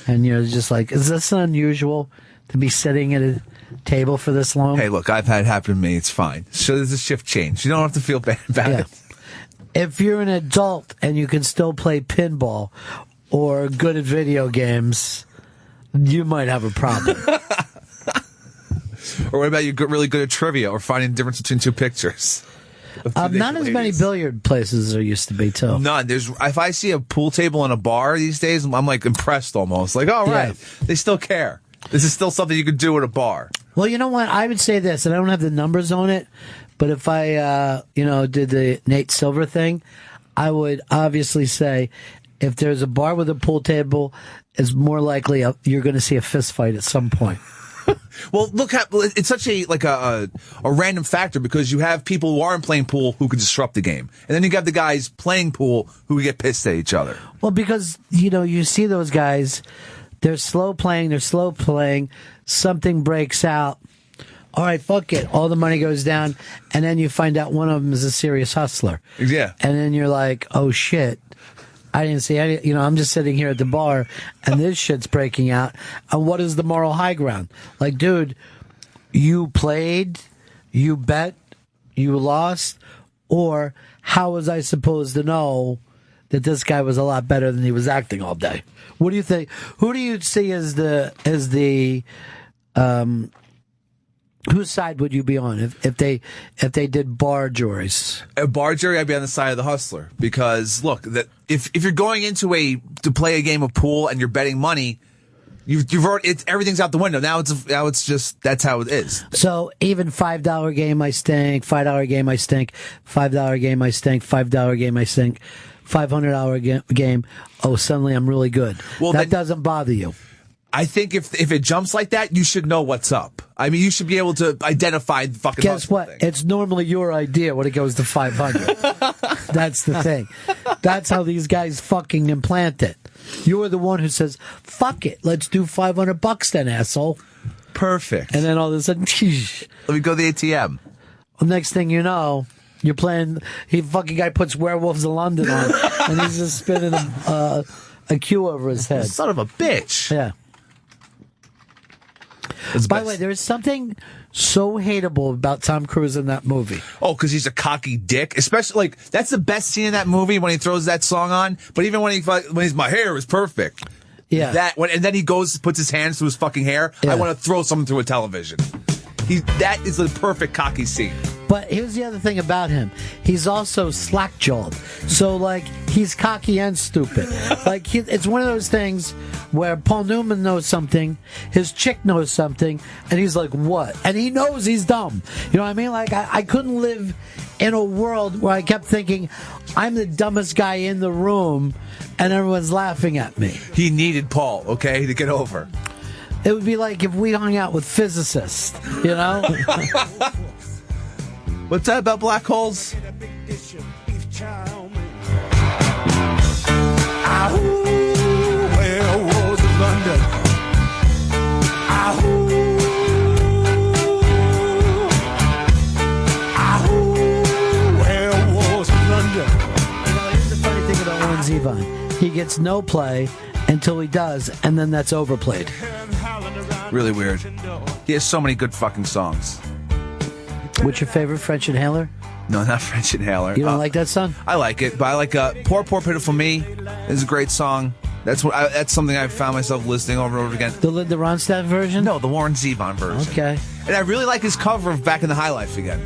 And you're just like, is this unusual to be sitting at a table for this long? Hey, look, I've had it happen to me. It's fine. So there's a shift change. You don't have to feel bad about it. If you're an adult and you can still play pinball or good at video games, you might have a problem. Or what about you really good at trivia or finding the difference between 2 pictures? Not as many billiard places as there used to be, too. None. If I see a pool table in a bar these days, I'm like impressed almost. Like, all right, they still care. This is still something you could do at a bar. Well, you know what? I would say this, and I don't have the numbers on it, but if I, did the Nate Silver thing, I would obviously say if there's a bar with a pool table, it's more likely you're going to see a fist fight at some point. Well, look, it's such a random factor because you have people who aren't playing pool who could disrupt the game. And then you got the guys playing pool who get pissed at each other. Well, because, you see those guys, they're slow playing, something breaks out. All right, fuck it. All the money goes down, and then you find out one of them is a serious hustler. Yeah. And then you're like, oh, shit. I didn't see any, I'm just sitting here at the bar and this shit's breaking out. And what is the moral high ground? Like, dude, you played, you bet, you lost, or how was I supposed to know that this guy was a lot better than he was acting all day? What do you think? Who do you see as the whose side would you be on if they did bar juries? A bar jury, I'd be on the side of the hustler because look, that if you're going into to play a game of pool and you're betting money, you've already everything's out the window. Now it's just that's how it is. So even $5 game I stink, $5 game I stink, $5 game I stink, $5 game I stink, $500 game. Oh, suddenly I'm really good. Well, that doesn't bother you. I think if it jumps like that, you should know what's up. I mean, you should be able to identify the fucking. Guess what? Thing. It's normally your idea when it goes to 500. That's the thing. That's how these guys fucking implant it. You're the one who says, "Fuck it, let's do $500 then, asshole." Perfect. And then all of a sudden, let me go to the ATM. Well, next thing you know, you're playing. Fucking guy puts Werewolves of London on, and he's just spinning a cue over his head. Son of a bitch. Yeah. By the way, there is something so hateable about Tom Cruise in that movie. Oh, because he's a cocky dick. Especially, like, that's the best scene in that movie when he throws that song on. But even when he's my hair is perfect. Yeah. And then he puts his hands through his fucking hair. Yeah. I want to throw something through a television. That is the perfect cocky scene. But here's the other thing about him. He's also slack-jawed. So, like, he's cocky and stupid. Like, it's one of those things where Paul Newman knows something, his chick knows something, and he's like, what? And he knows he's dumb. You know what I mean? Like, I couldn't live in a world where I kept thinking, I'm the dumbest guy in the room, and everyone's laughing at me. He needed Paul, okay, to get over. It would be like if we hung out with physicists, you know? What's that about black holes? Where was London? Where was London? You know, here's the funny thing about Warren Zevon. He gets no play until he does, and then that's overplayed. Really weird. He has so many good fucking songs. What's your favorite French Inhaler? No, not French Inhaler. You don't like that song? I like it, but I like Poor Poor Pitiful Me is a great song. That's something I found myself listening over and over again. The Ronstadt version? No, the Warren Zevon version. Okay. And I really like his cover of Back in the High Life again.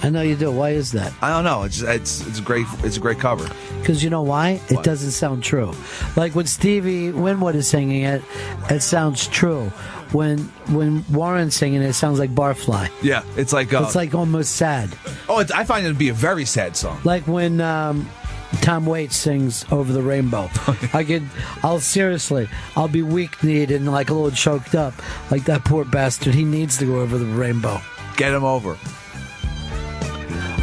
I know you do. Why is that? I don't know. It's a great cover. Because you know why? What? It doesn't sound true. Like when Stevie Winwood is singing it, it sounds true. When Warren's singing it, it sounds like Barfly. Yeah, it's like almost sad. Oh, I find it to be a very sad song. Like when Tom Waits sings Over the Rainbow. I'll be weak-kneed and like a little choked up. Like that poor bastard. He needs to go over the rainbow. Get him over.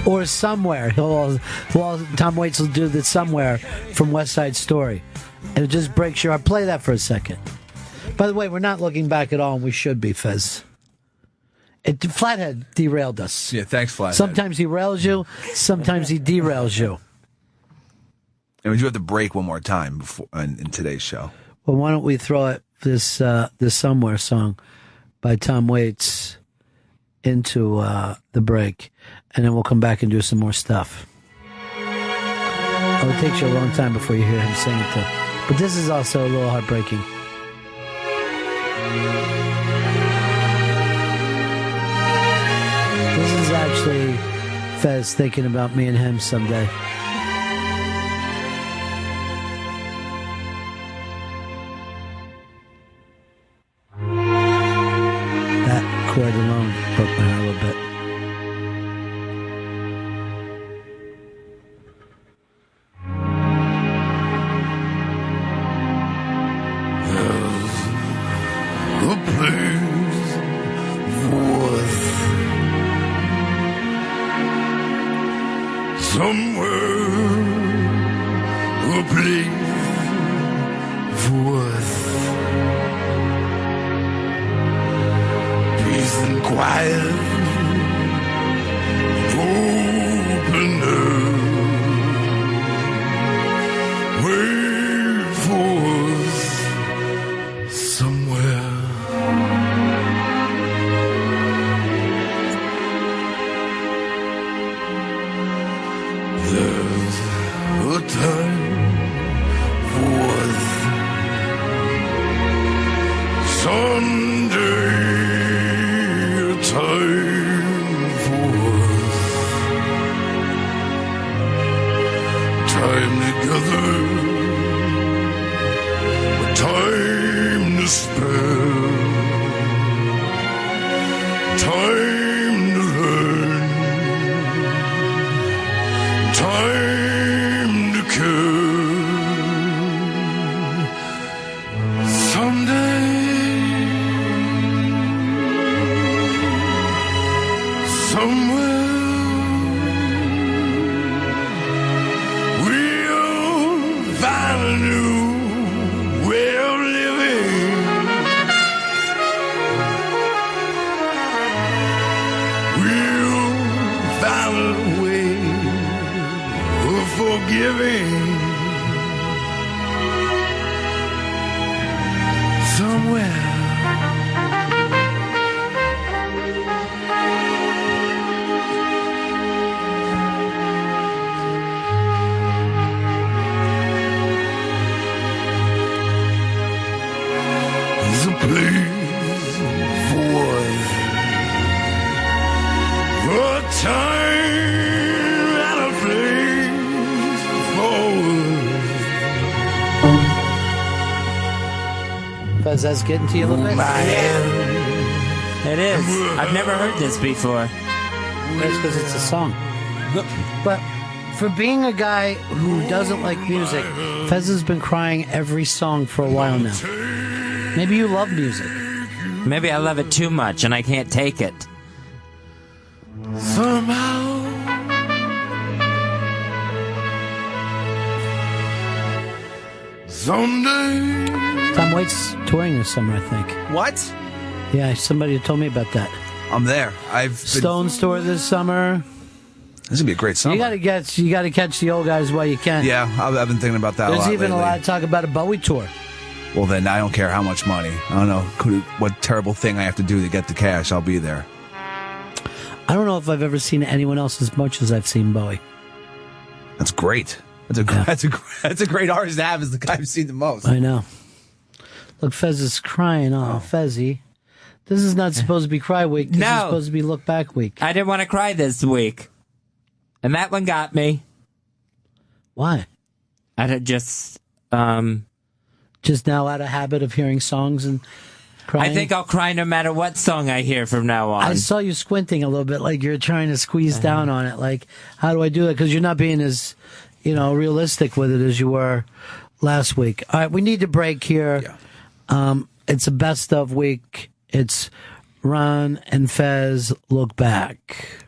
Or Somewhere. Tom Waits will do the Somewhere from West Side Story. And it just breaks your heart. Play that for a second. By the way, we're not looking back at all, and we should be, Fez. Flathead derailed us. Yeah, thanks, Flathead. Sometimes he rails you, sometimes he derails you. And we do have to break one more time in today's show. Well, why don't we throw it this Somewhere song by Tom Waits into the break, and then we'll come back and do some more stuff. Oh, it takes you a long time before you hear him sing it, too. But this is also a little heartbreaking. This is actually Fez thinking about me and him someday. That chord alone broke my heart a little bit. A place worth somewhere, a place worth peace and quiet, open air. Wait for us somewhere. There's a time worth someday, a time worth time together, a time to spare, time to learn, time to care. Someday, somewhere, we'll find a new way of living. We'll find a way of forgiving. Somewhere. Fez, that's getting to you a little bit? It is. I've never heard this before. That's because it's a song. But for being a guy who doesn't like music, Fez has been crying every song for a while now. Maybe you love music. Maybe I love it too much and I can't take it. Somehow, someday. Tom Waits touring this summer, I think. What? Yeah, somebody told me about that. I'm there. Stones tour this summer. This is gonna be a great summer. You got to catch the old guys while you can. Yeah, I've been thinking about that. There's a lot even lately. a lot of talk about a Bowie tour. Well, then I don't care how much money. I don't know what terrible thing I have to do to get the cash. I'll be there. I don't know if I've ever seen anyone else as much as I've seen Bowie. That's great. That's a great artist to have as the guy I've seen the most. I know. Look, Fez is crying. Oh, Fezzy. This is not supposed to be cry week. This is supposed to be look back week. I didn't want to cry this week. And that one got me. Why? I just now out of habit of hearing songs and crying? I think I'll cry no matter what song I hear from now on. I saw you squinting a little bit like you're trying to squeeze down on it. Like, how do I do that? Because you're not being as, realistic with it as you were last week. All right, we need to break here. Yeah. It's a best of week. It's Ron and Fez Look Back.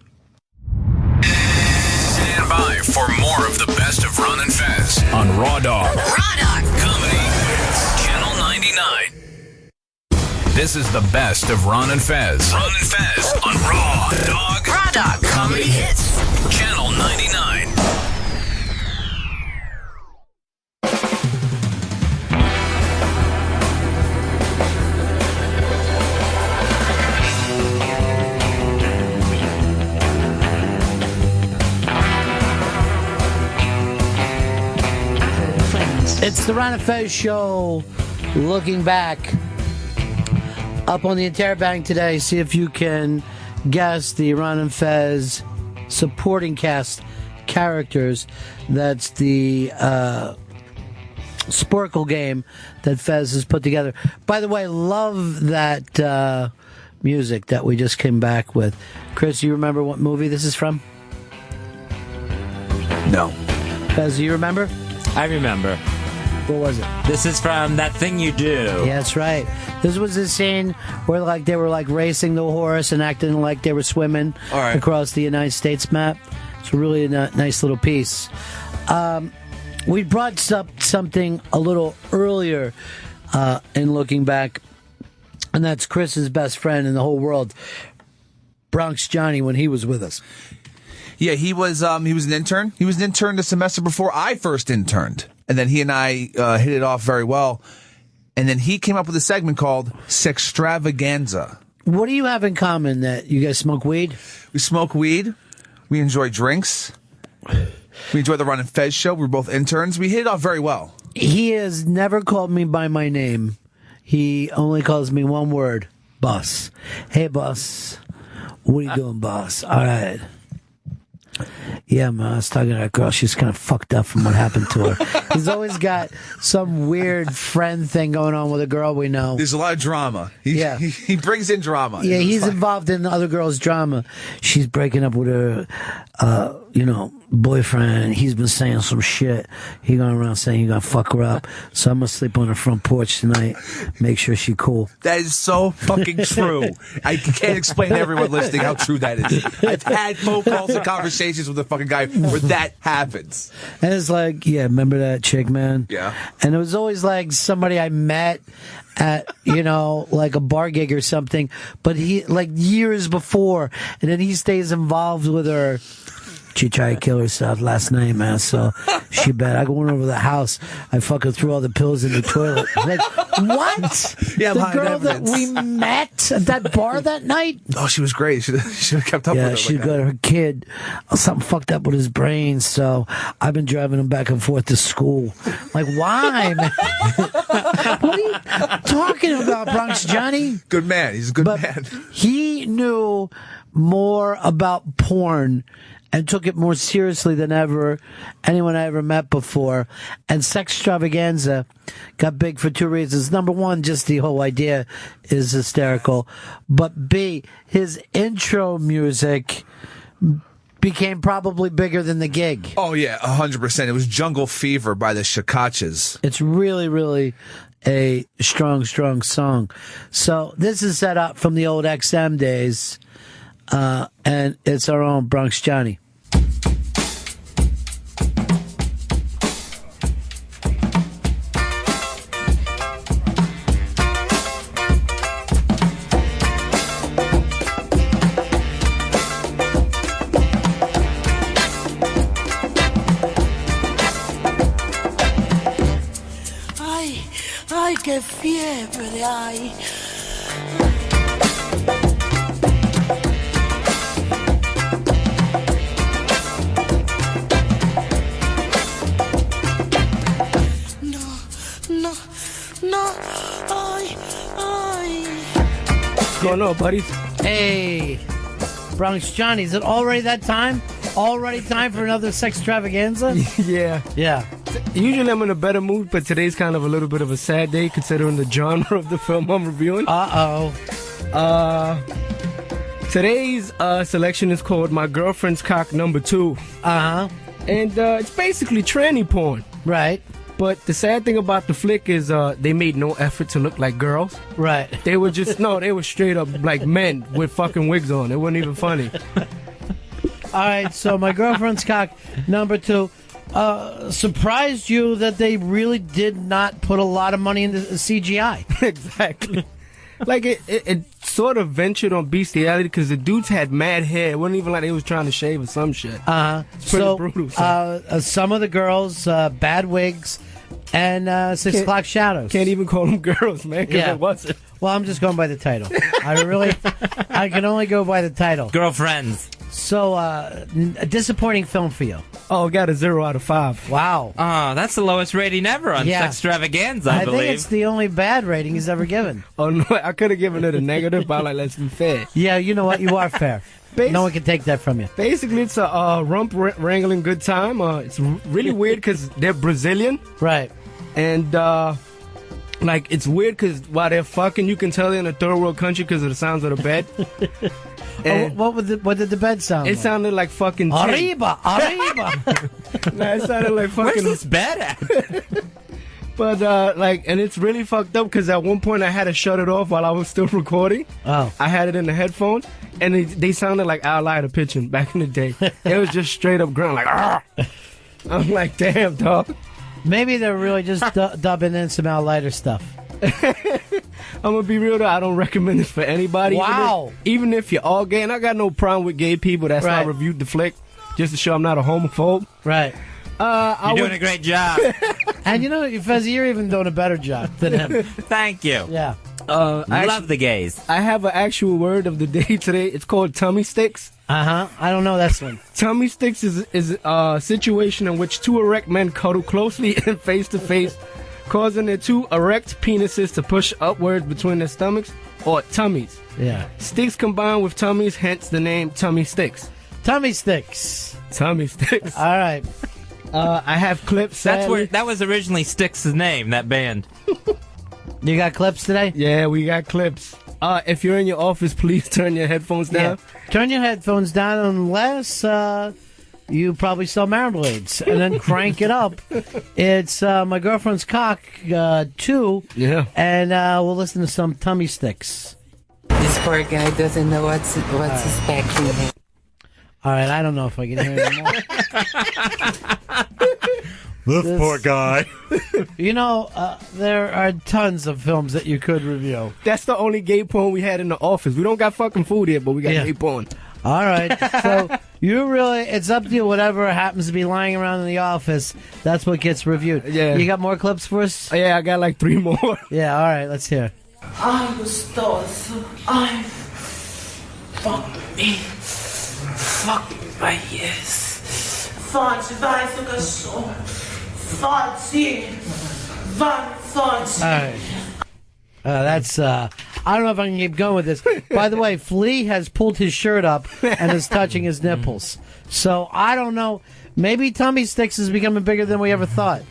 Stand by for more of the best of Ron and Fez on Raw Dog. Raw Dog. Comedy Hits, Channel 99. This is the best of Ron and Fez. Ron and Fez on Raw Dog. Raw Dog. Comedy Hits. Channel 99. It's the Ron and Fez Show. Looking back up on the Interbank today, see if you can guess the Ron and Fez supporting cast characters. That's the Sporkle game that Fez has put together. By the way, love that music that we just came back with. Chris, you remember what movie this is from? No. Fez, do you remember? I remember. What was it? This is from That Thing You Do. Yeah, that's right. This was the scene where they were racing the horse and acting like they were swimming across the United States map. It's really a nice little piece. We brought up something a little earlier in looking back, and that's Chris's best friend in the whole world, Bronx Johnny, when he was with us. Yeah, he was an intern. He was an intern the semester before I first interned. And then he and I hit it off very well. And then he came up with a segment called Sextravaganza. What do you have in common? That you guys smoke weed? We smoke weed. We enjoy drinks. We enjoy the Ron and Fez show. We're both interns. We hit it off very well. He has never called me by my name. He only calls me one word, boss. Hey, boss. What are you doing, boss? All right. Yeah, man, I was talking to that girl. She's kind of fucked up from what happened to her. He's always got some weird friend thing going on with a girl we know. There's a lot of drama. He brings in drama. Yeah, he's involved in the other girl's drama. She's breaking up with her, boyfriend. He's been saying some shit. He going around saying he's going to fuck her up. So I'm going to sleep on her front porch tonight. Make sure she's cool. That is so fucking true. I can't explain to everyone listening how true that is. I've had phone calls and conversations with a fucking guy where that happens. And it's like, yeah, remember that chick, man? Yeah. And it was always like somebody I met at, like a bar gig or something, but he, years before, and then he stays involved with her. She tried to kill herself last night, man, so she bet. I went over to the house. I fucking threw all the pills in the toilet. Like, what? Yeah, the girl that we met at that bar that night? Oh, she was great. She should have kept up with her. Yeah, she got her kid. Something fucked up with his brain, so I've been driving him back and forth to school. Like, why, man? What are you talking about, Bronx Johnny? Good man. He's a good man. He knew more about porn and took it more seriously than anyone I ever met before. And Sex Extravaganza got big for two reasons. Number one, just the whole idea is hysterical. But B, his intro music became probably bigger than the gig. Oh, yeah, 100%. It was Jungle Fever by the Shakachas. It's really, really a strong, strong song. So this is set up from the old XM days, and it's our own Bronx Johnny. Ay, qué fiebre hay. No, ay. What's going on, buddies? Hey, Bronx Johnny, is it already that time? Already time for another Sex Extravaganza? Yeah. Yeah. Usually I'm in a better mood, but today's kind of a little bit of a sad day considering the genre of the film I'm reviewing. Today's selection is called My Girlfriend's Cock Number 2. Uh-huh. And it's basically tranny porn. Right. But the sad thing about the flick is they made no effort to look like girls. Right. They were just, they were straight up like men with fucking wigs on. It wasn't even funny. All right, so My Girlfriend's Cock Number 2. Surprised you that they really did not put a lot of money into CGI. Exactly. Like, it sort of ventured on bestiality because the dudes had mad hair. It wasn't even like they was trying to shave or some shit. It's pretty brutal. Some of the girls, bad wigs, and 6 o'clock shadows. Can't even call them girls, man, because it wasn't. Well, I'm just going by the title. I can only go by the title. Girlfriends. So, a disappointing film for you. Oh, got a 0 out of 5. Wow. Oh, that's the lowest rating ever on Sex Extravaganza, I believe. I think it's the only bad rating he's ever given. Oh, no, I could have given it a negative, but let's be fair. Yeah, you know what? You are fair. No one can take that from you. Basically, it's a rump wrangling good time. It's really weird because they're Brazilian. Right. And, it's weird because while they're fucking, you can tell they're in a third world country because of the sounds of the bed. What did the bed sound like? It sounded like fucking... Arriba! Nah, it sounded like fucking... Where's this bed at? But, and it's really fucked up because at one point I had to shut it off while I was still recording. Oh. I had it in the headphones, and they sounded like Al Leiter pitching back in the day. It was just straight up grunt, like, ah! I'm like, damn, dog. Maybe they're really just dubbing in some Al Leiter stuff. I'm gonna be real though, I don't recommend this for anybody. Wow. Even if you're all gay, and I got no problem with gay people, that's why I reviewed the flick, just to show I'm not a homophobe. Right. You're doing a great job. And you know, Fez, you're even doing a better job than him. Thank you. Yeah. I love the gays. I have an actual word of the day today. It's called tummy sticks. Uh-huh. I don't know this one. Tummy sticks is a situation in which two erect men cuddle closely and face to face, causing their two erect penises to push upwards between their stomachs, or tummies. Yeah. Sticks combined with tummies, hence the name tummy sticks. Tummy sticks. Tummy sticks. All right. I have clips. That was originally Styx' name, that band. You got clips today? Yeah, we got clips. If you're in your office, please turn your headphones down. Yeah. Turn your headphones down unless you probably sell marmalades, and then crank it up. It's My Girlfriend's Cock 2. Yeah. And we'll listen to some tummy sticks. This poor guy doesn't know what's expecting him. All right, I don't know if I can hear anymore. This poor guy. You know, there are tons of films that you could review. That's the only gay porn we had in the office. We don't got fucking food here, but we got gay porn. All right. So it's up to you. Whatever happens to be lying around in the office, that's what gets reviewed. Yeah. You got more clips for us? Yeah, I got like 3 more. Yeah, all right. Let's hear. Ai, gostoso. Ai, fuck me. Fuck my yes. Fode, vai, seu cachorro. Fode. Vai, fode. All right. That's, I don't know if I can keep going with this. By the way, Flea has pulled his shirt up and is touching his nipples. So I don't know. Maybe tummy sticks is becoming bigger than we ever thought.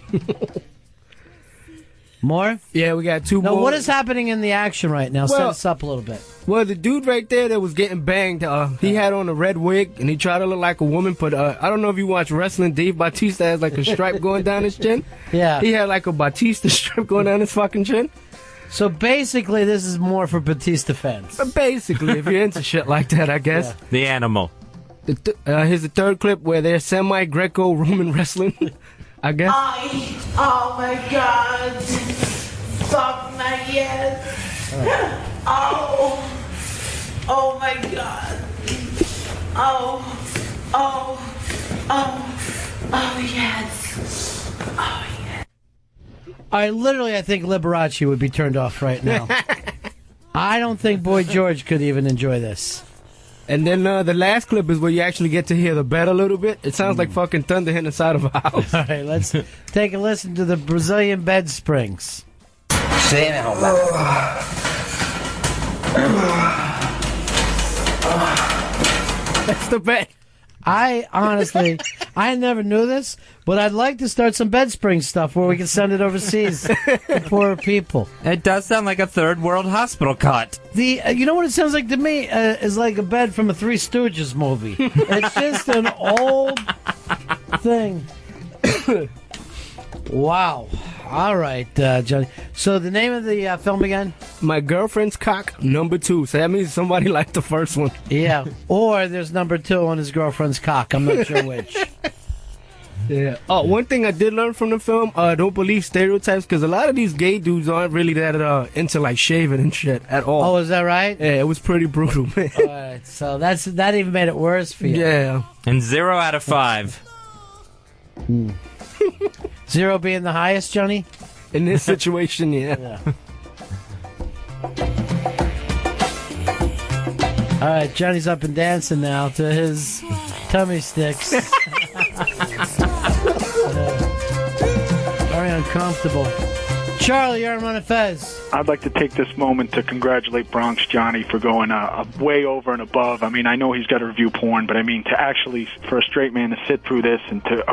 More? Yeah, we got two now, more. what is happening in the action right now? Set us up a little bit. Well, the dude right there that was getting banged, he had on a red wig, and he tried to look like a woman, but I don't know if you watch wrestling. Dave Bautista has like a stripe going down his chin. Yeah. He had like a Bautista stripe going down his fucking chin. So basically, this is more for Batista fans. But basically, if you're into shit like that, I guess. Yeah. The animal. Here's the third clip where they're semi-Greco-Roman wrestling, I guess. Oh my God. Fuck my head. Oh. Oh my God. Oh yes. Oh yes. I think Liberace would be turned off right now. I don't think Boy George could even enjoy this. And then the last clip is where you actually get to hear the bed a little bit. It sounds like fucking thunder hitting the side of a house. All right, let's take a listen to the Brazilian bed springs. That's the bed. I never knew this, but I'd like to start some bed spring stuff where we can send it overseas to poorer people. It does sound like a third world hospital cot. You know what it sounds like to me? Is like a bed from a Three Stooges movie. It's just an old thing. Wow. All right, Johnny. So the name of the film again? My Girlfriend's Cock #2. So that means somebody liked the first one. Yeah. Or there's #2 on his girlfriend's cock. I'm not sure which. Yeah. Oh, one thing I did learn from the film, don't believe stereotypes, because a lot of these gay dudes aren't really that into like shaving and shit at all. Oh, is that right? Yeah, it was pretty brutal, man. All right. So that even made it worse for you. Yeah. And 0 out of 5. 0 being the highest, Johnny? In this situation, yeah. All right, Johnny's up and dancing now to his tummy sticks. Very uncomfortable. Charlie, you're on Ron and Fez. I'd like to take this moment to congratulate Bronx Johnny for going way over and above. I mean, I know he's got to review porn, but I mean, to actually, for a straight man to sit through this and to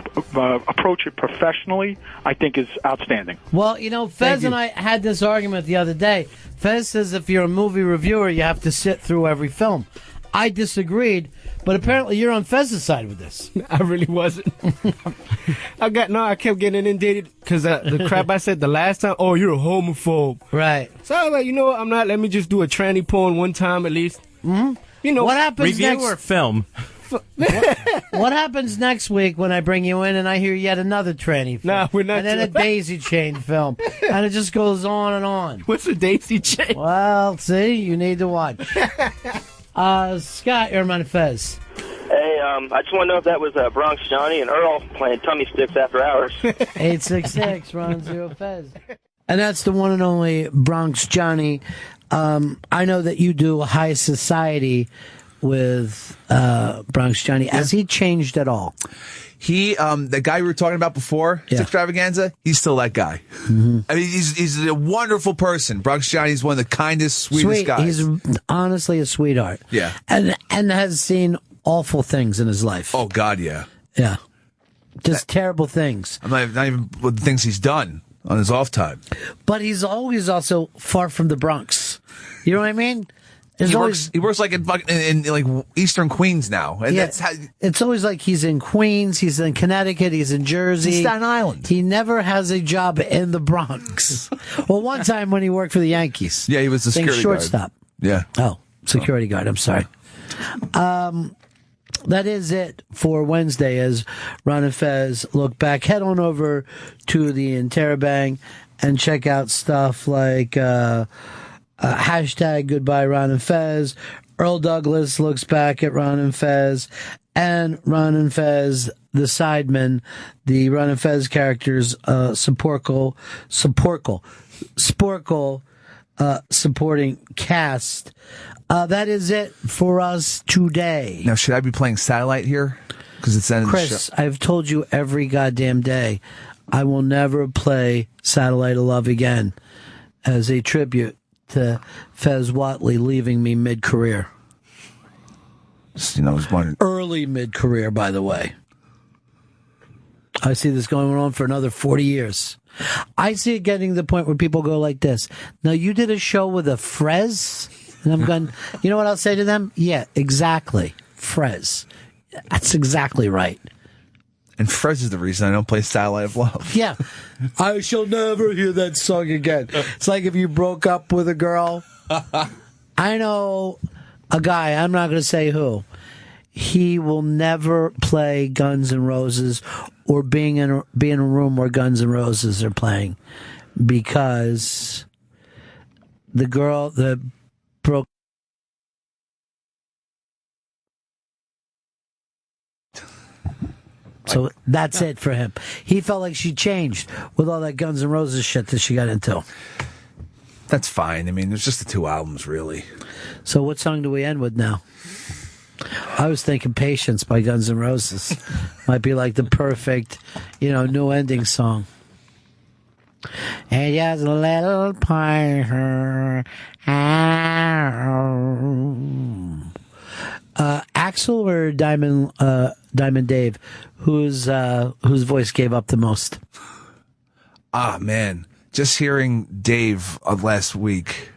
approach it professionally, I think is outstanding. Well, you know, Fez and I had this argument the other day. Fez says if you're a movie reviewer, you have to sit through every film. I disagreed, but apparently you're on Fez's side with this. I really wasn't. I kept getting inundated because the crap I said the last time. Oh, you're a homophobe. Right. So I was like, you know what? I'm not. Let me just do a tranny porn one time at least. Mm-hmm. You know what happens review next? Or film? What happens next week when I bring you in and I hear yet another tranny film? Nah, we're not. And then a daisy chain film. And it just goes on and on. What's a daisy chain? Well, see, you need to watch. Scott, you're on Ron and Fez. Hey, I just want to know if that was Bronx Johnny and Earl playing tummy sticks after hours. 866 Ron Zero Fez. And that's the one and only Bronx Johnny. I know that you do high society with Bronx Johnny. Has he changed at all? He, the guy we were talking about before, Extravaganza, he's still that guy. Mm-hmm. I mean, he's a wonderful person. Bronx Johnny's one of the kindest, sweetest guys. He's honestly a sweetheart. Yeah. And has seen awful things in his life. Oh, God, yeah. Yeah. Just terrible things. I'm not even with the things he's done on his off time. But he's always also far from the Bronx. You know what I mean? He works like in like Eastern Queens now. And that's how, it's always like he's in Queens, he's in Connecticut, he's in Jersey. He's Staten Island. He never has a job in the Bronx. Well, one time when he worked for the Yankees. Yeah, he was the security shortstop. Guard. Yeah. Oh, security guard. I'm sorry. That is it for Wednesday as Ron and Fez look back. Head on over to the Interrobang and check out stuff like hashtag Goodbye Ron and Fez. Earl Douglas looks back at Ron and Fez. And Ron and Fez, the Sidemen, the Ron and Fez characters, Sporkle, supporting cast. That is it for us today. Now, should I be playing Satellite here? Because it's the end of the show. Chris, I've told you every goddamn day, I will never play Satellite of Love again as a tribute to Fez Whatley leaving me mid-career. was one early mid-career, by the way. I see this going on for another 40 years. I see it getting to the point where people go like this. Now, you did a show with a Fez? And I'm going, you know what I'll say to them? Yeah, exactly. Fez. That's exactly right. And Fez is the reason I don't play Satellite of Love. Yeah. I shall never hear that song again. It's like if you broke up with a girl. I know a guy, I'm not going to say who. He will never play Guns N' Roses or be in a room where Guns N' Roses are playing because the girl that broke. So that's it for him. He felt like she changed with all that Guns N' Roses shit that she got into. That's fine. I mean, there's just the 2 albums, really. So what song do we end with now? I was thinking Patience by Guns N' Roses. Might be like the perfect, new ending song. And just a little part. Axl or Diamond Dave, whose voice gave up the most? Ah, man. Just hearing Dave last week.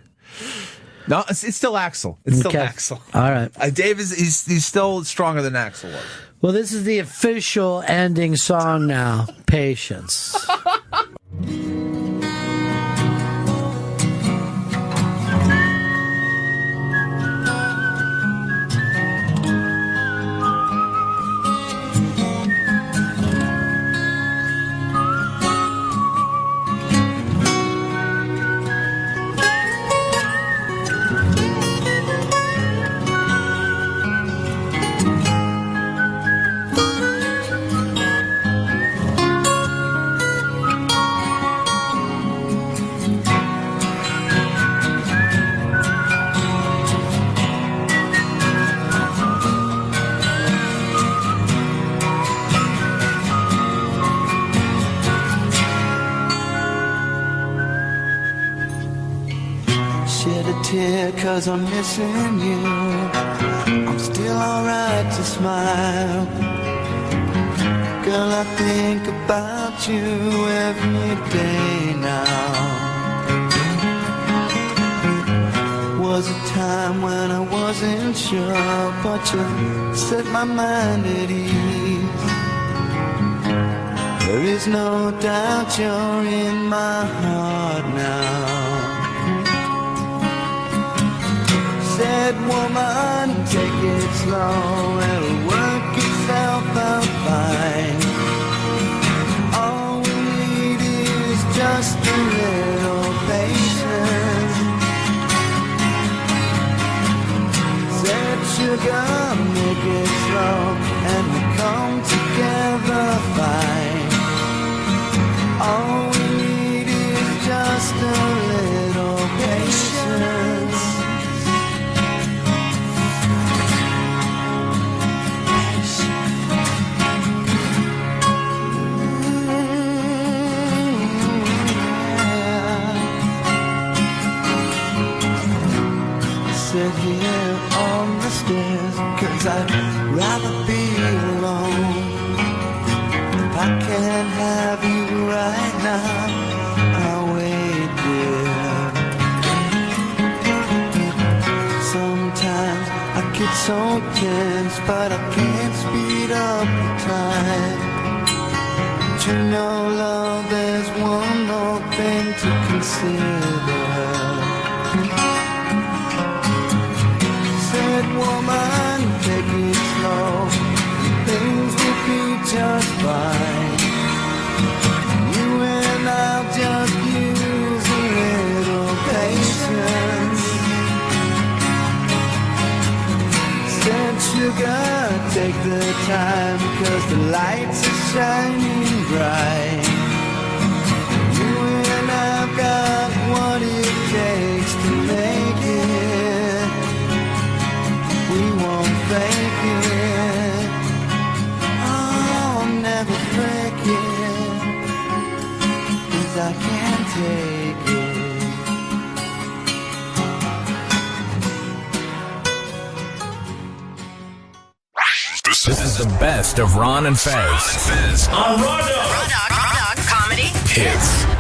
No, it's still Axl. It's still Axl. All right. Dave he's still stronger than Axl was. Well, this is the official ending song now. Patience. Cause I'm missing you. I'm still alright to smile. Girl, I think about you every day now. Was a time when I wasn't sure, but you set my mind at ease. There is no doubt you're in my heart now. Said woman, take it slow, it'll work itself out fine. All we need is just a little patience. Said sugar, make it slow, and we'll come together fine. All we need is just a little patience. Sit here on the stairs, cause I'd rather be alone. If I can't have you right now, I'll wait, dear. Sometimes I get so tense, but I can't speed up the time. But you know, love, there's one more thing to consider. Woman, take it slow, things will be just fine. You and I'll just use a little patience. Said sugar, take the time, cause the lights are shining bright. You and I've got what it takes to make it. We won't fake it. I'll never break it, 'cause I can't take it. Hits. This is the best of Ron and Fez. On Raw Dog. Comedy Hits.